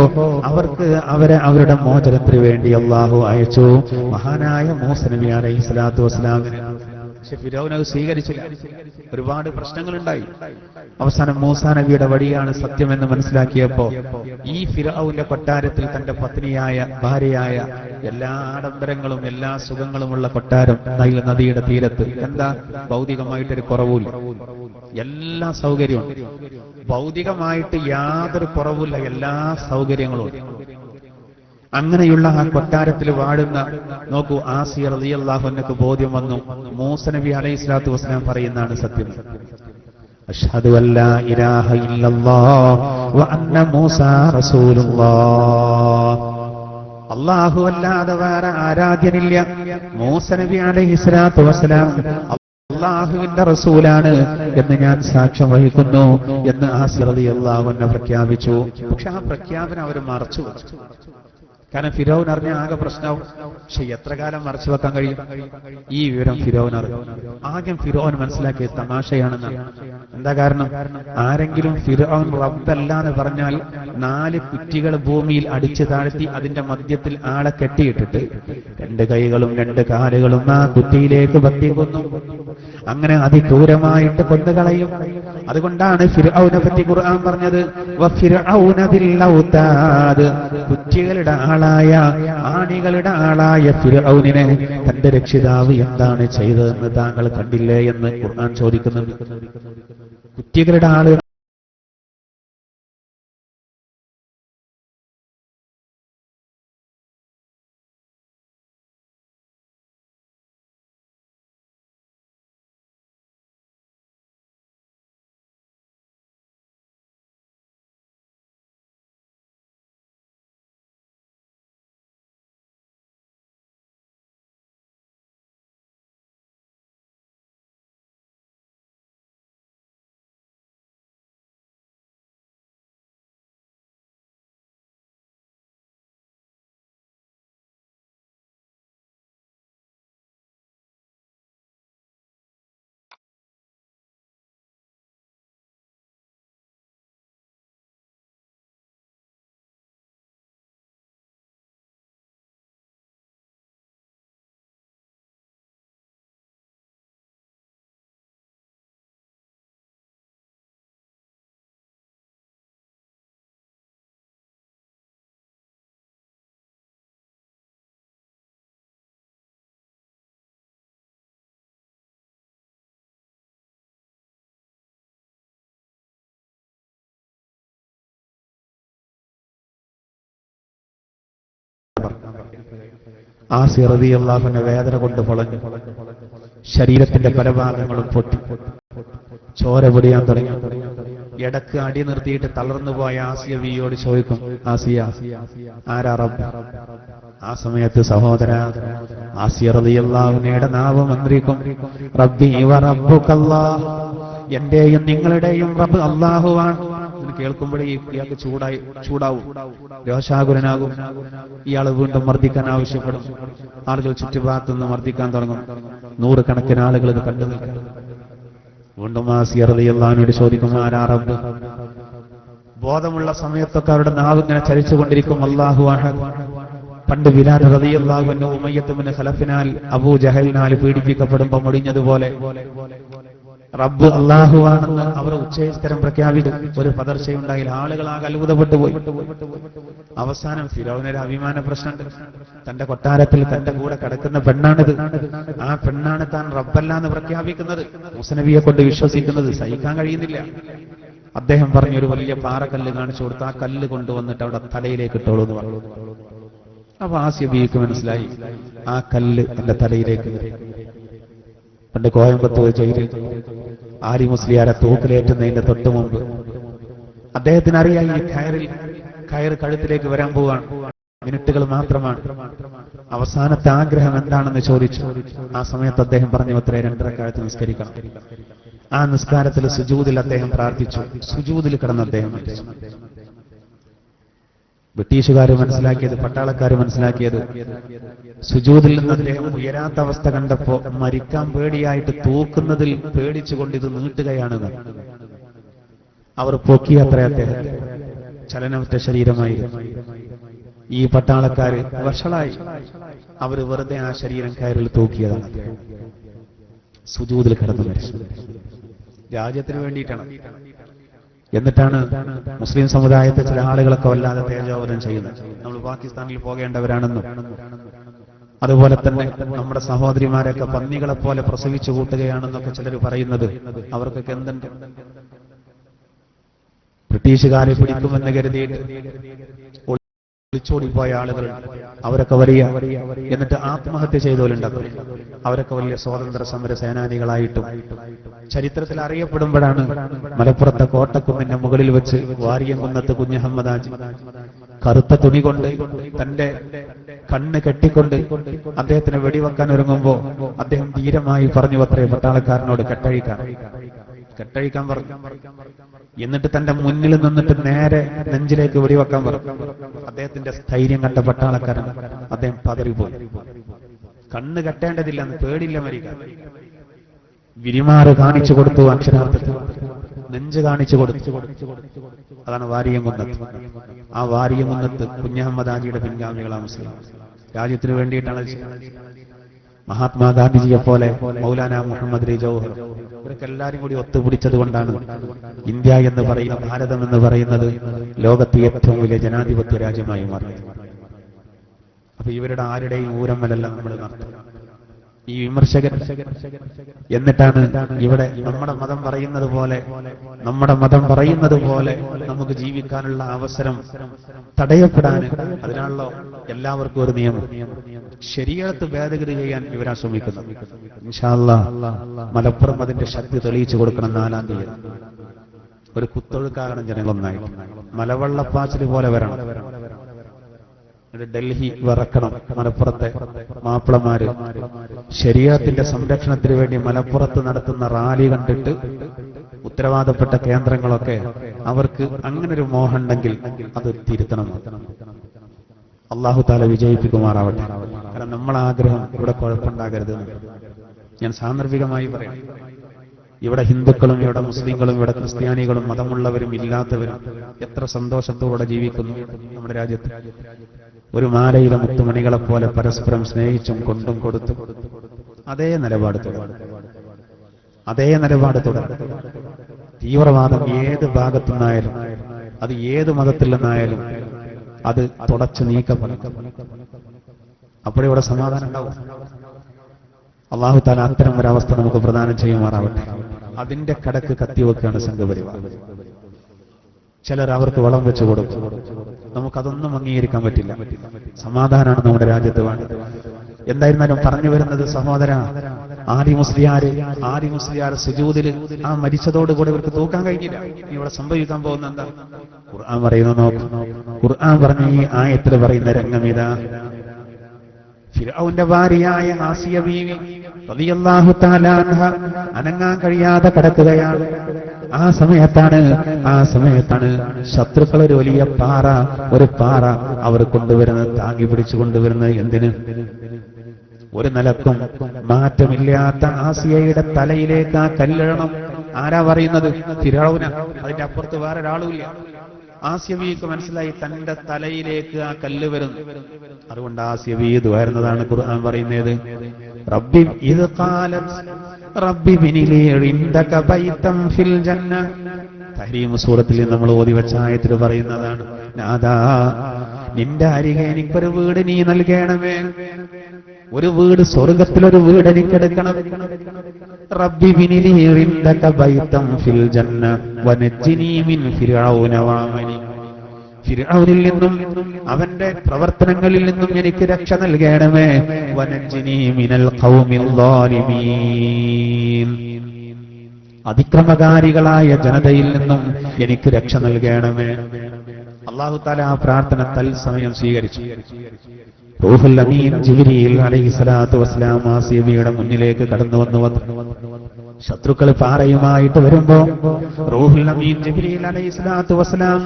അവരുടെ മോചനത്തിന് വേണ്ടി അള്ളാഹു അയച്ചു മഹാനായ മൂസ നബി അലൈഹിസ്സലാത്തു വസ്സലാമിനെ. പക്ഷെ ഫിർഔൻ അത് സ്വീകരിച്ചില്ല. ഒരുപാട് പ്രശ്നങ്ങളുണ്ടായി. അവസാനം മൂസാ നബിയുടെ വഴിയാണ് സത്യമെന്ന് മനസ്സിലാക്കിയപ്പോ ഈ ഫിർഔന്റെ കൊട്ടാരത്തിൽ തന്റെ പത്നിയായ ഭാര്യയായ എല്ലാ ആഡംബരങ്ങളും എല്ലാ സുഖങ്ങളുമുള്ള കൊട്ടാരം നൈൽ നദിയുടെ തീരത്ത്. എന്താ? ഭൗതികമായിട്ടൊരു കുറവുമില്ല, എല്ലാ സൗകര്യവും. ഭൗതികമായിട്ട് യാതൊരു കുറവുമില്ല, എല്ലാ സൗകര്യങ്ങളും. അങ്ങനെയുള്ള ആ കൊട്ടാരത്തിൽ വാഴുന്ന, നോക്കൂ, ആസിയ റളിയല്ലാഹു അൻഹയ്ക്ക് ബോധ്യം വന്നു മൂസ നബി അലൈഹിസ്സലാത്തു വസ്സലാം പറയുന്നതാണ് സത്യം. അഷ്ഹദു അല്ലാ ഇലാഹ ഇല്ലല്ലാഹ് വ അന്ന മൂസാ റസൂലുള്ളാഹ്. അല്ലാഹു അല്ലാതെ വേറെ ആരാധ്യനില്ല, മൂസ നബി അലൈഹിസ്സലാത്തു വസ്സലാം അല്ലാഹുവിന്റെ റസൂലാണ് എന്ന് ഞാൻ സാക്ഷ്യം വഹിക്കുന്നു എന്ന് ആസിയ റളിയല്ലാഹു അൻഹ പ്രഖ്യാപിച്ചു. പക്ഷെ ആ പ്രഖ്യാപനം അവർ മറച്ചു വെച്ചു. കാരണം ഫിർഔൻ അറിഞ്ഞ ആകെ പ്രശ്നവും. പക്ഷെ എത്ര കാലം മറച്ചു വെക്കാൻ കഴിയും? ഈ വിവരം ഫിർഔൻ അറിഞ്ഞു. ആദ്യം ഫിർഔൻ മനസ്സിലാക്കിയത് തമാശയാണെന്നാണ്. എന്താ കാരണം? ആരെങ്കിലും ഫിർഔൻ റബ്ബല്ല എന്ന് പറഞ്ഞാൽ 4 കുറ്റികൾ ഭൂമിയിൽ അടിച്ചു താഴ്ത്തി അതിന്റെ മധ്യത്തിൽ ആളെ കെട്ടിയിട്ടിട്ട് 2 കൈകളും 2 കാലുകളും ആ കുറ്റിയിലേക്ക് ബന്ധിക്കുന്നു. അങ്ങനെ അതിക്രൂരമായിട്ട് കൊന്നുകളയും. അതുകൊണ്ടാണ് ഫിർഔനെ പറ്റി ഖുർആൻ പറഞ്ഞത് വഫിർഔന ദിൽ ഔതാദ്. കുറ്റികളുടെ ആളായ, ആണികളുടെ ആളായ ഫിർഔനിനെ തന്റെ രക്ഷിതാവ് എന്താണ് ചെയ്തതെന്ന് താങ്കൾ കണ്ടില്ലേ എന്ന് ഖുർആൻ ചോദിക്കുന്നുണ്ട്. കുറ്റികളുടെ ആള് ആസിയ റളിയല്ലാഹു അൻഹ വേദന കൊണ്ട് പൊളഞ്ഞു. ശരീരത്തിന്റെ പല ഭാഗങ്ങളും പൊട്ടി ചോര പൊടിയാൻ തുടങ്ങി. ഇടക്ക് അടി നിർത്തിയിട്ട് തളർന്നു പോയ ആസിയ ബിയോട് ചോദിക്കും, ആസിയ, ആരാ റബ്ബ്? ആ സമയത്ത് സഹോദര ആസിയ റളിയല്ലാഹു അൻഹയുടെ നാവ് മന്ത്രിക്കും, റബ്ബി വ റബ്ബുകല്ലാഹ്, എന്റെയും നിങ്ങളുടെയും റബ്ബ് അല്ലാഹുവാണ്. കേൾക്കുമ്പോഴേ ഇയാൾക്ക് ചൂടാവും, രോഷാകുലനാകും. ഇയാൾ വീണ്ടും മർദ്ദിക്കാൻ ആവശ്യപ്പെടും. ആളുകൾ ചുറ്റുഭാഗത്തുനിന്ന് മർദ്ദിക്കാൻ തുടങ്ങും. 100 കണക്കിന് ആളുകൾ ഇത് കണ്ടു നിൽക്കും. വീണ്ടും ആസിയ റളിയല്ലാഹു അൻഹയോട് ചോദിക്കും, ആരാ റബ്ബ്? ബോധമുള്ള സമയത്തൊക്കെ അവരുടെ നാവ് ഇങ്ങനെ ചലിച്ചുകൊണ്ടിരിക്കും, അല്ലാഹു അഹദ്. പണ്ട് ബിലാൽ റളിയല്ലാഹു അൻഹു ഉമയ്യത്ത് ഇബ്നു ഖലഫിനാൽ അബൂ ജഹലിനാൽ പീഡിപ്പിക്കപ്പെടുമ്പോൾ മുടിഞ്ഞതുപോലെ റബ്ബ് അല്ലാഹുവാണെന്ന് അവർ ഉച്ചസ്ഥരം പ്രഖ്യാപിച്ചു. ഒരു പതർച്ചയുണ്ടായില്ല. ആളുകളാകെ അത്ഭുതപ്പെട്ടു പോയി. അവസാനം ഫിറൗനൊരു അഭിമാന പ്രശ്നമുണ്ട്. തന്റെ കൊട്ടാരത്തിൽ തന്റെ കൂടെ കിടക്കുന്ന പെണ്ണാണിത്. ആ പെണ്ണാണ് താൻ റബ്ബല്ല എന്ന് പ്രഖ്യാപിക്കുന്നത്, മൂസ നബിയെ കൊണ്ട് വിശ്വസിക്കുന്നത്. സഹിക്കാൻ കഴിയുന്നില്ല. അദ്ദേഹം പറഞ്ഞു, ഒരു വലിയ പാറക്കല്ല് കാണിച്ചു കൊടുത്ത് ആ കല്ല് കൊണ്ടുവന്നിട്ട് അവിടെ തലയിലേക്ക് ഇട്ടോളൂ എന്ന് പറഞ്ഞു. അപ്പൊ ആസിയ ബീവിക്ക് മനസ്സിലായി, ആ കല്ല് എന്റെ തലയിലേക്ക്. പണ്ട് കോയമ്പത്തൂർ ജയിലിൽ ആരി മുസ്ലിയാരെ തൂക്കിലേറ്റുന്നതിന്റെ തൊട്ടു മുമ്പ് അദ്ദേഹത്തിന് അറിയാം, ഈ കയറ് കഴുത്തിലേക്ക് വരാൻ പോവാണ്, മിനിറ്റുകൾ മാത്രമാണ്. അവസാനത്തെ ആഗ്രഹം എന്താണെന്ന് ചോദിച്ചു. ആ സമയത്ത് അദ്ദേഹം പറഞ്ഞു, അത്രേ 2 റക്അത്ത് നിസ്കരിക്കണം. ആ നിസ്കാരത്തിൽ സുജൂദിൽ അദ്ദേഹം പ്രാർത്ഥിച്ചു. സുജൂദിൽ കിടന്ന് അദ്ദേഹം മരിച്ചു. ബ്രിട്ടീഷുകാർ മനസ്സിലാക്കിയത്, പട്ടാളക്കാർ മനസ്സിലാക്കിയത്, സുജൂദിൽ നിന്ന് അദ്ദേഹം ഉയരാത്ത അവസ്ഥ കണ്ടപ്പോ മരിക്കാൻ പേടിയായിട്ട് തൂക്കുന്നതിൽ പേടിച്ചുകൊണ്ട് ഇത് നീട്ടുകയാണെന്ന് അവർ പൊക്കിയത്രേ അദ്ദേഹത്തെ. ചലനമറ്റ ശരീരമായിരുന്നു. ഈ പട്ടാളക്കാര് വഷളായി. അവർ വെറുതെ ആ ശരീരം കയറിൽ തൂക്കിയതാണ്. സുജൂദിൽ കിടന്നു മരിച്ചു. രാജ്യത്തിന് വേണ്ടിയിട്ടാണ്. എന്നിട്ടാണ് മുസ്ലിം സമുദായത്തെ ചില ആളുകളൊക്കെ വല്ലാതെ തേജോവധം ചെയ്യുന്നത്. നമ്മൾ പാകിസ്ഥാനിൽ പോകേണ്ടവരാണെന്നും അതുപോലെ തന്നെ നമ്മുടെ സഹോദരിമാരെയൊക്കെ പന്നികളെ പോലെ പ്രസവിച്ചു കൂട്ടുകയാണെന്നൊക്കെ ചിലർ പറയുന്നത് അവർക്കൊക്കെ എന്തുണ്ട്? ബ്രിട്ടീഷുകാരെ പിടിക്കുമെന്ന് കരുതിയിട്ട് ഒളിച്ചോടിപ്പോയ ആളുകൾ, അവരൊക്കെ വലിയ, എന്നിട്ട് ആത്മഹത്യ ചെയ്തവരുണ്ടാക്കും. അവരൊക്കെ വലിയ സ്വാതന്ത്ര്യ സമര സേനാനികളായിട്ടും ചരിത്രത്തിൽ അറിയപ്പെടുമ്പോഴാണ് മലപ്പുറത്തെ കോട്ടക്കുന്നിന്റെ മുകളിൽ വെച്ച് വാരിയംകുന്നത്ത് കുഞ്ഞഹമ്മദാജി കറുത്ത തുണി കൊണ്ട് തന്റെ കണ്ണ് കെട്ടിക്കൊണ്ട് അദ്ദേഹത്തിന് വെടിവെക്കാൻ ഒരുങ്ങുമ്പോ അദ്ദേഹം ധീരമായി പറഞ്ഞു അത്രേ പട്ടാളക്കാരനോട് കെട്ടഴിക്കാൻ പറഞ്ഞു. എന്നിട്ട് തന്റെ മുന്നിൽ നിന്നിട്ട് നേരെ നെഞ്ചിലേക്ക് വെടിവെക്കാൻ പറഞ്ഞു. അദ്ദേഹത്തിന്റെ സ്ഥൈര്യം കണ്ട പട്ടാളക്കാരൻ അദ്ദേഹം പതറിപ്പോയി. കണ്ണ് കെട്ടേണ്ടതില്ലെന്ന്, പേടില്ല മരിക്കാൻ. വിരിമാറ് കാണിച്ചു കൊടുത്തു, അക്ഷരാർത്ഥത്തിൽ നെഞ്ച് കാണിച്ചു കൊടുത്തു. അതാണ് വാരിയംകുന്നത്ത്. ആ വാരിയംകുന്നത്ത് കുഞ്ഞഹമ്മദാജിയുടെ പിൻഗാമികളാണ് മുസ്ലിം. രാജ്യത്തിന് വേണ്ടിയിട്ടാണ്. മഹാത്മാഗാന്ധിജിയെ പോലെ മൗലാന മുഹമ്മദ് അലി ജൗഹർ, ഇവരൊക്കെ എല്ലാവരും കൂടി ഒത്തുപിടിച്ചത് കൊണ്ടാണ് ഇന്ത്യ എന്ന് പറയുന്ന, ഭാരതം എന്ന് പറയുന്നത് ലോകത്തെ ഏറ്റവും വലിയ ജനാധിപത്യ രാജ്യമായി മാറിയത്. അപ്പൊ ഇവരുടെ ആരുടെയും ഊരമ്മലല്ല നമ്മൾ നടത്തുന്നത്, ഈ വിമർശകർ. എന്നിട്ടാണ് ഇവിടെ നമ്മുടെ മതം പറയുന്നത് പോലെ നമുക്ക് ജീവിക്കാനുള്ള അവസരം തടയപ്പെടാൻ, അതിനാണല്ലോ എല്ലാവർക്കും ഒരു നിയമം. ശരീഅത്ത് ഭേദഗതി ചെയ്യാൻ ഇവരാ ശ്രമിക്കുന്നത്. ഇൻഷാ അല്ലാഹ് മലപ്പുറം അതിന്റെ ശക്തി തെളിയിച്ചു കൊടുക്കണം. 4-ാം തീയതി ഒരു കുത്തൊഴുക്കാകണം ജനങ്ങളൊന്നായിട്ട്. മലവെള്ളപ്പാച്ചിൽ പോലെ വരണം. ഡൽഹി വിറക്കണം. മലപ്പുറത്തെ മാപ്പിളമാര് ശരീഅത്തിന്റെ സംരക്ഷണത്തിന് വേണ്ടി മലപ്പുറത്ത് നടത്തുന്ന റാലി കണ്ടിട്ട് ഉത്തരവാദപ്പെട്ട കേന്ദ്രങ്ങളൊക്കെ അവർക്ക് അങ്ങനൊരു മോഹമുണ്ടെങ്കിൽ അത് തിരുത്തണം. അല്ലാഹു തആല വിജയിപ്പിക്കുമാറാവട്ടെ. കാരണം നമ്മളെ ആഗ്രഹം ഇവിടെ കുഴപ്പമുണ്ടാകരുത്. ഞാൻ സാന്ദർഭികമായി പറയാം. ഇവിടെ ഹിന്ദുക്കളും ഇവിടെ മുസ്ലിങ്ങളും ഇവിടെ ക്രിസ്ത്യാനികളും മതമുള്ളവരും ഇല്ലാത്തവരും എത്ര സന്തോഷത്തോടെ ജീവിക്കുന്നു നമ്മുടെ രാജ്യത്ത്. ഒരു മാലയിലെ മുത്തുമണികളെപ്പോലെ പരസ്പരം സ്നേഹിച്ചും കൊണ്ടും കൊടുത്തും അതേ നിലപാട് തുടരും. തീവ്രവാദം ഏത് ഭാഗത്തു നിന്നായാലും, അത് ഏത് മതത്തിൽ നിന്നായാലും അത് തുടച്ചു നീക്കപ്പെടും. അപ്പോഴേ ഇവിടെ സമാധാനം ഉണ്ടാവും. അല്ലാഹു തആല അത്തരം ഒരവസ്ഥ നമുക്ക് പ്രദാനം ചെയ്യുമാറാവട്ടെ. അതിന്റെ കടക്ക് കത്തിവെക്കുകയാണ് സംഘപരിവാർ. ചിലർ അവർക്ക് വളം വെച്ചു കൊടുക്കും. നമുക്കതൊന്നും അംഗീകരിക്കാൻ പറ്റില്ല. സമാധാനമാണ് നമ്മുടെ രാജ്യത്ത് വേണ്ടത്. എന്തായിരുന്നാലും പറഞ്ഞു വരുന്നത് സഹോദര, ആദി മുസ്ലിയാർ സുജൂദില് ആ മരിച്ചതോടുകൂടെ ഇവർക്ക് തൂക്കാൻ കഴിഞ്ഞില്ല. ഇവിടെ സംഭവിക്കാൻ പോകുന്ന എന്താ? ഖുർആൻ പറയുന്നു നോക്ക്. ഖുർആൻ പറഞ്ഞ ഈ ആയത്തിൽ പറയുന്ന രംഗം ഇതാ. ഫിർഔന്റെ ഭാര്യയായ ആസിയ ബീവി റളിയല്ലാഹു തആല അൻഹ അനങ്ങാൻ കഴിയാതെ കിടക്കുകയാണ്. ആ സമയത്താണ് ശത്രുക്കൾ ഒരു വലിയ പാറ അവർ കൊണ്ടുവരുന്നത്, താങ്ങി പിടിച്ചു കൊണ്ടുവരുന്നത്. എന്തിന്? ഒരു നിലക്കും മാറ്റമില്ലാത്ത ആസിയയുടെ തലയിലേക്ക് ആ കല്ലിടണം. ആരാ പറയുന്നത്? ഫിർഔന. അതിന്റെ അപ്പുറത്ത് വേറെ ഒരാളുമില്ല. ആസിയ ബീവിക്ക് മനസ്സിലായി തന്റെ തലയിലേക്ക് ആ കല്ല് വരുന്നു. അതുകൊണ്ട് ആസിയ ബീവി ദുആയിരുന്നതാണ് ഖുർആൻ പറയുന്നത്. റബ്ബി ഇദ് ഖാലത് റബ്ബി ബിനി ലീ ഇൻദക ബൈതൻ ഫിൽ ജന്ന. തഹ്രീം സൂറത്തിൽ നമ്മൾ ഓതി വെച്ച ആയത്തിൽ പറയുന്നതാണ്. നാദാ, നിന്റെ അരികെ എനിക്കൊരു വീട് നീ നൽകണമേ. ഒരു വീട്, സ്വർഗത്തിലൊരു വീട് എനിക്കെടുക്കണം. റബ്ബി ബിനി ലീ ഇൻദക ബൈതൻ ഫിൽ ജന്ന വനജ്ജിനി മിൻ ഫിർഔന വഅമലി. ഫിർഔനിൽ നിന്നും അവന്റെ പ്രവർത്തനങ്ങളിൽ നിന്നും എനിക്ക് രക്ഷ നൽകണമേ. വനജ്ജിനി മിനൽ ഖൗമിൽ ളാലിമീൻ. അതിക്രമകാരികളായ ജനതയിൽ നിന്നും എനിക്ക് രക്ഷ നൽകണമേ. അല്ലാഹു തആല ആ പ്രാർത്ഥന തൽസമയം സ്വീകരിച്ചു. റൂഹുൽ അമീൻ ജിബ്രീൽ അലൈഹിസ്സലാത്തു വസ്സലാം ആസിയയുടെ മുന്നിലേക്ക് കടന്നു വന്നു. ശത്രുക്കൾ പാറയുമായിട്ട് വരുമ്പോ റൂഹുൽ അമീൻ ജിബ്രീൽ അലൈഹിസ്സലാത്തു വസ്സലാം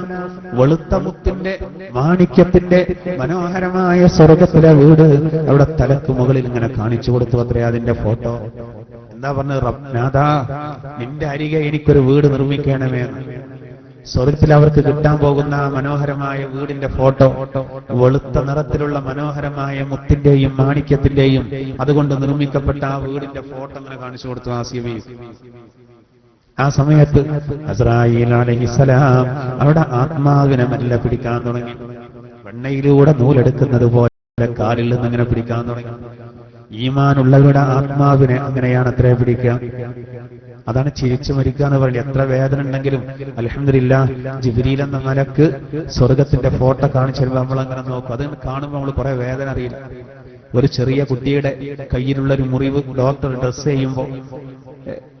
വെളുത്ത മുത്തിന്റെ മാണിക്യത്തിന്റെ മനോഹരമായ സ്വർഗത്തിലെ വീട് അവിടെ തലക്ക് മുകളിൽ ഇങ്ങനെ കാണിച്ചു കൊടുത്തു. അത്രേ അതിന്റെ ഫോട്ടോ. എന്താ പറഞ്ഞത്? റബ്നാദാ, നിന്റെ അരികെ എനിക്കൊരു വീട് നിർമ്മിക്കണമേ. സ്വർഗത്തിൽ അവർക്ക് കിട്ടാൻ പോകുന്ന മനോഹരമായ വീടിന്റെ ഫോട്ടോ, വെളുത്ത നിറത്തിലുള്ള മനോഹരമായ മുത്തിന്റെയും മാണിക്യത്തിന്റെയും അതുകൊണ്ട് നിർമ്മിക്കപ്പെട്ട ആ വീടിന്റെ ഫോട്ടോ അങ്ങനെ കാണിച്ചു കൊടുത്തു ആസിയ ബീവി. ആ സമയത്ത് അസ്രായീൽ അലൈഹിസ്സലാം അവിടെ ആത്മാവിനെ മെല്ലെ പിടിക്കാൻ തുടങ്ങി. വെണ്ണയിലൂടെ നൂലെടുക്കുന്നത് പോലെ കാലിൽ നിന്ന് അങ്ങനെ പിടിക്കാൻ തുടങ്ങി. ഈമാനുള്ളവരുടെ ആത്മാവിനെ അങ്ങനെയാണ് അത്രേ പിടിക്കുക. അതാണ് ചിരിച്ചു മരിക്കുക എന്ന് പറയുന്നത്. എത്ര വേദന ഉണ്ടെങ്കിലും അൽഹംദുലില്ലാഹ്, ജിബ്രീൽ എന്ന മലക്ക് സ്വർഗത്തിന്റെ ഫോട്ടോ കാണിച്ചു തരുമ്പോൾ നമ്മളങ്ങനെ നോക്കും. അത് കാണുമ്പോൾ നമ്മൾ കുറെ വേദന അറിയില്ല. ഒരു ചെറിയ കുട്ടിയുടെ കയ്യിലുള്ള ഒരു മുറിവ് ഡോക്ടർ ഡ്രസ് ചെയ്യുമ്പോൾ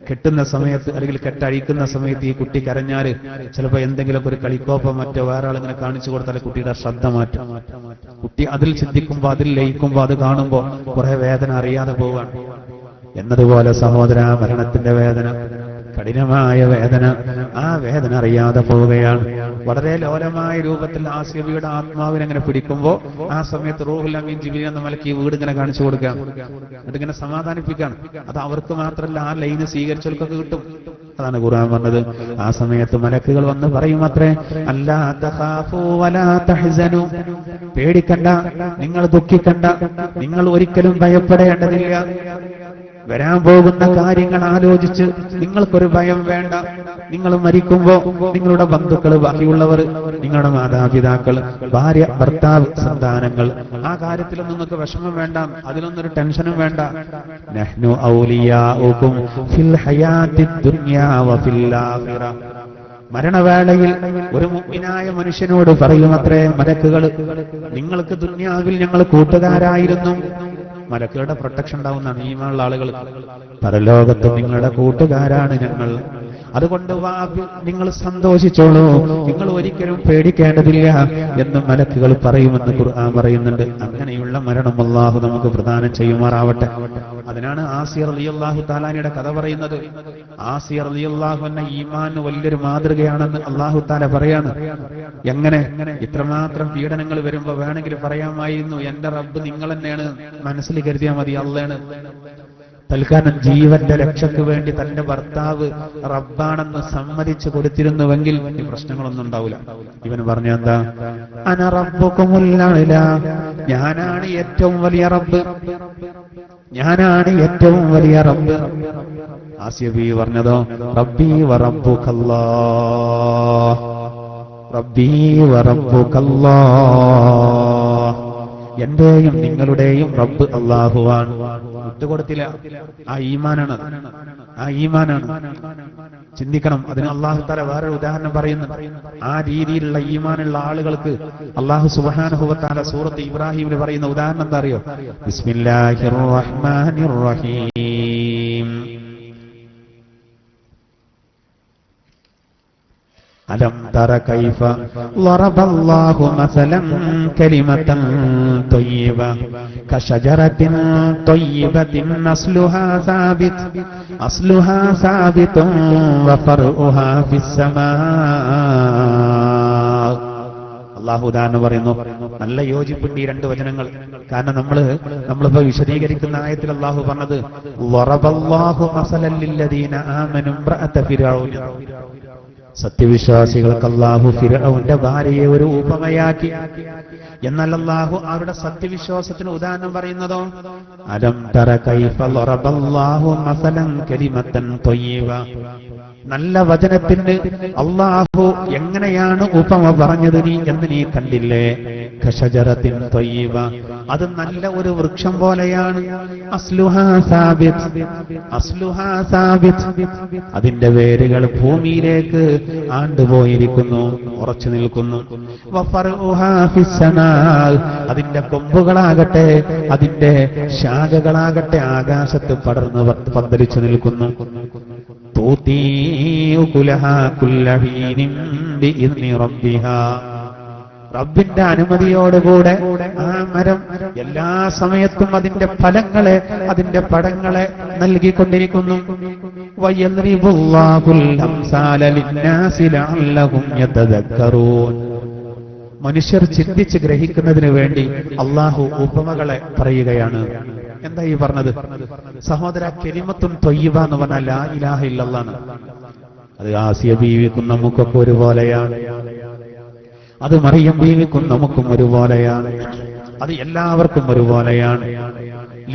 കെട്ടുന്ന സമയത്ത് അല്ലെങ്കിൽ കെട്ടഴിക്കുന്ന സമയത്ത് ഈ കുട്ടി കരഞ്ഞാല് ചിലപ്പോൾ എന്തെങ്കിലുമൊക്കെ ഒരു കളിക്കോപ്പോ മറ്റോ വേറെ ആളിങ്ങനെ കാണിച്ചു കൊടുത്താൽ കുട്ടിയുടെ ശ്രദ്ധ മാറ്റും. കുട്ടി അതിൽ ചിന്തിക്കുമ്പോൾ, അതിൽ ലയിക്കുമ്പോൾ, അത് കാണുമ്പോൾ കുറെ വേദന അറിയാതെ പോവുകയാണ്. എന്നതുപോലെ സഹോദര, മരണത്തിന്റെ വേദന, കഠിനമായ വേദന, ആ വേദന അറിയാതെ പോവുകയാണ്. വളരെ ലോലമായ രൂപത്തിൽ ആസിയബിയുടെ ആത്മാവിനെ അങ്ങനെ പിടിക്കുമ്പോൾ ആ സമയത്ത് റൂഹുൽ അമീൻ ജിബ്രീൽ എന്ന മലക്ക് ഈ വീട് ഇങ്ങനെ കാണിച്ചു കൊടുക്കാം, എന്നിട്ടിങ്ങനെ സമാധാനിപ്പിക്കാണ്. അത് അവർക്ക് മാത്രമല്ല, ആ ലൈന് സ്വീകരിച്ചവർക്കൊക്കെ കിട്ടും. അതാണ് ഖുർആൻ പറഞ്ഞത്. ആ സമയത്ത് മലക്കുകൾ വന്ന് പറയും അത്രേ, അല്ലാ തഖാഫൂ വലാ തഹ്സനൂ, പേടിക്കണ്ട, നിങ്ങൾ ദുഃഖിക്കണ്ട, നിങ്ങൾ ഒരിക്കലും ഭയപ്പെടേണ്ടതില്ല. വരാൻ പോകുന്ന കാര്യങ്ങൾ ആലോചിച്ച് നിങ്ങൾക്കൊരു ഭയം വേണ്ട. നിങ്ങൾ മരിക്കുമ്പോ നിങ്ങളുടെ ബന്ധുക്കൾ, ബാക്കിയുള്ളവർ, നിങ്ങളുടെ മാതാപിതാക്കൾ, ഭാര്യ, ഭർത്താവ്, സന്താനങ്ങൾ, ആ കാര്യത്തിലൊന്നും നിങ്ങൾക്ക് വിഷമം വേണ്ട, അതിലൊന്നൊരു ടെൻഷനും വേണ്ട. നഹ്നു ഔലിയാഉകും ഫിൽ ഹയാത്തിദ് ദുനിയാ വഫിൽ ആഖിറ. മരണവേളയിൽ ഒരു മുഅ്മിനായ മനുഷ്യനോട് പറയുമത്രേ മലക്കുകൾ, നിങ്ങൾക്ക് ദുനിയാവിൽ ഞങ്ങൾ കൂട്ടുകാരായിരുന്നു. മലക്കുകളുടെ പ്രൊട്ടക്ഷൻ ഉണ്ടാവുന്നതാണ് ഈമാനുള്ള ആളുകൾ. പരലോകത്ത് നിങ്ങളുടെ കൂട്ടുകാരാണ് ഞങ്ങൾ. അതുകൊണ്ട് നിങ്ങൾ സന്തോഷിച്ചോളൂ, നിങ്ങൾ ഒരിക്കലും പേടിക്കേണ്ടതില്ല എന്ന് മലക്കുകൾ പറയുമെന്ന് ഖുർആൻ പറയുന്നുണ്ട്. അങ്ങനെയുള്ള മരണം അല്ലാഹു നമുക്ക് പ്രദാനം ചെയ്യുമാറാവട്ടെ. അതിനാണ് ആസിയ റളിയല്ലാഹു തആലയുടെ കഥ പറയുന്നത്. ആസിയ റളിയല്ലാഹു അൻഹ ഈമാന് വലിയൊരു മാതൃകയാണെന്ന് അല്ലാഹു തആല പറയാണ്. എങ്ങനെ? ഇത്രമാത്രം പീഡനങ്ങൾ വരുമ്പോ വേണമെങ്കിൽ പറയാമായിരുന്നു, എന്റെ റബ്ബ് നിങ്ങൾ തന്നെയാണ്, മനസ്സിൽ കരുതിയാൽ മതി, അള്ളയാണ്. തൽക്കാലം ജീവന്റെ രക്ഷയ്ക്ക് വേണ്ടി തന്റെ ഭർത്താവ് റബ്ബാണെന്ന് സമ്മതിച്ചു കൊടുത്തിരുന്നുവെങ്കിൽ ഈ പ്രശ്നങ്ങളൊന്നും ഉണ്ടാവില്ല. ഇവന് പറഞ്ഞ എന്താ? അന റബ്ബുകുമുൽ അഅ്ലാ, ഞാനാണ് ഏറ്റവും വലിയ റബ്ബ്, ഞാനാണ് ഏറ്റവും വലിയ റബ്ബ്. ആസിയ ബീവി പറഞ്ഞതോ, റബ്ബി വ റബ്ബുകല്ലാഹ്, റബ്ബി വ റബ്ബുകല്ലാഹ്, എന്റെയും നിങ്ങളുടെയും റബ്ബ് അല്ലാഹുവാണ്. വിട്ടുകൊടുത്തില്ല. ആ ഈമാനാണ്, ആ ഈമാനാണ്. ചിന്തിക്കണം. അതിന് അല്ലാഹു തആല വേറൊരു ഉദാഹരണം പറയുന്നു. ആ രീതിയിലുള്ള ഈമാനുള്ള ആളുകൾക്ക് അല്ലാഹു സുബ്ഹാനഹു വ തആല സൂറത്ത് ഇബ്രാഹിമിൽ പറയുന്ന ഉദാഹരണം എന്താ അറിയോ? ബിസ്മില്ലാഹിർ റഹ്മാനിർ റഹീം. അലം തറ കൈഫ ളറബല്ലാഹു മസലൻ കലിമതൻ ത്വയ്യിബ കശജറത്തിൻ ത്വയ്യിബത്തിൻ അസ്ലുഹാ സാബിതുൻ വഫർഉഹാ ഫിസ്സമാ. അല്ലാഹു ഉദാഹരണം പറയുന്നു. നല്ല യോജിപ്പുണ്ട് ഈ രണ്ട് വചനങ്ങൾ. കാരണം നമ്മളിപ്പോ വിശദീകരിക്കുന്ന ആയത്തിൽ അല്ലാഹു പറഞ്ഞത് ളറബല്ലാഹു മസലൻ ലില്ലദീന ആമനു ഇംറഅത ഫിർഔന. സത്യവിശ്വാസികൾക്ക് അല്ലാഹു ഫിർഔന്റെ ഭാര്യയെ ഒരു ഉപമയാക്കി. എന്നാൽ അല്ലാഹു അവരുടെ സത്യവിശ്വാസത്തിന് ഉദാഹരണം പറയുന്നതോ അലം തറ കൈഫ ളറബല്ലാഹു മസലൻ കലിമതൻ ത്വയ്യിബ. നല്ല വചനത്തിന് അല്ലാഹു എങ്ങനെയാണ് ഉപമ പറഞ്ഞത് എന്ന് നീ കണ്ടില്ലേ? കശജറത്തിൻ ത്വയ്യിബ, അത് നല്ല ഒരു വൃക്ഷം പോലെയാണ്. അസ്ലുഹാ സാബിത്, അതിന്റെ വേരുകൾ ഭൂമിയിലേക്ക് ആണ്ടുപോയിരിക്കുന്നു, ഉറച്ചു നിൽക്കുന്നു. വഫർഉഹാ ഫിസ്സമാ, അതിന്റെ കൊമ്പുകളാകട്ടെ അതിന്റെ ശാഖകളാകട്ടെ ആകാശത്ത് പടർന്ന് പന്തലിച്ചു നിൽക്കുന്നു. തൂതീ ഉകുലഹാ കുല്ല ഹീനിൻ ബിഇദ്നി റബ്ബിഹാ, റബ്ബിന്റെ അനുമതിയോടുകൂടെ ആ മരം എല്ലാ സമയത്തും അതിന്റെ ഫലങ്ങളെ അതിന്റെ പഴങ്ങളെ നൽകിക്കൊണ്ടിരിക്കുന്നു. വയദ്രിബുല്ലാഹുൽ അംസാല ലിന്നാസി ലഅല്ലഹും യതദക്കറൂൻ, മനുഷ്യർ ചിന്തിച്ച് ഗ്രഹിക്കുന്നതിന് വേണ്ടി അല്ലാഹു ഉപമകളെ പറയുകയാണ്. എന്താ ഈ പറഞ്ഞത്? സഹോദര, കലിമത്തുൻ ത്വയ്യിബ എന്ന് പറഞ്ഞാൽ ലാ ഇലാഹ ഇല്ലല്ലാഹ്. അത് ആസിയ ബീവിക്കും നമുക്കൊക്കെ ഒരുപോലെയാണ്, അത് മറിയം ബീവിക്കും നമുക്കും ഒരുപോലെയാണ്, അത് എല്ലാവർക്കും ഒരുപോലെയാണ്.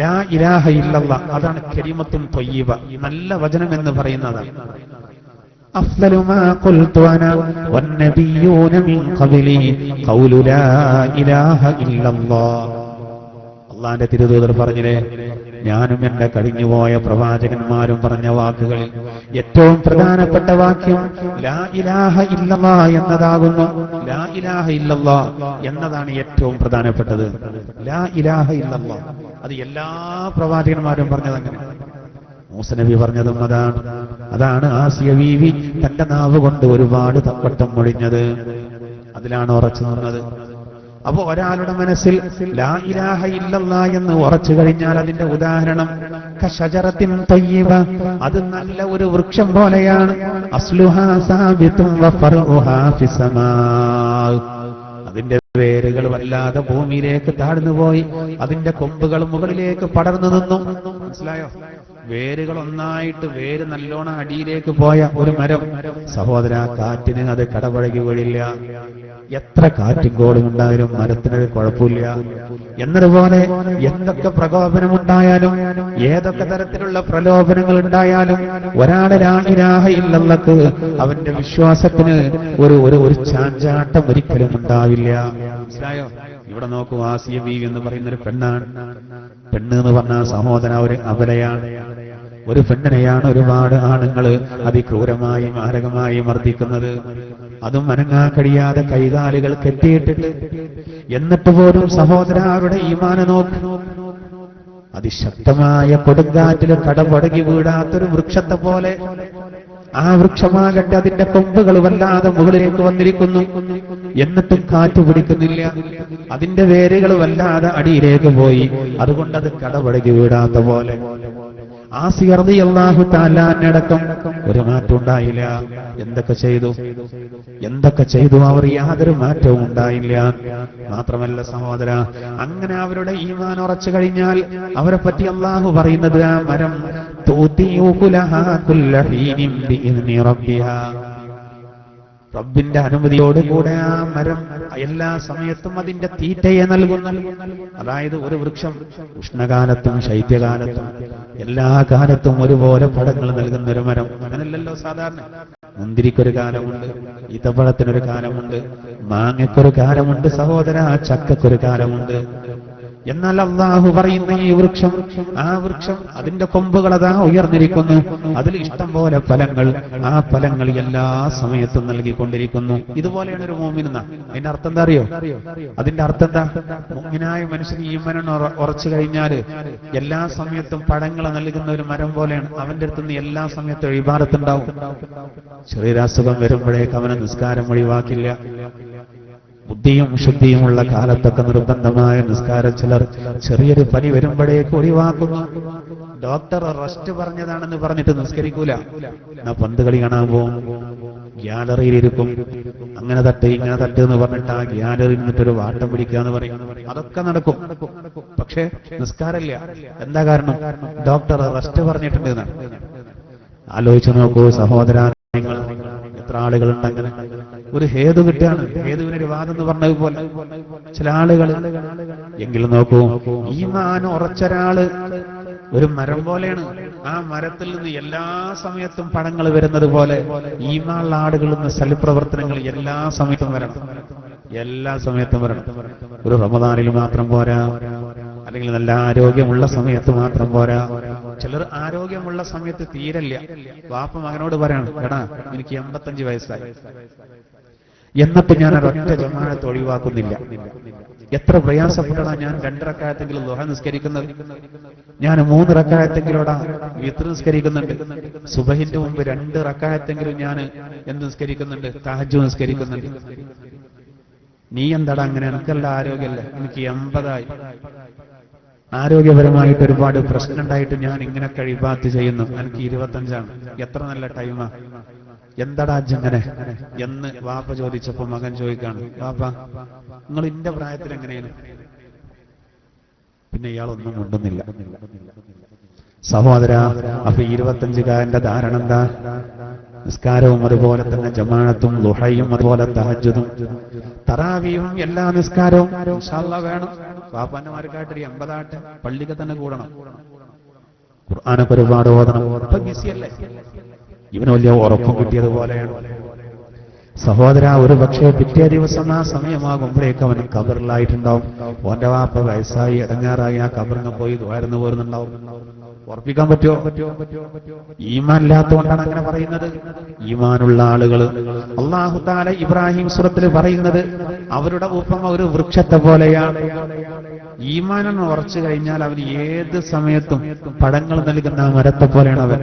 ലാ ഇലാഹ ഇല്ലല്ലാഹ്, അതാണ് കലിമത്തുൻ ത്വയ്യിബ, നല്ല വചനം എന്ന് പറയുന്നതാണ്. അഫ്ളലു മാ ഖുൽതു അനാ വന്നബിയ്യൂന മിൻ ഖബ്ലി ഖൗലു ലാ ഇലാഹ ഇല്ലല്ലാഹ്. അല്ലാഹുവിന്റെ തിരുദൂതർ പറഞ്ഞില്ലേ, ഞാനും എന്റെ കഴിഞ്ഞുപോയ പ്രവാചകന്മാരും പറഞ്ഞ വാക്കുകളിൽ ഏറ്റവും പ്രധാനപ്പെട്ട വാക്യം ലാ ഇലാഹ ഇല്ലല്ലാഹ് എന്നതാകുന്നു. ലാ ഇലാഹ ഇല്ലല്ലാഹ് എന്നതാണ് ഏറ്റവും പ്രധാനപ്പെട്ടത്. ലാ ഇലാഹ ഇല്ലല്ലാഹ് അത് എല്ലാ പ്രവാചകന്മാരും പറഞ്ഞത് അങ്ങനെ. മൂസ നബി പറഞ്ഞതും അതാണ് ആസിയ ബീവി തന്റെ നാവ് കൊണ്ട് ഒരുപാട് തപ്പട്ടം മൊഴിഞ്ഞത്, അതിലാണ് ഉറച്ചു നിന്നത്. അപ്പോ ഒരാളുടെ മനസ്സിൽ ലാ ഇലാഹ ഇല്ലല്ലാഹ് എന്ന് ഉറച്ചു കഴിഞ്ഞാൽ അതിന്റെ ഉദാഹരണം കശജറത്തിൻ ത്വയ്യിബ, അത് നല്ല ഒരു വൃക്ഷം പോലെയാണ്. അസ്ലുഹാ സാബിതുൻ വഫർഉഹാ ഫിസ്സമാ, അതിന്റെ വേരുകൾ വല്ലാതെ ഭൂമിയിലേക്ക് താഴ്ന്നുപോയി, അതിന്റെ കൊമ്പുകൾ മുകളിലേക്ക് പടർന്നു നിന്നു. മനസ്സിലായോ? വേരുകൾ ഒന്നായിട്ട് വേര് നല്ലോണം അടിയിലേക്ക് പോയ ഒരു മരം സഹോദര, കാറ്റിന് അത് കടപഴകി വീഴില്ല. എത്ര കാറ്റും കോടും ഉണ്ടായാലും മരത്തിനൊരു കുഴപ്പമില്ല. എന്നതുപോലെ എന്തൊക്കെ പ്രകോപനമുണ്ടായാലും ഏതൊക്കെ തരത്തിലുള്ള പ്രലോഭനങ്ങൾ ഉണ്ടായാലും ഒരാളെ ലാ ഇലാഹ ഇല്ലല്ലാഹ് അവന്റെ വിശ്വാസത്തിന് ഒരു ചാഞ്ചാട്ടം ഒരിക്കലും ഉണ്ടാവില്ല. മനസ്സിലായോ? ഇവിടെ നോക്കൂ, ആസിയ ബീവി എന്ന് പറയുന്ന ഒരു പെണ്ണാണ്. പെണ്ണ് എന്ന് പറഞ്ഞാൽ സഹോദര ഒരു അബലയാണ്. ഒരു പെണ്ണിനെയാണ് ഒരുപാട് ആണുങ്ങൾ അതിക്രൂരമായി മാരകമായി മർദ്ദിക്കുന്നത്. അതും അനങ്ങാൻ കഴിയാതെ കൈകാലുകൾ കെട്ടിയിട്ടിട്ട്. എന്നിട്ട് പോലും സഹോദര അവരുടെ ഈമാനെ നോക്കൂ, അതിശക്തമായ കൊടുങ്കാറ്റിൽ കടപടകി വീഴാത്തൊരു വൃക്ഷത്തെ പോലെ. ആ വൃക്ഷമാകട്ടെ അതിന്റെ കൊമ്പുകൾ വല്ലാതെ മുകളിലേക്ക് വന്നിരിക്കുന്നു, എന്നിട്ടും കാറ്റ് പിടിക്കുന്നില്ല. അതിന്റെ വേരുകൾ വല്ലാതെ അടിയിലേക്ക് പോയി, അതുകൊണ്ടത് കടപടകി വീഴാത്ത പോലെ. ആസിയ റളിയല്ലാഹു തആല അടക്കം ഒരു മാറ്റം ഉണ്ടായില്ല. എന്തൊക്കെ ചെയ്തു അവർ യാതൊരു മാറ്റവും ഉണ്ടായില്ല. മാത്രമല്ല സഹോദര, അങ്ങനെ അവരുടെ ഈമാൻ ഉറച്ചു കഴിഞ്ഞാൽ അവരെ പറ്റി അല്ലാഹു പറയുന്നത് ആ മരം തൂതിയുകുലഹാ കുല്ല ഹീനിൻ ബിഇദ്നി റബ്ബിഹാ, റബ്ബിന്റെ അനുമതിയോടുകൂടെ ആ മരം എല്ലാ സമയത്തും അതിന്റെ തീറ്റയെ നൽകുന്നു. അതായത് ഒരു വൃക്ഷം ഉഷ്ണകാലത്തും ശൈത്യകാലത്തും എല്ലാ കാലത്തും ഒരുപോലെ ഫലങ്ങൾ നൽകുന്ന ഒരു മരം. അങ്ങനല്ലല്ലോ സാധാരണ. മുന്തിരിക്കൊരു കാലമുണ്ട്, ഈത്തപ്പഴത്തിനൊരു കാലമുണ്ട്, മാങ്ങയ്ക്കൊരു കാലമുണ്ട്, സഹോദര ചക്കയ്ക്കൊരു കാലമുണ്ട്. എന്നാൽ അള്ളാഹു പറയുന്ന ഈ വൃക്ഷം, ആ വൃക്ഷം അതിന്റെ കൊമ്പുകൾ അതാ ഉയർന്നിരിക്കുന്നു, അതിൽ ഇഷ്ടം പോലെ ഫലങ്ങൾ, ആ ഫലങ്ങൾ എല്ലാ സമയത്തും നൽകിക്കൊണ്ടിരിക്കുന്നു. ഇതുപോലെയാണ് ഒരു മുഅ്മിനെന്ന. അതിന്റെ അർത്ഥം എന്താ അറിയോ? അതിന്റെ അർത്ഥം എന്താ? മുഅ്മിനായ മനുഷ്യൻ ഈമാൻ ഉറച്ചു കഴിഞ്ഞാൽ എല്ലാ സമയത്തും പഴങ്ങൾ നൽകുന്ന ഒരു മരം പോലെയാണ്. അവന്റെ അടുത്ത് നിന്ന് എല്ലാ സമയത്തും ഇബാദത്തുണ്ടാവും. ശരീരാസുഖം വരുമ്പോഴേക്ക് അവനെ നിസ്കാരം ഒഴിവാക്കില്ല. ബുദ്ധിയും ശുദ്ധിയുമുള്ള കാലത്തൊക്കെ നിർബന്ധമായ നിസ്കാരം ചിലർ ചെറിയൊരു പനി വരുമ്പോഴേക്ക് ഒഴിവാക്കുന്നു. ഡോക്ടർ റെസ്റ്റ് പറഞ്ഞതാണെന്ന് പറഞ്ഞിട്ട് നിസ്കരിക്കൂല. എന്നാ പന്ത് കളി കാണാൻ പോകും, ഗ്യാലറിയിലിരിക്കും, അങ്ങനെ തട്ട് ഇങ്ങനെ തട്ട് എന്ന് പറഞ്ഞിട്ട് ആ ഗ്യാലറിയിൽ നിന്നിട്ടൊരു വാട്ടം പിടിക്കുക എന്ന് പറയും. അതൊക്കെ നടക്കും. പക്ഷെ നിസ്കാരമില്ല. എന്താ കാരണം? ഡോക്ടർ റെസ്റ്റ് പറഞ്ഞിട്ടുണ്ട് എന്നാണ്. ആലോചിച്ചു നോക്കൂ സഹോദരാ, എത്ര ആളുകളുണ്ട് അങ്ങനെ. ഒരു ഹേതു കിട്ടുകയാണ്, ഹേതുവിനൊരു വാദം എന്ന് പറഞ്ഞതുപോലെ ചില ആളുകൾ. എങ്കിലും നോക്കൂ, ഈമാൻ ഉറച്ചൊരാള് ഒരു മരം പോലെയാണ്. ആ മരത്തിൽ നിന്ന് എല്ലാ സമയത്തും പഴങ്ങൾ വരുന്നത് പോലെ ഈമാനുള്ള ആളുകളിൽ നിന്ന് സൽപ്രവർത്തനങ്ങൾ എല്ലാ സമയത്തും വരണം, എല്ലാ സമയത്തും വരണം. ഒരു റമദാനിൽ മാത്രം പോരാ, അല്ലെങ്കിൽ നല്ല ആരോഗ്യമുള്ള സമയത്ത് മാത്രം പോരാ. ചിലർ ആരോഗ്യമുള്ള സമയത്ത് തീരല്ല. വാപ്പ മകനോട് പറയണം, എടാ എനിക്ക് 85 വയസ്സായി, എന്നിട്ട് ഞാൻ ഒരൊറ്റ ജമാഅത്ത് ഒഴിവാക്കുന്നില്ല. എത്ര പ്രയാസപ്പെട്ടാ ഞാൻ 2 റക്അത്തെങ്കിലും ദുഹ നിസ്കരിക്കുന്നത്, ഞാൻ 3 റക്അത്തെങ്കിലോടാ വിത്ർ നിസ്കരിക്കുന്നുണ്ട്, സുബഹിന്റെ മുമ്പ് 2 റക്അത്തെങ്കിലും ഞാൻ എന്ത് നിസ്കരിക്കുന്നുണ്ട്, തഹജ്ജുദ് നിസ്കരിക്കുന്നുണ്ട്. നീ എന്താടാ അങ്ങനെ? എനിക്കെല്ലാം ആരോഗ്യമല്ലേ, എനിക്ക് 80ആയി, ആരോഗ്യപരമായിട്ട് ഒരുപാട് പ്രശ്നം ഉണ്ടായിട്ട് ഞാൻ ഇങ്ങനെ ഇബാദത്ത് ചെയ്യുന്നു, എനിക്ക് 25ആണ്, എത്ര നല്ല ടൈമാ, എന്താടാ ഇങ്ങനെ എന്ന് വാപ്പ ചോദിച്ചപ്പോ മകൻ ചോദിക്കാണ്, വാപ്പ നിങ്ങൾ ഇന്റെ പ്രായത്തിൽ എങ്ങനെയാണ്? പിന്നെ ഇയാളൊന്നും കൊണ്ടുന്നില്ല. സഹോദര, അപ്പൊ 25കാരന്റെ ധാരണ എന്താ? നിസ്കാരവും അതുപോലെ തന്നെ ജമാഅത്തും ളുഹയും അതുപോലെ തഹജ്ജുദും തറാവിയും എല്ലാ നിസ്കാരവും ഇൻഷാ അല്ലാഹ് വേണം. വാപ്പാന്മാർക്കായിട്ട് 80 ആട്ടെ, പള്ളിക്ക് തന്നെ കൂടണം, ഖുർആനൊക്കെ ഒരുപാട് ഓതണം. ഇപ്പൊ ബിസിയല്ലേ? ഇവന് വലിയ ഉറപ്പും കിട്ടിയതുപോലെയാണ്. സഹോദര, ഒരു പക്ഷേ പിറ്റേ ദിവസം ആ സമയമാകുമ്പോഴേക്ക് അവൻ ഖബറിലായിട്ടുണ്ടാവും. ഓന്റെ വാപ്പ വയസ്സായി ഇടങ്ങാറായി ആ ഖബറിന് പോയി ദ്വാരന്ന് പോരുന്നുണ്ടാവും. ഉറപ്പിക്കാൻ പറ്റുമോ? ഈമാൻ ഇല്ലാത്തതുകൊണ്ടാണ് അങ്ങനെ പറയുന്നത്. ഈമാനുള്ള ആളുകൾ അല്ലാഹു തആല ഇബ്രാഹിം സൂറത്തിൽ പറയുന്നത് അവരുടെ ഉപമ ഒരു വൃക്ഷത്തെ പോലെയാണ്. ഈമാനെന്ന് ഉറച്ചു കഴിഞ്ഞാൽ അവന് ഏത് സമയത്തും പഴങ്ങൾ നൽകുന്ന ആ മരത്തെ പോലെയാണ് അവൻ.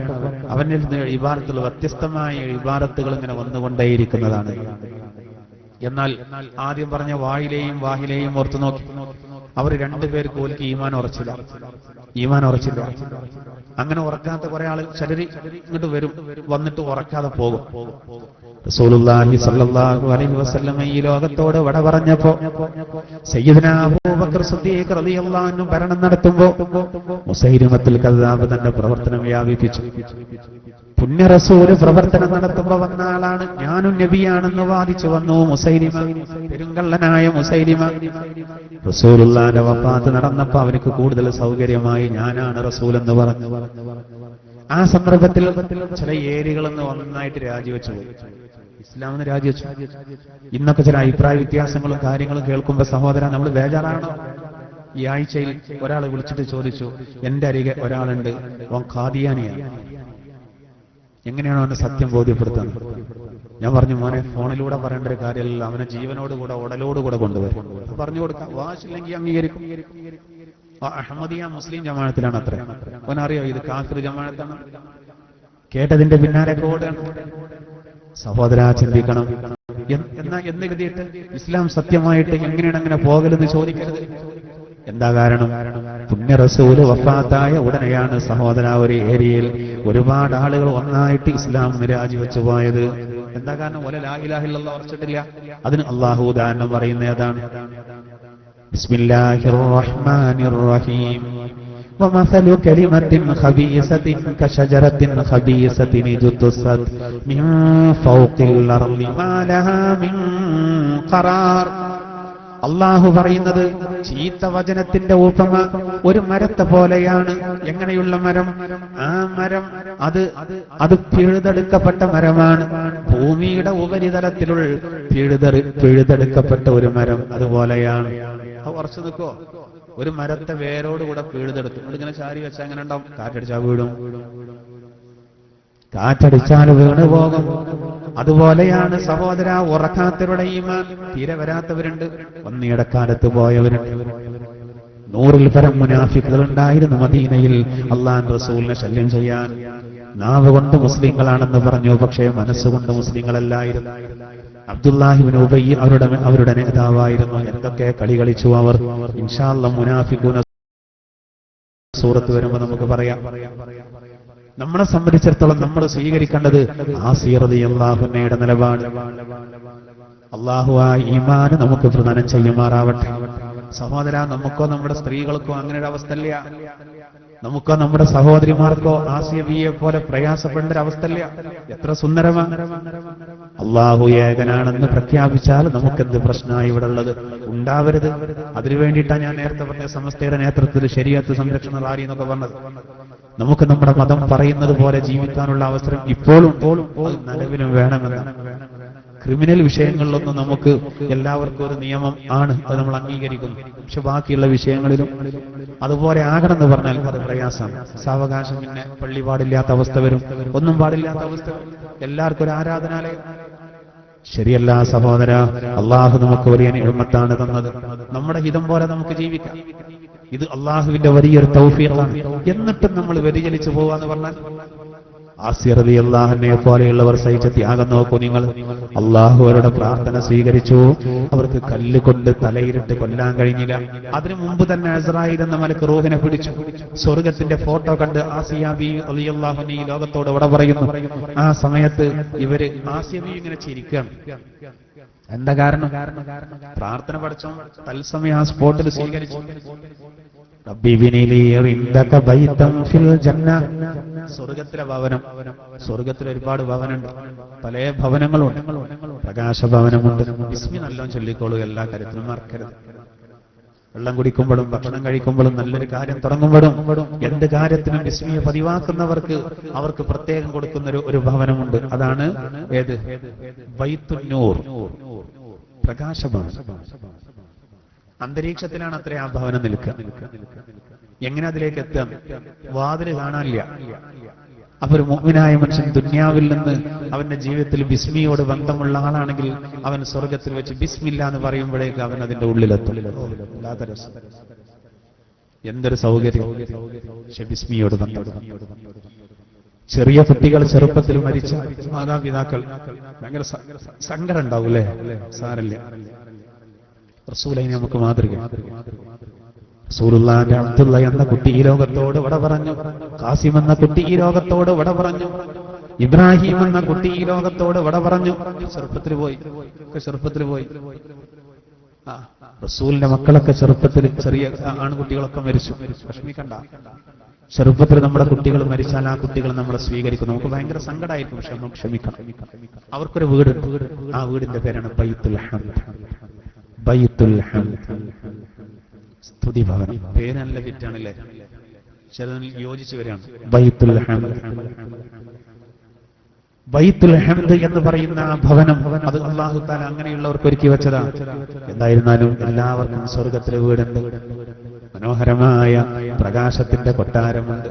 അവനിൽ നിന്ന് ഇബാദത്തുകൾ, വ്യത്യസ്തമായ ഇബാദത്തുകൾ ഇങ്ങനെ വന്നുകൊണ്ടേയിരിക്കുന്നതാണ്. എന്നാൽ ആദ്യം പറഞ്ഞ വായിലെയും വാഹിലെയും ഓർത്തു നോക്കി, അവർ 2 പേർക്ക് ഓൽക്ക് ഈമാൻ ഉറച്ചില്ല. അങ്ങനെ ഉറക്കാത്ത കുറെ ആൾ ചിലര് ഇങ്ങോട്ട് വരും, വന്നിട്ട് ഉറക്കാതെ പോകും. റസൂലുള്ളാഹി സ്വല്ലല്ലാഹു അലൈഹി വസല്ലം ഈ ലോകത്തോട് വട പറഞ്ഞപ്പോ സയ്യിദുനാ അബൂബക്കർ സിദ്ദീഖ് റളിയല്ലാഹു അൻഹു ഭരണം നടത്തുമ്പോ മുസൈലിമത്തുൽ കദ്ദാബ് തന്റെ പ്രവർത്തനം വ്യാപിപ്പിച്ചു. പുണ്യ റസൂല് പ്രവർത്തനം നടത്തുമ്പോ വന്ന ആളാണ്, ഞാനും നബിയാണെന്ന് വാദിച്ചു വന്നു മുസൈലിമ, പെരുങ്കള്ളനായ മുസൈലിമ. റസൂലുള്ളാഹിന്റെ വഫാത്ത് നടന്നപ്പോ അവർക്ക് കൂടുതൽ സൗകര്യമായി ഞാനാണ് റസൂൽ എന്ന് പറഞ്ഞു. ആ സന്ദർഭത്തിൽ ചില ഏരിയകളെന്ന് ഒന്നായിട്ട് രാജിവെച്ചു പോയി, ഇസ്ലാമിന് രാജിവെച്ചു. ഇന്നൊക്കെ ചില അഭിപ്രായ വ്യത്യാസങ്ങളും കാര്യങ്ങളും കേൾക്കുമ്പോ സഹോദര നമ്മൾ ബേജാറാണോ? ഈ ആഴ്ചയിൽ ഒരാളെ വിളിച്ചിട്ട് ചോദിച്ചു, എന്റെ അരികെ ഒരാളുണ്ട്, അവൻ ഖാദിയാനിയാണ്, എങ്ങനെയാണോ അവന്റെ സത്യം ബോധ്യപ്പെടുത്തുന്നത്? ഞാൻ പറഞ്ഞു, മോനെ ഫോണിലൂടെ പറയേണ്ട ഒരു കാര്യമല്ല, അവനെ ജീവനോടുകൂടെ ഉടലോടുകൂടെ കൊണ്ടുവരും, പറഞ്ഞു കൊടുക്കാം, വാശില്ലെങ്കിൽ അംഗീകരിക്കും. അഹമ്മദിയ മുസ്ലിം ജമാഅത്തിലാണ് അത്ര. അവനറിയോ ഇത് കാഫിർ ജമാഅത്താണ്? കേട്ടതിന്റെ പിന്നാലെ ഓടാണ്. സഹോദര, ചിന്തിക്കണം. എന്ന് കരുതിയിട്ട് ഇസ്ലാം സത്യമായിട്ട് എങ്ങനെയാണ് അങ്ങനെ പോകലെന്ന് ചോദിക്കരുത്. എന്താ കാരണം? പുണ്യ റസൂല് വഫാത്തായ ഉടനെയാണ് സഹോദര ഒരു ഏരിയയിൽ ഒരുപാട് ആളുകൾ ഒന്നായിട്ട് ഇസ്ലാം രാജിവെച്ചു പോയത്. എന്താ കാരണം? വല ലാ ഇലാഹ ഇല്ലല്ലാഹ് ഉറച്ചിട്ടില്ല. അതിന് അല്ലാഹു ഉദാഹരണം പറയുന്ന ഏതാണ്? ബിസ്മില്ലാഹിർ റഹ്മാനിർ റഹീം. ومثل كلمة خبيثة كشجرة خبيثة اجتثت من فوق الأرض ما لها من قرار. അള്ളാഹു പറയുന്നത് ചീത്ത വചനത്തിന്റെ ഉപമ ഒരു മരത്തെ പോലെയാണ്. എങ്ങനെയുള്ള മരം? ആ മരം അത് പിഴുതെടുക്കപ്പെട്ട മരമാണ്. ഭൂമിയുടെ ഉപരിതലത്തിലുള്ള പിഴുതെടുക്കപ്പെട്ട ഒരു മരം അതുപോലെയാണ്. ഉറച്ചു നിൽക്കോ? ഒരു മരത്തെ വേരോടുകൂടെ പിഴുതെടുത്തു. ഇങ്ങനെ ചാരി വെച്ചാൽ എങ്ങനെ ഉണ്ടാവും? കാറ്റടിച്ചാൽ വീഴും, കാറ്റടിച്ചാൽ വീണ് പോകും. അതുപോലെയാണ് സഹോദര ഉറക്കാത്തവരുടെ ഈമാൻ. തീരെ വരാത്തവരുണ്ട്, ഒന്നിടക്കാലത്ത് പോയവരുണ്ട്. 100-ൽ പരം മുനാഫിക്കുകൾ ഉണ്ടായിരുന്നു മദീനയിൽ അള്ളാഹു റസൂലിനെ ശല്യം ചെയ്യാൻ. നാവ് കൊണ്ട് മുസ്ലിങ്ങളാണെന്ന് പറഞ്ഞു, പക്ഷേ മനസ്സുകൊണ്ട് മുസ്ലിങ്ങളല്ലായിരുന്നു. അബ്ദുല്ലാഹി ഇബ്നു ഉബയ്യ് അവരുടെ നേതാവായിരുന്നു. എന്തൊക്കെ കളി കളിച്ചു അവർ. ഇൻഷാ അല്ലാഹ് മുനാഫിഖൂന സൂറത്ത് വരുമ്പോൾ നമുക്ക് പറയാം. നമ്മളെ സംബന്ധിച്ചിടത്തോളം നമ്മൾ സ്വീകരിക്കേണ്ടത് ആസിയ റളിയല്ലാഹു അൻഹയുടെ നിലപാട്. അല്ലാഹു ആ ഈമാൻ നമുക്ക് പ്രദാനം ചെയ്യുമാറാവട്ടെ. സഹോദര, നമുക്കോ നമ്മുടെ സ്ത്രീകൾക്കോ അങ്ങനെ ഒരു അവസ്ഥയില്ല. നമുക്കോ നമ്മുടെ സഹോദരിമാർക്കോ ആസിയ ബിയെ പോലെ പ്രയാസപ്പെടേണ്ട ഒരു അവസ്ഥയില്ല. എത്ര സുന്ദരമാണ്. അള്ളാഹു ഏകനാണെന്ന് പ്രഖ്യാപിച്ചാൽ നമുക്കെന്ത് പ്രശ്നമായി ഇവിടെ ഉള്ളത്? ഉണ്ടാവരുത്. അതിനു വേണ്ടിയിട്ടാണ് ഞാൻ നേരത്തെ പറഞ്ഞ സമസ്തയുടെ നേതൃത്വത്തിൽ ശരീഅത്ത് സംരക്ഷണ റാലി എന്നൊക്കെ പറഞ്ഞത്. നമുക്ക് നമ്മുടെ മതം പറയുന്നത് പോലെ ജീവിക്കാനുള്ള അവസരം ഇപ്പോഴും നിലവിലും വേണമെന്നാണ്. ക്രിമിനൽ വിഷയങ്ങളിലൊന്നും നമുക്ക് എല്ലാവർക്കും ഒരു നിയമം ആണ്, അത് നമ്മൾ അംഗീകരിക്കുന്നു. പക്ഷെ ബാക്കിയുള്ള വിഷയങ്ങളിലും അതുപോലെ ആകണമെന്ന് പറഞ്ഞാൽ അത് പ്രയാസമാണ്. സാവകാശം, പിന്നെ പള്ളി പാടില്ലാത്ത അവസ്ഥ വരും, ഒന്നും പാടില്ലാത്ത അവസ്ഥ വരും. എല്ലാവർക്കും ഒരു ആരാധനാലയം. ശരിയല്ല സഹോദര, അള്ളാഹു നമുക്ക് വലിയ നിഅമത്താണ് തന്നത്. നമ്മുടെ ഹിതം പോലെ നമുക്ക് ജീവിക്കാം. ഇത് അള്ളാഹുവിന്റെ വലിയൊരു തൗഫീഖാണ്. എന്നിട്ടും നമ്മൾ വ്യതിചലിച്ചു പോവാന്ന് പറഞ്ഞാൽ, ആസിയ റളിയല്ലാഹു അൻഹയെ പോലെയുള്ളവർ സഹിച്ച ത്യാഗം നോക്കൂ നിങ്ങൾ. അള്ളാഹു അവരുടെ പ്രാർത്ഥന സ്വീകരിച്ചു. അവർക്ക് കല്ലുകൊണ്ട് തലയിരിട്ട് കൊല്ലാൻ കഴിഞ്ഞില്ല. അതിനു മുമ്പ് തന്നെ അസ്രായീൽ എന്ന മലക്ക് റൂഹിനെ പിടിച്ചു. സ്വർഗത്തിന്റെ ഫോട്ടോ കണ്ട് ആസിയ ബി റളിയല്ലാഹു അൻഹ ഈ ലോകത്തോട് വിട പറയുന്നു. ആ സമയത്ത് ഇവര് ആസിയ ബി ഇങ്ങനെ ചിരിക്കുകയാണ്. എന്താ കാരണം? പ്രാർത്ഥന പഠിച്ചോ തത്സമയം ആ സ്പോട്ടിൽ സ്വീകരിച്ചു. സ്വർഗത്തിലെ ഭവനം. സ്വർഗത്തിൽ ഒരുപാട് ഭവനുണ്ട്, പല ഭവനങ്ങളുണ്ട്. പ്രകാശ ഭവനമുണ്ട്. ബിസ്മി നല്ലോണം ചൊല്ലിക്കോളൂ, എല്ലാ കാര്യത്തിലും മറക്കരുത്. വെള്ളം കുടിക്കുമ്പോഴും ഭക്ഷണം കഴിക്കുമ്പോഴും നല്ലൊരു കാര്യം തുടങ്ങുമ്പോഴും എന്ത് കാര്യത്തിനും ബിസ്മിയെ പതിവാക്കുന്നവർക്ക് അവർക്ക് പ്രത്യേകം കൊടുക്കുന്ന ഒരു ഭവനമുണ്ട്. അതാണ് ഏത്? ബൈത്തുൻ നൂർ, പ്രകാശഭവനം. അന്തരീക്ഷത്തിലാണ് അത്ര ആ ഭവനം നിൽക്കുക. എങ്ങനെ അതിലേക്ക് എത്താം? വാതില് കാണാനില്ല. അപ്പൊ ഒരു മുഅ്മിനായ മനുഷ്യൻ ദുനിയാവിൽ നിന്ന് അവന്റെ ജീവിതത്തിൽ ബിസ്മിയോട് ബന്ധമുള്ള ആളാണെങ്കിൽ അവൻ സ്വർഗത്തിൽ വെച്ച് ബിസ്മില്ല എന്ന് പറയുമ്പോഴേക്ക് അവൻ അതിന്റെ ഉള്ളിലെത്തും. എന്തൊരു സൗകര്യം! ബിസ്മിയോട് ബന്ധം. ചെറിയ കുട്ടികൾ ചെറുപ്പത്തിൽ മരിച്ച മാതാപിതാക്കൾ ഭയങ്കര സങ്കടം ഉണ്ടാവും അല്ലേ? സാരല്ല. റസൂലൈനെ നമുക്ക് മാതൃക. റസൂലുള്ളാഹിന്റെ അബ്ദുള്ള എന്ന കുട്ടി ഈ ലോകത്തോട് വിട പറഞ്ഞു. ഖാസിം എന്ന കുട്ടി ഈ ലോകത്തോട് വിട പറഞ്ഞു. ഇബ്രാഹിം എന്ന കുട്ടി ഈ ലോകത്തോട് വിട പറഞ്ഞു. ചെറുപ്പത്തിൽ പോയി. റസൂലിന്റെ മക്കളൊക്കെ ചെറുപ്പത്തിൽ, ചെറിയ ആൺകുട്ടികളൊക്കെ മരിച്ചു. വിഷമിക്കണ്ട. ചെറുപ്പത്തിൽ നമ്മുടെ കുട്ടികൾ മരിച്ചാൽ ആ കുട്ടികൾ നമ്മളെ സ്വീകരിക്കും. നമുക്ക് ഭയങ്കര സങ്കടമായിരിക്കും, പക്ഷെ നമുക്ക് ക്ഷമിക്കണം. അവർക്കൊരു വീടുണ്ട്. ആ വീടിന്റെ പേരാണ് ബൈത്തുൽ ഹംദ്. ബൈത്തുൽ ഹംദ്, സ്തുതി ഭവനം. പേര് നല്ല ഫിറ്റാണല്ലേ? ചിലതിൽ യോജിച്ചു വരികയാണ്. ബൈത്തുൽ ഹംദ്. ബൈത്തുൽ ഹംദ് എന്ന് പറയുന്ന ആ ഭവനം, അത് അല്ലാഹു തആല അങ്ങനെയുള്ളവർക്ക് ഒരുക്കി വെച്ചതാണ്. എന്തായിരുന്നാലും എല്ലാവർക്കും സ്വർഗത്തിലെ വീടുണ്ട്. മനോഹരമായ പ്രകാശത്തിന്റെ കൊട്ടാരമുണ്ട്.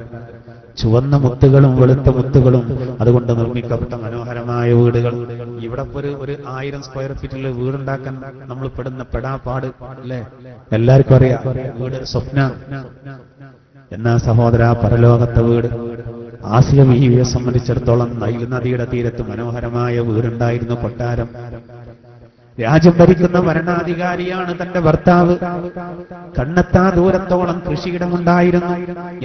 ചുവന്ന മുത്തുകളും വെളുത്ത മുത്തുകളും അതുകൊണ്ട് നിർമ്മിക്കപ്പെട്ട മനോഹരമായ വീടുകൾ. ഇവിടെ ഒരു 1000 സ്ക്വയർ ഫീറ്റിൽ വീടുണ്ടാക്കാൻ നമ്മൾ പെടുന്ന പെടാപ്പാട് അല്ലേ? എല്ലാവർക്കും അറിയാം. വീടൊരു സ്വപ്ന. എന്നാ സഹോദര, പരലോകത്തെ വീട്. ആസിയ ബീവിയെ സംബന്ധിച്ചിടത്തോളം നൈൽ നദിയുടെ തീരത്ത് മനോഹരമായ വീടുണ്ടായിരുന്നു, കൊട്ടാരം. രാജ്യം ഭരിക്കുന്ന ഭരണാധികാരിയാണ് തന്റെ ഭർത്താവ്. കണ്ണെത്താ ദൂരത്തോളം കൃഷിയിടമുണ്ടായിരുന്നു,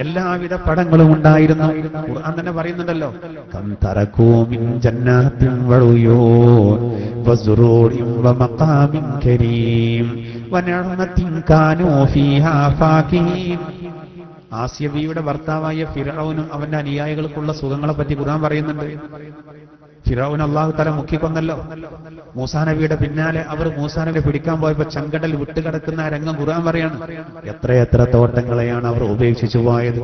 എല്ലാവിധ പടങ്ങളും ഉണ്ടായിരുന്നു. ഖുർആൻ തന്നെ പറയുന്നുണ്ടല്ലോ, കം തറകൂ മിൻ ജന്നാത്തിൻ വഉയൂൻ വസുറൂരിൻ വമഖാമിൻ കരീം വനഅമത്തിൻ കാനൂ ഫീഹാ ഫാകിഹീൻ. ആസിയ ബീവിയുടെ ഭർത്താവായ ഫിർഔനും അവന്റെ അനുയായികൾക്കുള്ള സുഖങ്ങളെ പറ്റി ഖുർആൻ പറയുന്നുണ്ട്. ഫിറഔൻ അല്ലാഹു തആല മുക്കിക്കൊന്നല്ലോ. മൂസാ നബിയുടെ പിന്നാലെ അവർ മൂസാ നബിയെ പിടിക്കാൻ പോയപ്പോ ചെങ്കടൽ വിട്ടുകിടക്കുന്ന രംഗം ഖുർആൻ പറയാണ്. എത്രയെത്ര തോട്ടങ്ങളെയാണ് അവർ ഉപേക്ഷിച്ചു പോയത്,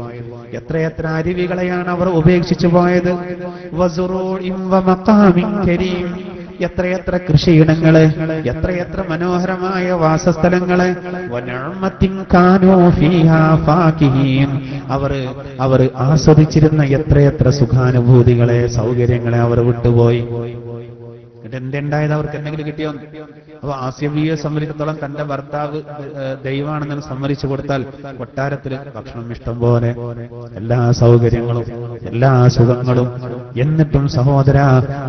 എത്രയെത്ര അരുവികളെയാണ് അവർ ഉപേക്ഷിച്ചു പോയത്. വസുറൂഇൻ വമഖാമിൻ കരീം, എത്രയെത്ര കൃഷിയിടങ്ങള്, എത്രയെത്ര മനോഹരമായ വാസസ്ഥലങ്ങള്, വനഅമത്തിൻ കാനൂ ഫീഹാ ഫാകിഹീൻ, അവർ ആസ്വദിച്ചിരുന്ന എത്രയെത്ര സുഖാനുഭൂതികളെ, സൗകര്യങ്ങളെ അവർ വിട്ടുപോയി. എന്തുണ്ടായത്? അവർക്ക് എന്തെങ്കിലും കിട്ടിയോ? അപ്പൊ ആസിയയെ സംബന്ധിച്ചിടത്തോളം തന്റെ ഭർത്താവ് ദൈവമാണെന്ന് സമ്മതിച്ചു കൊടുത്താൽ കൊട്ടാരത്തില് ഭക്ഷണം ഇഷ്ടം പോലെ, എല്ലാ സൗകര്യങ്ങളും, എല്ലാ സുഖങ്ങളും. എന്നിട്ടും സഹോദര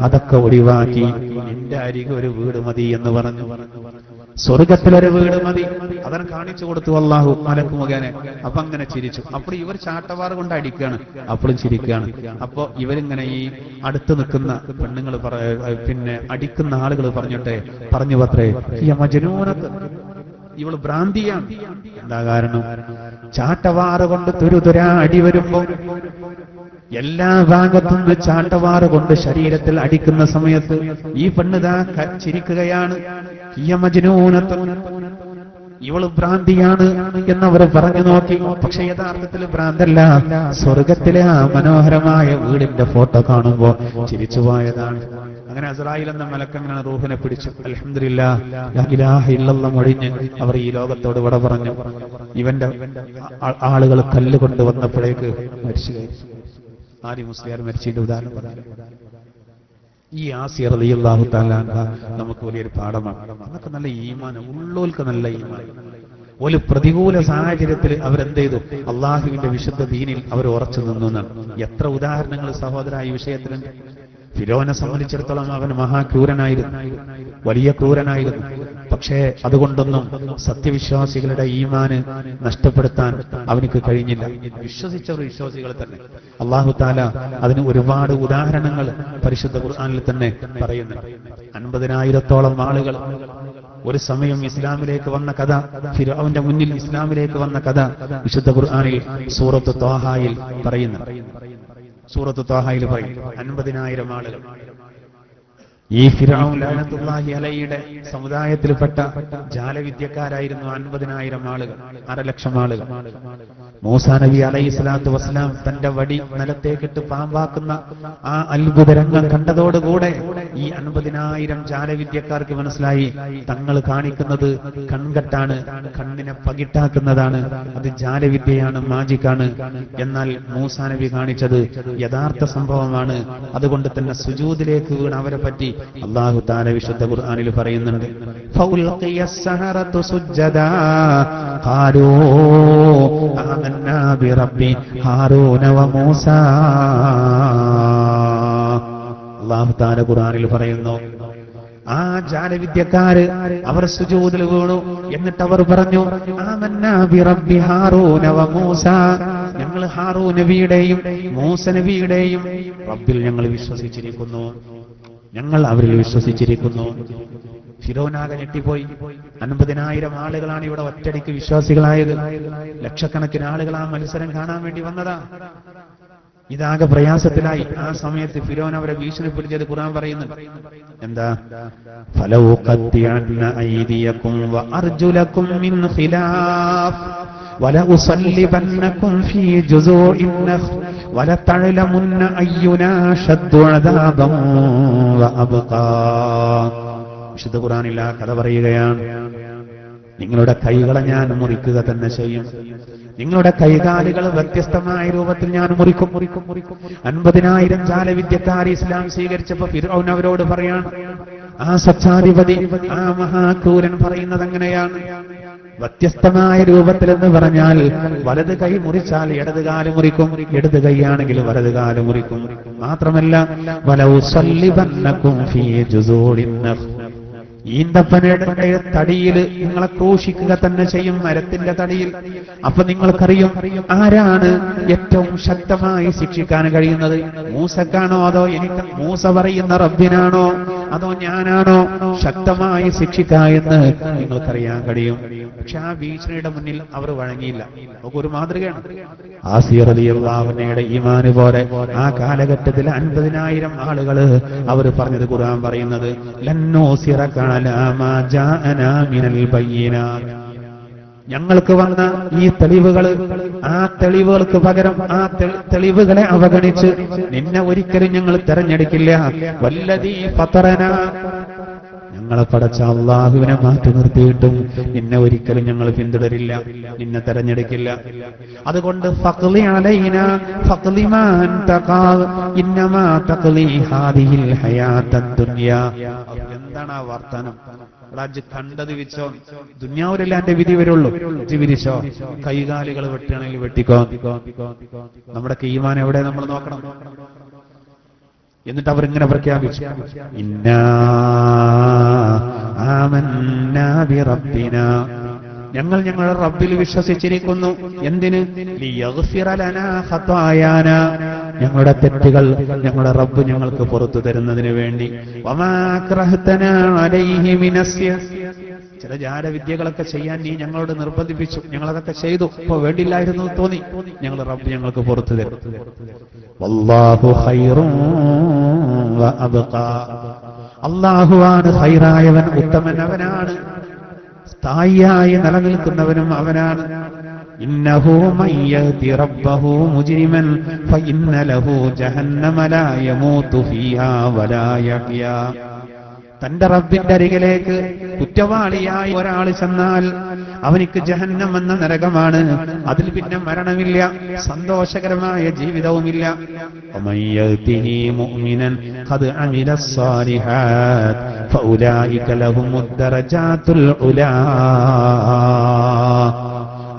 അതൊക്കെ ഒഴിവാക്കി നിന്റെ അരികെ ഒരു വീട് മതി എന്ന് പറഞ്ഞു. സ്വർഗത്തിലൊരു വീട് മതി, അവൻ കാണിച്ചു കൊടുത്തു അല്ലാഹു മലക്ക് മുഖേന. അപ്പൊ അങ്ങനെ ചിരിച്ചു. അപ്പോൾ ഇവർ ചാട്ടവാറ് കൊണ്ട് അടിക്കുകയാണ്, അപ്പോഴും ചിരിക്കുകയാണ്. അപ്പൊ ഇവരിങ്ങനെ ഈ അടുത്ത് നിൽക്കുന്ന പെണ്ണുങ്ങൾ പിന്നെ അടിക്കുന്ന ആളുകൾ പറഞ്ഞു പത്രേ, ഈ മജ്നൂനത്ത്, ഇവള് ഭ്രാന്തിയാണ്. എന്താ കാരണം? ചാട്ടവാറ് കൊണ്ട് തുരുതുരാ അടി വരുമ്പോ എല്ലാ ഭാഗത്തും ചാട്ടവാറ് കൊണ്ട് ശരീരത്തിൽ അടിക്കുന്ന സമയത്ത് ഈ പെണ്ണുതാ ചിരിക്കുകയാണ്. ഇവള് ഭ്രാന്തിയാണ് എന്നവർ പറഞ്ഞു നോക്കി. പക്ഷെ യഥാർത്ഥത്തിൽ ഭ്രാന്തല്ല. സ്വർഗത്തിലെ ആ മനോഹരമായ വീടിന്റെ ഫോട്ടോ കാണുമ്പോ ചിരിച്ചുപോയതാണ്. അങ്ങനെ അസ്രായീൽ എന്ന മലക്കങ്ങനെ റൂഹിനെ പിടിച്ചു. അൽഹംദുലില്ലാഹ്, ലാ ഇലാഹ ഇല്ലല്ലാഹ് മൊഴിഞ്ഞ് അവർ ഈ ലോകത്തോട് വിട പറഞ്ഞു. ഇവന്റെ ആളുകൾ കല്ല് കൊണ്ട് വന്നപ്പോഴേക്ക് മരിച്ചു കഴിഞ്ഞു. ആരി മുസ്ലിയാർ മരിച്ചതിന്റെ ഉദാഹരണം പറഞ്ഞു. ഈ ആസിയ റളിയല്ലാഹു തആല നമുക്ക് വലിയൊരു പാഠമാണ്. അതൊക്കെ നല്ല ഈമാൻ, ഉള്ളോൽക്ക് നല്ല ഈമാൻ. ഒരു പ്രതികൂല സാഹചര്യത്തിൽ അവരെന്ത് ചെയ്തു? അള്ളാഹുവിന്റെ വിശുദ്ധ ദീനിൽ അവർ ഉറച്ചു നിന്നു എന്നാണ്. എത്ര ഉദാഹരണങ്ങൾ സഹോദര ഈ വിഷയത്തിലുണ്ട്. ഫിറോനെ സംബന്ധിച്ചിടത്തോളം അവൻ മഹാക്രൂരനായിരുന്നു, വലിയ ക്രൂരനായിരുന്നു. പക്ഷേ അതുകൊണ്ടൊന്നും സത്യവിശ്വാസികളുടെ ഈമാന് നഷ്ടപ്പെടുത്താൻ അവനക്ക് കഴിഞ്ഞില്ല. വിശ്വസിച്ചവർ വിശ്വാസികൾ തന്നെ. അല്ലാഹു തആല അതിന് ഒരുപാട് ഉദാഹരണങ്ങൾ പരിശുദ്ധ ഖുർആനിൽ തന്നെ പറയുന്നുണ്ട്. 50,000-ഓളം ആളുകൾ ഒരു സമയം ഇസ്ലാമിലേക്ക് വന്ന കഥ, ഫിർഔന്റെ മുന്നിൽ ഇസ്ലാമിലേക്ക് വന്ന കഥ വിശുദ്ധ ഖുർആനിൽ സൂറത്ത് ത്വാഹയിൽ പറയുന്നു. സൂറത്ത് ത്വാഹയിൽ പറയും 50,000 ആളുകൾ. ഈ ഫിർഔൻ ലഅനത്തുല്ലാഹി അലൈഹിയുടെ സമുദായത്തിൽപ്പെട്ട ജാലവിദ്യക്കാരായിരുന്നു 50,000 ആളുകൾ, 1,00,000 ആളുകൾ. മൂസാ നബി അലൈഹി സ്വലാത്തു വസ്സലാം തന്റെ വടി നിലത്തേക്കിട്ട് പാമ്പാക്കുന്ന ആ അത്ഭുത രംഗം കണ്ടതോടുകൂടെ ഈ 50,000 ജാലവിദ്യക്കാർക്ക് മനസ്സിലായി തങ്ങൾ കാണിക്കുന്നത് കൺകെട്ടാണ്, കണ്ണിനെ പകിട്ടാക്കുന്നതാണ്, അത് ജാലവിദ്യയാണ്, മാജിക്കാണ്. എന്നാൽ മൂസാ നബി കാണിച്ചത് യഥാർത്ഥ സംഭവമാണ്. അതുകൊണ്ട് തന്നെ സുജൂദിലേക്ക് വീണ അവരെ പറ്റി അല്ലാഹു തആല വിശുദ്ധ ഖുർആനിൽ പറയുന്നുണ്ട്. ഫൗൽഖിയസ്സഹറതു സുജ്ജദാ ഖാലൂ ആമന്നാ ബിറബ്ബി ഹാറൂന വമൂസാ. അല്ലാഹു തആല ഖുർആനിൽ പറയുന്നു, ആ ജാലവിദ്യക്കാര് അവർ സുജൂദിൽ വീണു. എന്നിട്ട് അവർ പറഞ്ഞു, ആമന്നാ ബിറബ്ബി ഹാറൂന വമൂസാ, ഞങ്ങൾ ഹാറൂൻ നബിയുടെയും മൂസ നബിയുടെയും റബ്ബിൽ ഞങ്ങൾ വിശ്വസിച്ചിരിക്കുന്നു, ഞങ്ങൾ അവരിൽ വിശ്വസിച്ചിരിക്കുന്നു. ഫിറൗനാകെ ഞെട്ടിപ്പോയി. 50,000 ആളുകളാണ് ഇവിടെ ഒറ്റയടിക്ക് വിശ്വാസികളായത്. ലക്ഷക്കണക്കിന് ആളുകൾ ആ മത്സരം കാണാൻ വേണ്ടി വന്നതാ. ഇതാകെ പ്രയാസത്തിലായി. ആ സമയത്ത് ഫിറൗൻ അവരെ ഭീഷണിപ്പെടുത്തിയത് ഖുർആൻ പറയുന്നുണ്ട്. എന്താ? ഫലൗ ഖത്തിഅന്ന അയ്ദിയകും വഅർജുലകും മിൻ ഖിലാഫ് വലഉസല്ലിബന്നകും ഫീ ജുസൂഇൻ നഖ് വലതഅലമുന്ന അയ്യുനാ ശദ്ദു അദാബൻ വഅബ്ഖാ. വിശുദ്ധ ഖുർആനിൽ ആ കഥ പറയുകയാണ്. നിങ്ങളുടെ കൈകളെ ഞാൻ മുറിക്കുക തന്നെ ചെയ്യും, നിങ്ങളുടെ കൈകാലുകൾ വ്യത്യസ്തമായ രൂപത്തിൽ ഞാൻ മുറിക്കും. 50,000 ജാലവിദ്യക്കാർ ഇസ്ലാം സ്വീകരിച്ചപ്പോ ഫിർഔൻ അവരോട് പറയാണ്, ആ സ്വച്ഛാധിപതി, ആ മഹാക്രൂരൻ പറയുന്നത് അങ്ങനെയാണ്. വ്യത്യസ്തമായ രൂപത്തിൽ എന്ന് പറഞ്ഞാൽ വലത് കൈ മുറിച്ചാൽ ഇടത് കാല് മുറിക്കും, ഇടത് കൈയാണെങ്കിൽ വലത് കാല് മുറിക്കും. മാത്രമല്ല വലഉസല്ലിബന്നകും ഫീ ജുസൂഇൻ നഖ്, ഈന്തപ്പനയുടെ തടിയിൽ നിങ്ങളെ ക്രൂശിക്കുക തന്നെ ചെയ്യും, മരത്തിന്റെ തടിയിൽ. അപ്പൊ നിങ്ങൾക്കറിയും ആരാണ് ഏറ്റവും ശക്തമായി ശിക്ഷിക്കാൻ കഴിയുന്നത്? മൂസക്കാണോ അതോ എനിക്ക് മൂസ പറയുന്ന റബ്ബിനാണോ അതോ ഞാനാണോ ശക്തമായി ശിക്ഷിക്കായെന്ന് നിങ്ങൾക്കറിയാൻ കഴിയും. പക്ഷെ ആ ഭീഷണിയുടെ മുന്നിൽ അവർ വഴങ്ങിയില്ല. നമുക്കൊരു മാതൃകയാണ്. ആസിയ റളിയല്ലാഹു അൻഹയുടെ ഈമാന് പോലെ ആ കാലഘട്ടത്തിൽ 50,000 ആളുകൾ അവർ പറഞ്ഞത് ഖുർആൻ പറയുന്നത്, ലന്നൂസിറക അലാ മാ ജാഅനാ മിനൽ ബയ്യിനാത്ത്, ഞങ്ങൾക്ക് വന്ന ഈ തെളിവുകൾ, ആ തെളിവുകൾക്ക് പകരം ആ തെളിവുകളെ അവഗണിച്ച് നിന്നെ ഒരിക്കലും ഞങ്ങൾ തെരഞ്ഞെടുക്കില്ല. വല്ലദീ ഫതറന, ഞങ്ങളെ പടച്ച അല്ലാഹുവിനെ മാറ്റി നിർത്തിയിട്ടും നിന്നെ ഒരിക്കലും ഞങ്ങൾ പിന്തുടരില്ല, നിന്നെ തെരഞ്ഞെടുക്കില്ല. അതുകൊണ്ട് ഫഖ്ലി അലൈനാ ഫഖ്ലി മാ അൻത ഖാദ് ഇന്നമാ തഖ്ലി ഹാദിഹിൽ ഹയാത്തദ് ദുനിയാ. എന്താണ് ആ വർത്തമാനം? രാജ്യ കണ്ടത് വിച്ചോ, ദുനിയാവിലല്ല എന്റെ വിധി വരുള്ളൂ. വിരിച്ചോ, കൈകാലുകൾ വെട്ടുകയാണെങ്കിൽ വെട്ടിക്കോ. നമ്മുടെ ഈമാൻ എവിടെ നമ്മൾ നോക്കണം. എന്നിട്ട് അവരിങ്ങനെ പ്രഖ്യാപിച്ചു, ഇന്നാ ആമന്നാ ബിറബ്ബിനാ, ഞങ്ങൾ ഞങ്ങളുടെ റബ്ബിൽ വിശ്വസിച്ചിരിക്കുന്നു. എന്തിന്? ലിയഗ്ഫിറ ലനാ ഖതായാനാ, ഞങ്ങളുടെ തെറ്റുകൾ ഞങ്ങളുടെ റബ്ബ് ഞങ്ങൾക്ക് പുറത്തു തരുന്നതിന് വേണ്ടി. വമാ അക്റഹ്തനാ അലൈഹി മിനസ്യ, ചില ജാരവിദ്യകളൊക്കെ ചെയ്യാൻ നീ ഞങ്ങളോട് നിർബന്ധിപ്പിച്ചു, ഞങ്ങളതൊക്കെ ചെയ്തു. ഇപ്പൊ വേണ്ടില്ലായിരുന്നു തോന്നി, ഞങ്ങൾ റബ്ബ് ഞങ്ങൾക്ക് പുറത്തു തരും. വല്ലാഹു ഖൈറുൻ വഅബ്ഖാ, അല്ലാഹുവാണ് ഖൈറായവൻ, ഉത്തമൻ അവനാണ്, സ്ഥായിയായി നിലനിൽക്കുന്നവനും അവനാണ്. ഇന്നഹു മൻ യഅതി റബ്ബഹു മുജ്രിമൻ ഫഇന്ന ലഹു ജഹന്നമ ലാ യമൂതു ഫീഹാ വലാ യഹ്യാ. തന്റെ റബ്ബിന്റെ അരികിലേക്ക് കുറ്റവാളിയായി ഒരാൾ ചെന്നാൽ അവനിക്ക് ജഹന്നം എന്ന നരകമാണ്, അതിൽ പിന്നെ മരണമില്ല, സന്തോഷകരമായ ജീവിതവുമില്ല. വമൻ യഅതിഹി മുഅ്മിനൻ ഖദ് അമില സ്സാലിഹാത്ത് ഫഉലൈക ലഹുമുദ് ദറജാത്തുൽ ഉലാ.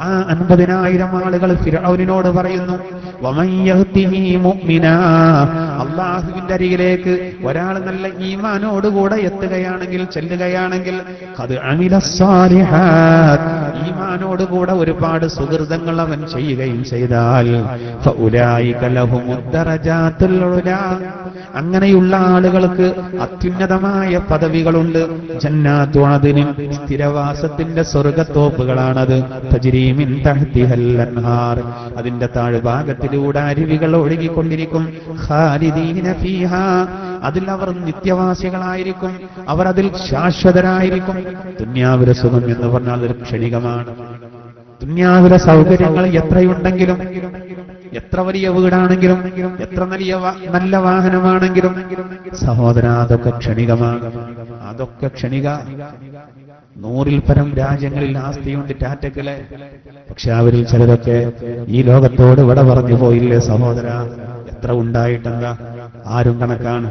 ആ 50,000 ആളുകൾ ഫിർഔനിനോട് പറയുന്നു, വമൻ യഅതിഹി മുഅ്മിനാ, അല്ലാഹുവിന്റെ അരികിലേക്ക് ഒരാൾ നല്ല ഈമാനോടുകൂടെ എത്തുകയാണെങ്കിൽ, ചെല്ലുകയാണെങ്കിൽ, ഖദ് അമില സ്സാലിഹാത്ത്, ഈമാനോടുകൂടെ ഒരുപാട് സുകൃതങ്ങൾ അവൻ ചെയ്യുകയും ചെയ്താൽ, ഫഉലൈക ലഹുമുദ് ദറജാത്തുൽ ഉലാ, അങ്ങനെയുള്ള ആളുകൾക്ക് അത്യുന്നതമായ പദവികളുണ്ട്. ജന്നാത്തു അദ്നിൻ, സ്ഥിരവാസത്തിന്റെ സ്വർഗ്ഗത്തോപ്പുകളാണത്. തജ്രീ മിൻ തഹ്തിഹൽ അൻഹാർ, അതിന്റെ താഴ്ഭാഗത്തിലൂടെ അരുവികൾ ഒഴുകിക്കൊണ്ടിരിക്കും. ഖാലിദീന ഫീഹാ, അതിൽ അവർ നിത്യവാസികളായിരിക്കും, അവർ അതിൽ ശാശ്വതരായിരിക്കും. ദുനിയാവിലെ സുഖം എന്ന് പറഞ്ഞാൽ അതൊരു ക്ഷണികമാണ്. ദുനിയാവിലെ സൗകര്യങ്ങൾ എത്രയുണ്ടെങ്കിലും, എത്ര വലിയ വീടാണെങ്കിലും, എത്ര നല്ല വാഹനമാണെങ്കിലും സഹോദര, അതൊക്കെ ക്ഷണികമാണ്, അതൊക്കെ ക്ഷണിക. 100-ൽ പരം രാജ്യങ്ങളിൽ ആസ്തിയുണ്ട് ടാറ്റക്കിലെ, പക്ഷെ അവരിൽ ചിലരൊക്കെ ഈ ലോകത്തോട് വിട പറഞ്ഞു പോയില്ലേ സഹോദര? എത്ര ഉണ്ടായിട്ടെന്താ, ആരും കണക്കാണ്.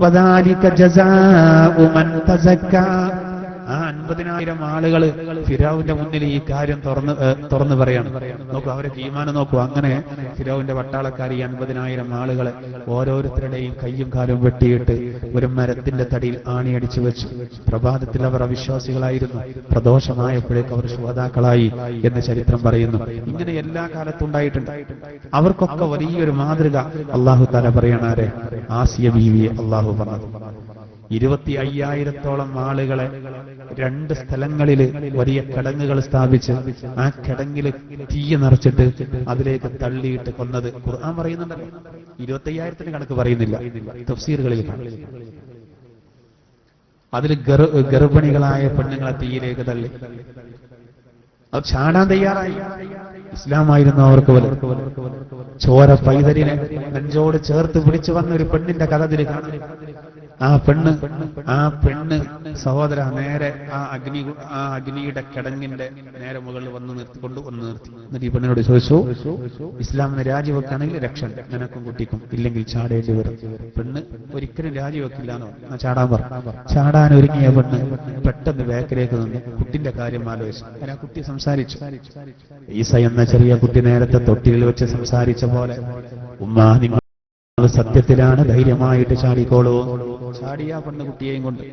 വദാലിക ജസാഉ മൻ തസക്ക, ആ 50,000 ആളുകൾ ഫിറൗന്റെ മുന്നിൽ ഈ കാര്യം തുറന്നു പറയാണ്. നോക്കൂ, അവരെ ഈമാൻ നോക്കൂ. അങ്ങനെ ഫിറൗന്റെ പട്ടാളക്കാർ ഈ 50,000 ആളുകളെ ഓരോരുത്തരുടെയും കയ്യും കാലും വെട്ടിയിട്ട് ഒരു മരത്തിന്റെ തടിയിൽ ആണിയടിച്ചു വെച്ചു. പ്രഭാതത്തിൽ അവർ അവിശ്വാസികളായിരുന്നു, പ്രദോഷമായപ്പോഴേക്ക് അവർ ശുഹദാക്കളായി എന്ന് ചരിത്രം പറയുന്നു. ഇങ്ങനെ എല്ലാ കാലത്തും ഉണ്ടായിട്ടുണ്ട്. അവർക്കൊക്കെ വലിയൊരു മാതൃക അല്ലാഹു തആല പറയണാരെ, ആസിയ ബീവിയെ അല്ലാഹു പറഞ്ഞത്. 25,000-ഓളം ആളുകളെ 2 സ്ഥലങ്ങളിൽ വലിയ കിടങ്ങുകൾ സ്ഥാപിച്ച് ആ കിടങ്ങിൽ തീ നിറച്ചിട്ട് അതിലേക്ക് തള്ളിയിട്ട് കൊന്നത് ഖുർആൻ പറയുന്നുണ്ടല്ലോ. 25,000-ന് കണക്ക് പറയുന്നില്ല, തഫ്സീറുകളിൽ. അതിൽ ഗർഭിണികളായ പെണ്ണുങ്ങളെ തീയിലേക്ക് തള്ളി. അത് ചാടാൻ തയ്യാറായി. ഇസ്ലാമായിരുന്നു അവർക്ക് വലുത്. ചോര പൈതലിനെ നെഞ്ചോട് ചേർത്ത് പിടിച്ചു വന്ന ഒരു പെണ്ണിന്റെ കഥ ഇതിൽ കാണാം. ആ പെണ്ണ് സഹോദര നേരെ ആ അഗ്നിയുടെ കിടങ്ങിന്റെ നേരെ മുകളിൽ വന്ന് നിർത്തി. എന്നിട്ട് ഈ പെണ്ണിനോട് ചോദിച്ചു, ഇസ്ലാമിനെ രാജിവെക്കുകയാണെങ്കിൽ രക്ഷ നിനക്കും കുട്ടിക്കും, ഇല്ലെങ്കിൽ ചാടേണ്ടി വരും. പെണ്ണ് ഒരിക്കലും രാജിവെക്കില്ലാന്നോ, ചാടാൻ പറഞ്ഞു. ചാടാൻ ഒരുങ്ങിയ പെണ്ണ് പെട്ടെന്ന് ബാക്കിലേക്ക് നിന്ന് കുട്ടിന്റെ കാര്യം ആലോചിച്ചു. ആ കുട്ടി സംസാരിച്ചു. ഈസ എന്ന ചെറിയ കുട്ടി നേരത്തെ തൊട്ടിലിൽ വെച്ച് സംസാരിച്ച പോലെ, ഉമ്മാ നിങ്ങൾ സത്യത്തിലാണ്, ധൈര്യമായിട്ട് ചാടിക്കോളൂ. ചാടിയ പെണ്ണുകുട്ടിയെയും കൊണ്ട്.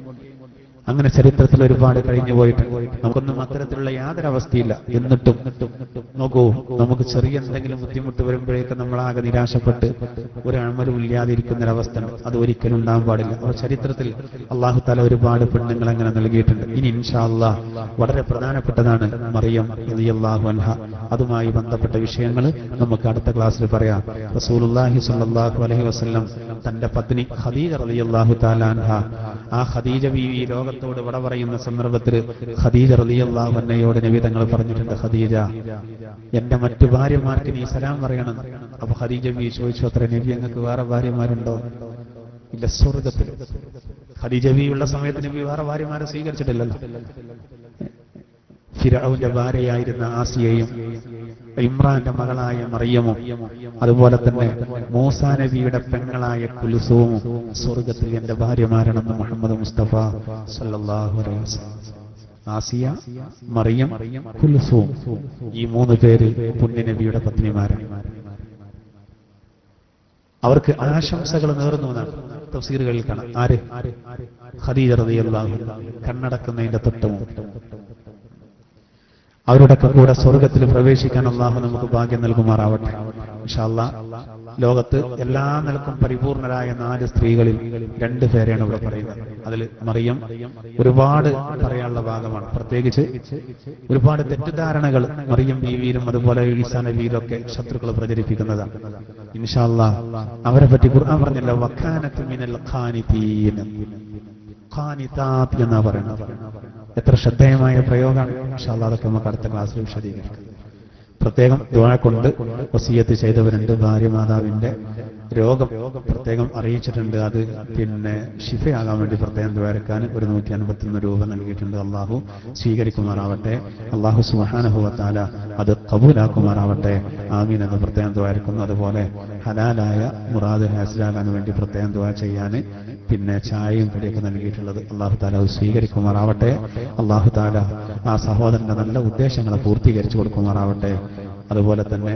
അങ്ങനെ ചരിത്രത്തിൽ ഒരുപാട് കഴിഞ്ഞു പോയിട്ട് നമുക്കൊന്നും അത്തരത്തിലുള്ള യാതൊരു അവസ്ഥയില്ല. എന്നിട്ടും നോക്കൂ, നമുക്ക് ചെറിയ എന്തെങ്കിലും ബുദ്ധിമുട്ട് വരുമ്പോഴേക്കും നമ്മളാകെ നിരാശപ്പെട്ട് ഒരു അമലും ഇല്ലാതിരിക്കുന്നൊരവസ്ഥ ഉണ്ട്. അത് ഒരിക്കലും ഉണ്ടാകാൻ പാടില്ല. അപ്പോൾ ചരിത്രത്തിൽ അല്ലാഹു തആല ഒരുപാട് പെണ്ണുങ്ങൾ അങ്ങനെ നൽകിയിട്ടുണ്ട്. ഇനി ഇൻഷാ അല്ലാഹ് വളരെ പ്രധാനപ്പെട്ടതാണ് മറിയം റളിയല്ലാഹു അൻഹ. അതുമായി ബന്ധപ്പെട്ട വിഷയങ്ങൾ നമുക്ക് അടുത്ത ക്ലാസ്സിൽ പറയാം. റസൂലുള്ളാഹി സ്വല്ലല്ലാഹു അലൈഹി വസല്ലം തന്റെ പത്നി ഖദീജ റളിയല്ലാഹു തആല അൻഹ, ആ ഖദീജ ബീവി ലോക ലോകത്തോട് വിട പറയുന്ന സന്ദർഭത്തിൽ ഖദീജ റളിയല്ലാഹു അൻഹയോട് നബി തങ്ങൾ പറഞ്ഞിട്ടുണ്ട്, ഖദീജ എന്റെ മറ്റു ഭാര്യമാർക്ക് നീ സലാം പറയണം. അപ്പൊ ഖദീജ ബി ചോദിച്ചു, അത്ര നബി ഞങ്ങൾക്ക് വേറെ ഭാര്യമാരുണ്ടോ? ഇല്ല, സ്വർഗത്തിൽ. ഖദീജ ബി ഉള്ള സമയത്ത് നബി വേറെ ഭാര്യമാരെ സ്വീകരിച്ചിട്ടില്ലല്ലോ. ഫിർഔന്റെ ഭാര്യയായിരുന്ന ആസിയയും ഇമ്രാന്റെ മകളായ മറിയമും അതുപോലെ തന്നെ മൂസാ നബിയുടെ പെങ്ങളായ കുൽസൂമും സ്വർഗത്തിൽ എന്റെ ഭാര്യമാരാണെന്ന് മുഹമ്മദ് മുസ്തഫ സല്ലല്ലാഹു അലൈഹി വസല്ലം. ആസിയ, മറിയം, കുൽസൂം, ഈ 3 പേര് പുണ്യ നബിയുടെ പത്നിമാരാണ്. അവർക്ക് ആശംസകൾ നേർന്നു എന്നാണ് തഫ്സീറുകളിൽ കാണാം. ആര്? ഖദീജ റളിയല്ലാഹു അൻഹ കണ്ണടക്കുന്നതിന്റെ തൊട്ടുമുമ്പ്. അവരുടെ കൂടെ സ്വർഗത്തിൽ പ്രവേശിക്കാൻ അള്ളാഹു നമുക്ക് ഭാഗ്യം നൽകുമാറാവട്ടെ. ഇൻഷാ അല്ലാഹ് ലോകത്ത് എല്ലാ നിലക്കും പരിപൂർണരായ 4 സ്ത്രീകളിൽ 2 പേരെയാണ് ഇവിടെ പറയുന്നത്. അതിൽ മറിയം ഒരുപാട് പറയാനുള്ള ഭാഗമാണ്. പ്രത്യേകിച്ച് ഒരുപാട് തെറ്റിദ്ധാരണകൾ മറിയം ബീവിയിലും അതുപോലെ ഈസാ നബിയിലും ഒക്കെ ശത്രുക്കൾ പ്രചരിപ്പിക്കുന്നതാണ്. ഇൻഷാ അല്ലാഹ് അവരെ പറ്റി ഖുർആൻ പറഞ്ഞല്ലോ, വകാനത്ത് മിനൽ ഖാനിതീൻ, ഖാനിതാത്ത് എന്നാ പറയുന്നത്. എത്ര ശ്രദ്ധേയമായ പ്രയോഗമാണ്. ഇൻഷാ അല്ലാഹ് അതൊക്കെ നമുക്ക് അടുത്ത ക്ലാസ്സിൽ വിശദീകരിക്കാം. പ്രത്യേകം ദുആ കൊണ്ട് വസിയത്ത് ചെയ്തവരുണ്ട്. ഭാര്യ മാതാവിന്റെ രോഗം പ്രത്യേകം അറിയിച്ചിട്ടുണ്ട്. അത് ശിഫയാകാൻ വേണ്ടി പ്രത്യേകം ദ്വാരക്കാൻ ഒരു 151 രൂപ നൽകിയിട്ടുണ്ട്. അള്ളാഹു സ്വീകരിക്കുമാറാവട്ടെ. അള്ളാഹു സുബ്ഹാനഹു വ തആല അത് ഖബൂലാക്കുമാറാവട്ടെ. ആമീൻ എന്ന് പ്രത്യേകം ദ്വാരക്കുന്നു. അതുപോലെ ഹലാലായ മുറാദ് ഹാസിലാകാൻ വേണ്ടി പ്രത്യേകം ദ്വാ ചെയ്യാൻ ചായയും കടിയൊക്കെ നൽകിയിട്ടുള്ളത് അള്ളാഹു താല അത് സ്വീകരിക്കുമാറാവട്ടെ. അള്ളാഹു താല ആ സഹോദരന്റെ നല്ല ഉദ്ദേശങ്ങളെ പൂർത്തീകരിച്ചു കൊടുക്കുമാറാവട്ടെ. അതുപോലെ തന്നെ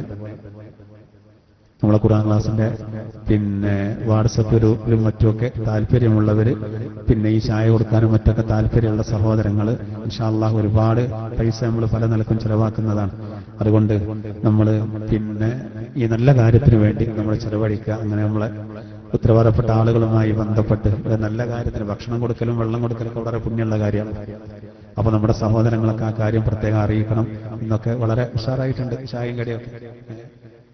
നമ്മളെ ഖുർആൻ ക്ലാസിന്റെ വാട്സപ്പ് ഗ്രൂപ്പിലും മറ്റുമൊക്കെ താല്പര്യമുള്ളവര് ഈ ചായ കൊടുക്കാനും മറ്റൊക്കെ താല്പര്യമുള്ള സഹോദരങ്ങൾ ഇൻഷാ അല്ലാഹ് ഒരുപാട് പൈസ നമ്മൾ പല നിലക്കും ചെലവാക്കുന്നതാണ്. അതുകൊണ്ട് നമ്മൾ ഈ നല്ല കാര്യത്തിന് വേണ്ടി നമ്മൾ ചെലവഴിക്കുക. അങ്ങനെ നമ്മളെ ഉത്തരവാദപ്പെട്ട ആളുകളുമായി ബന്ധപ്പെട്ട് ഒരു നല്ല കാര്യത്തിന് ഭക്ഷണം കൊടുക്കലും വെള്ളം കൊടുക്കലൊക്കെ വളരെ പുണ്യമുള്ള കാര്യമാണ്. അപ്പൊ നമ്മുടെ സഹോദരങ്ങളൊക്കെ ആ കാര്യം പ്രത്യേകം അറിയിക്കണം. ഇന്നൊക്കെ വളരെ ഉഷാറായിട്ടുണ്ട് ചായയും കടിയൊക്കെ.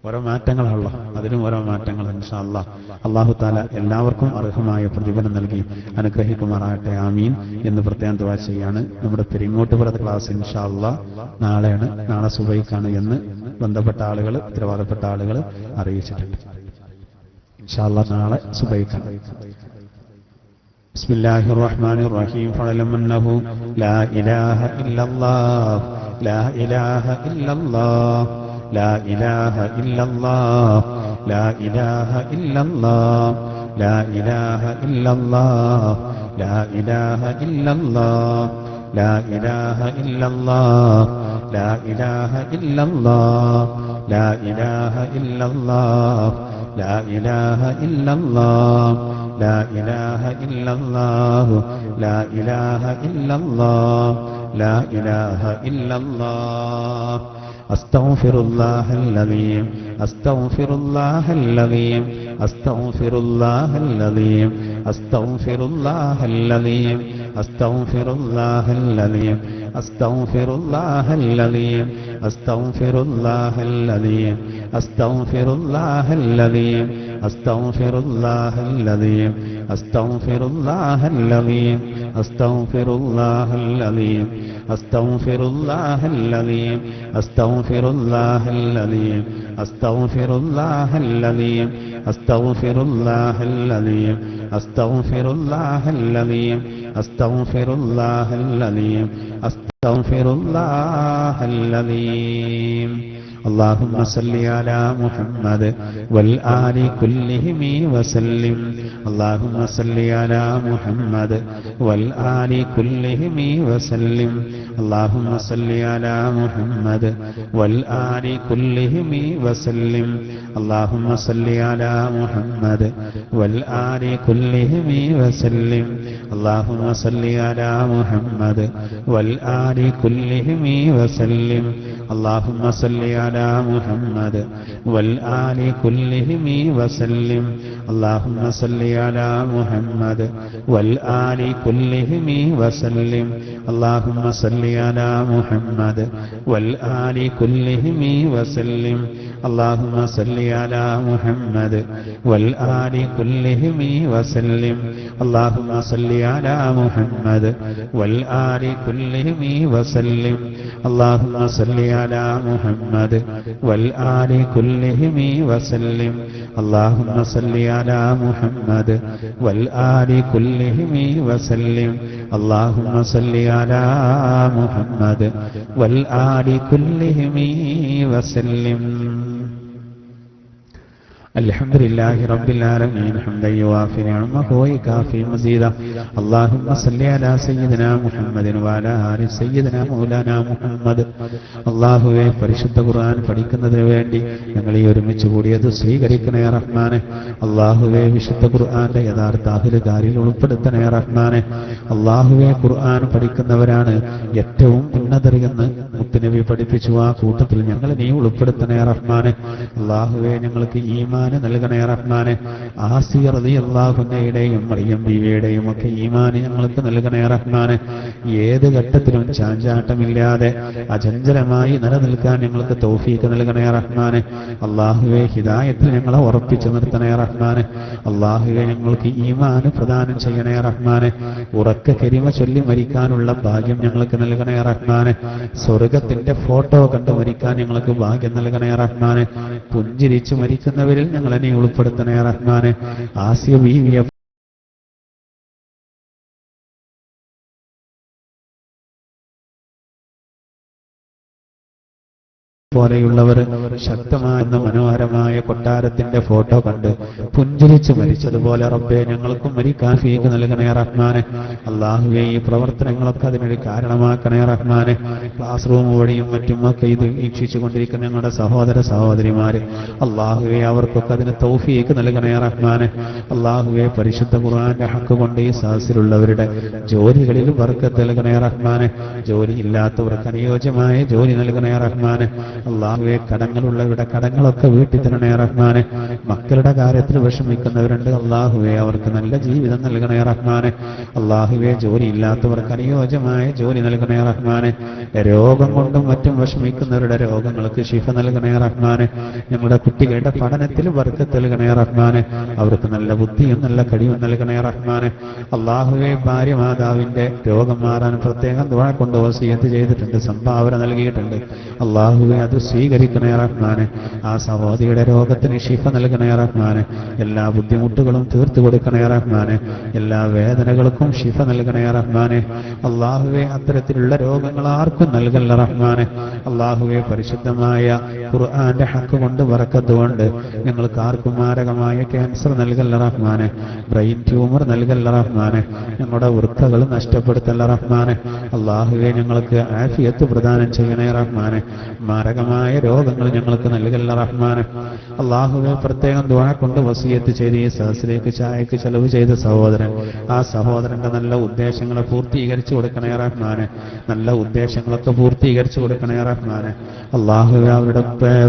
ഓരോ മാറ്റങ്ങളാണല്ലോ, അതിനും ഓരോ മാറ്റങ്ങൾ. ഇൻഷാ അല്ലാഹ് അല്ലാഹു തആല എല്ലാവർക്കും അർഹമായ പ്രതിഫലം നൽകി അനുഗ്രഹിക്കുമാറാകട്ടെ. ആമീൻ എന്ന് പ്രത്യേകം ദുആ ചെയ്യാണ്. നമ്മുടെ പെരിങ്ങോട്ട് പുറത്ത് ക്ലാസ് ഇൻഷാ അല്ലാഹ് നാളെയാണ്, നാളെ സുബഹിക്കാണ് എന്ന് ബന്ധപ്പെട്ട ആളുകൾ, ഉത്തരവാദപ്പെട്ട ആളുകൾ അറിയിച്ചിട്ടുണ്ട്. ഇൻഷാ അല്ലാഹ് നാളെ സുബഹിക്കാണ്. ബിസ്മില്ലാഹിർ റഹ്മാനിർ റഹീം. ഫഅലം അന്നഹു ലാ ഇലാഹ ഇല്ലല്ലാഹ്, ലാ ഇലാഹ ഇല്ലല്ലാഹ്, لا إله إلا الله، لا إله إلا الله، لا إله إلا الله، لا إله إلا الله، لا إله إلا الله، لا إله إلا الله، لا إله إلا الله، لا إله إلا الله، لا إله إلا الله، لا إله إلا الله، لا إله إلا الله. أستغفر الله العظيم، أستغفر الله العظيم، أستغفر الله العظيم، أستغفر الله العظيم، أستغفر الله العظيم، أستغفر الله العظيم، أستغفر الله العظيم، أستغفر الله العظيم، أستغفر الله العظيم، أستغفر الله العظيم، أستغفر الله العظيم، أستغفر الله العظيم، أستغفر الله العظيم، أستغفر الله العظيم، أستغفر الله العظيم، أستغفر الله العظيم، أستغفر الله العظيم، أستغفر الله العظيم. اللهم صل على محمد والآل كلهم وسلم. اللهم صل على محمد والآل كلهم وسلم. اللهم صل على محمد والآل كلهم وسلم. اللهم صل على محمد والآل كلهم وسلم. اللهم صل على محمد والآل كلهم وسلم. اللهم صل على محمد والآل كلهم وسلم اللهم صل على محمد والآل كلهم وسلم اللهم صل على محمد والآل كلهم وسلم اللهم صل على محمد والآل كلهم وسلم اللهم صل على محمد والآل كلهم وسلم اللهم صل على محمد والآل كلهم وسلم اللهم صل على محمد والآل كلهم وسلم اللهم صل على محمد والآل كلهم وسلم الحمد لله رب العالمين حمدا يوافي نعمه ويكافي مزيدا اللهم صل على سيدنا محمد وعلى آل سيدنا مولانا മുഹമ്മദ്. അല്ലാഹുവേ, പരിശുദ്ധ ഖുർആൻ പഠിക്കുന്നതിന് വേണ്ടി ഞങ്ങളെ ഒരുമിച്ച് കൂടിയത് സ്വീകരിക്കണേ റഹ്മാനെ. അല്ലാഹുവേ, വിശുദ്ധ ഖുർആന്റെ യഥാർത്ഥ അഹ്ലുകാരിൽ ഉൾപ്പെടുത്തണേ റഹ്മാനെ. അല്ലാഹുവേ, ഖുർആൻ പഠിക്കുന്നവരാണ് ഏറ്റവും ഉന്നതർ എന്ന് മുത്തുനബി പഠിപ്പിച്ചു. ആ കൂട്ടത്തിൽ ഞങ്ങളെ നീ ഉൾപ്പെടുത്തണേ റഹ്മാനെ. അല്ലാഹുവേ, ഞങ്ങൾക്ക് ഈമാൻ നൽകണേ റഹ്മാനെ. ആസിയ റളിയല്ലാഹു അൻഹയുടെയും മറിയം ബീവിയുടെയും ഒക്കെ ഈമാൻ ഞങ്ങൾക്ക് നൽകണേ റഹ്മാനെ. ഏത് ഘട്ടത്തിലും ചാഞ്ചാട്ടമില്ലാതെ അചഞ്ചലമായി നിലനിൽക്കാൻ ഞങ്ങൾക്ക് തൗഫീഖ് നൽകണേ റഹ്മാനെ. അല്ലാഹുവേ, ഹിദായത്തിൽ ഞങ്ങളെ ഉറപ്പിച്ചു നിർത്തണേ റഹ്മാനെ. അല്ലാഹുവേ, ഞങ്ങൾക്ക് ഈമാൻ പ്രദാനം ചെയ്യണേ റഹ്മാനെ. ഉറക്ക കരിമ ചൊല്ലി മരിക്കാനുള്ള ഭാഗ്യം ഞങ്ങൾക്ക് നൽകണേ റഹ്മാനെ. സ്വർഗത്തിന്റെ ഫോട്ടോ കണ്ട് മരിക്കാൻ ഞങ്ങൾക്ക് ഭാഗ്യം നൽകണേ റഹ്മാനെ. പുഞ്ചിരിച്ചു മരിക്കുന്നവരിൽ ഞങ്ങളെ നീ ഉൾപ്പെടുത്തണേ റഹ്മാനെ. ആസിയ ബീവിയെ പോലെയുള്ളവർ ശക്തമായ മനോഹരമായ കൊട്ടാരത്തിന്റെ ഫോട്ടോ കണ്ട് പുഞ്ചിരിച്ച് മരിച്ചതുപോലെ റബ്ബേ, ഞങ്ങൾക്കും മരിക്കാൻ ഫീക്ക് നൽകണേ റഹ്മാനെ. അല്ലാഹുവേ, ഈ പ്രവർത്തനങ്ങളൊക്കെ അതിനൊരു കാരണമാക്കണേ റഹ്മാനെ. ക്ലാസ് റൂം വഴിയും മറ്റുമൊക്കെ ഇത് വീക്ഷിച്ചു കൊണ്ടിരിക്കുന്ന ഞങ്ങളുടെ സഹോദര സഹോദരിമാര്, അല്ലാഹുവേ, അവർക്കൊക്കെ അതിന് തൗഫീക്ക് നൽകണേ റഹ്മാനെ. അല്ലാഹുവേ, പരിശുദ്ധ ഖുർആന്റെ ഹക്ക് കൊണ്ട് ഈ സദസ്സിലുള്ളവരുടെ ജോലികളിൽ ബർക്കത്ത് നൽകണേ റഹ്മാനെ. ജോലിയില്ലാത്തവർക്ക് അനുയോജ്യമായ ജോലി നൽകണേ റഹ്മാനെ. അല്ലാഹുവേ, കടങ്ങളുള്ളവരുടെ കടങ്ങളൊക്കെ വീട്ടി തരണേ റഹ്മാനെ. മക്കളുടെ കാര്യത്തിൽ വിഷമിക്കുന്നവരുണ്ട്, അല്ലാഹുവേ, അവർക്ക് നല്ല ജീവിതം നൽകണേ റഹ്മാനെ. അല്ലാഹുവേ, ജോലിയില്ലാത്തവർക്ക് അനുയോജ്യമായ ജോലി നൽകണേ റഹ്മാനെ. രോഗം കൊണ്ടും മറ്റും വിഷമിക്കുന്നവരുടെ രോഗങ്ങൾക്ക് ശിഫ നൽകണേ റഹ്മാനെ. ഞങ്ങളുടെ കുട്ടികളുടെ പഠനത്തിൽ ബർക്കത്ത് നൽകണേ റഹ്മാനെ. അവർക്ക് നല്ല ബുദ്ധിയും നല്ല കഴിവും നൽകണേ റഹ്മാനെ. അല്ലാഹുവേ, ഭാര്യ മാതാവിന്റെ രോഗം മാറാൻ പ്രത്യേകം ദുആ കൊണ്ട് വസിയത്ത് ചെയ്തിട്ടുണ്ട്, സംഭാവന നൽകിയിട്ടുണ്ട്. അല്ലാഹുവേ, അത് സ്വീകരിക്കണേ റഹ്മാനെ. ആ സഹോദരിയുടെ രോഗത്തിന് ശിഫ നൽകണേ റഹ്മാനെ. എല്ലാ ബുദ്ധിമുട്ടുകളും തീർത്തു കൊടുക്കണേ റഹ്മാനെ. എല്ലാ വേദനകൾക്കും ശിഫ നൽകണേ റഹ്മാനെ. അല്ലാഹുവേ, അത്തരത്തിലുള്ള രോഗങ്ങൾ ആർക്കും നൽകല്ല റഹ്മാനെ. അല്ലാഹുവേ, പരിശുദ്ധമായ ഖുർആന്റെ ഹക്ക് കൊണ്ട് ബറക്കത്ത് കൊണ്ട് ഞങ്ങൾക്ക് ആർക്കും മാരകമായ ക്യാൻസർ നൽകല്ല റഹ്മാനെ. ബ്രെയിൻ ട്യൂമർ നൽകല്ല റഹ്മാനെ. ഞങ്ങളുടെ വൃക്കകൾ നഷ്ടപ്പെടുത്തല്ല റഹ്മാനെ. അല്ലാഹുവേ, ഞങ്ങൾക്ക് ആഫിയത്ത് പ്രദാനം ചെയ്യണേ റഹ്മാനെ. മാരകമായ രോഗങ്ങൾ ഞങ്ങൾക്ക് നൽകല്ല റഹ്മാനെ. അല്ലാഹുവേ, പ്രത്യേകം ദുആ കൊണ്ട് വസിയത്ത് ചെയ്ത് ഈ സദസ്സിലേക്ക് ചായക്ക് ചെലവ് ചെയ്ത സഹോദരൻ, ആ സഹോദരന്റെ നല്ല ഉദ്ദേശങ്ങളെ പൂർത്തീകരിച്ചു കൊടുക്കണേ റഹ്മാനെ. നല്ല ഉദ്ദേശങ്ങളൊക്കെ പൂർത്തീകരിച്ചു കൊടുക്കണേ റഹ്മാനെ. അല്ലാഹുവേ, അവരുടെ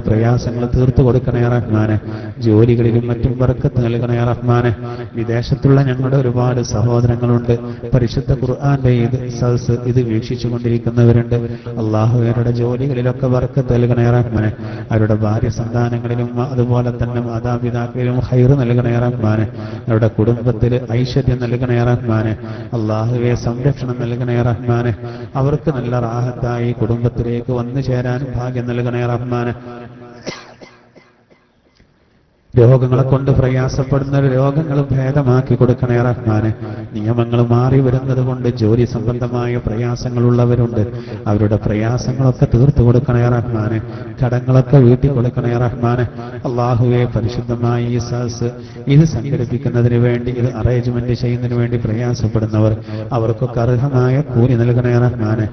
പ്രയാസങ്ങൾ തീർത്തു കൊടുക്കണേ റഹ്മാനെ. ജോലികളിലും മറ്റും ബർക്കത്ത് നൽകണേ റഹ്മാനെ. വിദേശത്തുള്ള ഞങ്ങളുടെ ഒരുപാട് സഹോദരങ്ങളുണ്ട്. പരിശുദ്ധ ഖുർആന്റെ ഇത് സദസ്സ് ഇത് വീക്ഷിച്ചു കൊണ്ടിരിക്കുന്നവരുണ്ട്. അല്ലാഹുവേ, അവരുടെ ജോലികളിലൊക്കെ ബർക്കത്ത് നൽകണേ റഹ്മാനെ. അവരുടെ ഭാര്യ സന്താനങ്ങളിലും അതുപോലെ തന്നെ മാതാപിതാക്കളിലും ഖൈറ് നൽകണേ റഹ്മാനെ. അവരുടെ കുടുംബത്തിൽ ഐശ്വര്യം നൽകണേ റഹ്മാനെ. അല്ലാഹുവേ, സംരക്ഷണം നൽകണേ റഹ്മാനെ. അവർക്ക് നല്ല റാഹത്തായി കുടുംബത്തിലേക്ക് വന്നു ചേരാനും ഭാഗ്യം നൽകണേ റഹ്മാനെ. രോഗങ്ങളെ കൊണ്ട് പ്രയാസപ്പെടുന്ന രോഗങ്ങൾ ഭേദമാക്കി കൊടുക്കണേ റഹ്മാനെ. നിയമങ്ങൾ മാറി വരുന്നത് കൊണ്ട് ജോലി സംബന്ധമായ പ്രയാസങ്ങളുള്ളവരുണ്ട്. അവരുടെ പ്രയാസങ്ങളൊക്കെ തീർത്തു കൊടുക്കണേ റഹ്മാനെ. കടങ്ങളൊക്കെ വീട്ടി കൊടുക്കണേ റഹ്മാനെ. അല്ലാഹുവേ, പരിശുദ്ധമായ ഈ സദസ്സ് ഇത് സംഘടിപ്പിക്കുന്നതിന് വേണ്ടി, ഇത് അറേഞ്ച്മെന്റ് ചെയ്യുന്നതിന് വേണ്ടി പ്രയാസപ്പെടുന്നവർ, അവർക്കൊക്കെ അർഹമായ കൂലി നൽകണേ റഹ്മാനെ.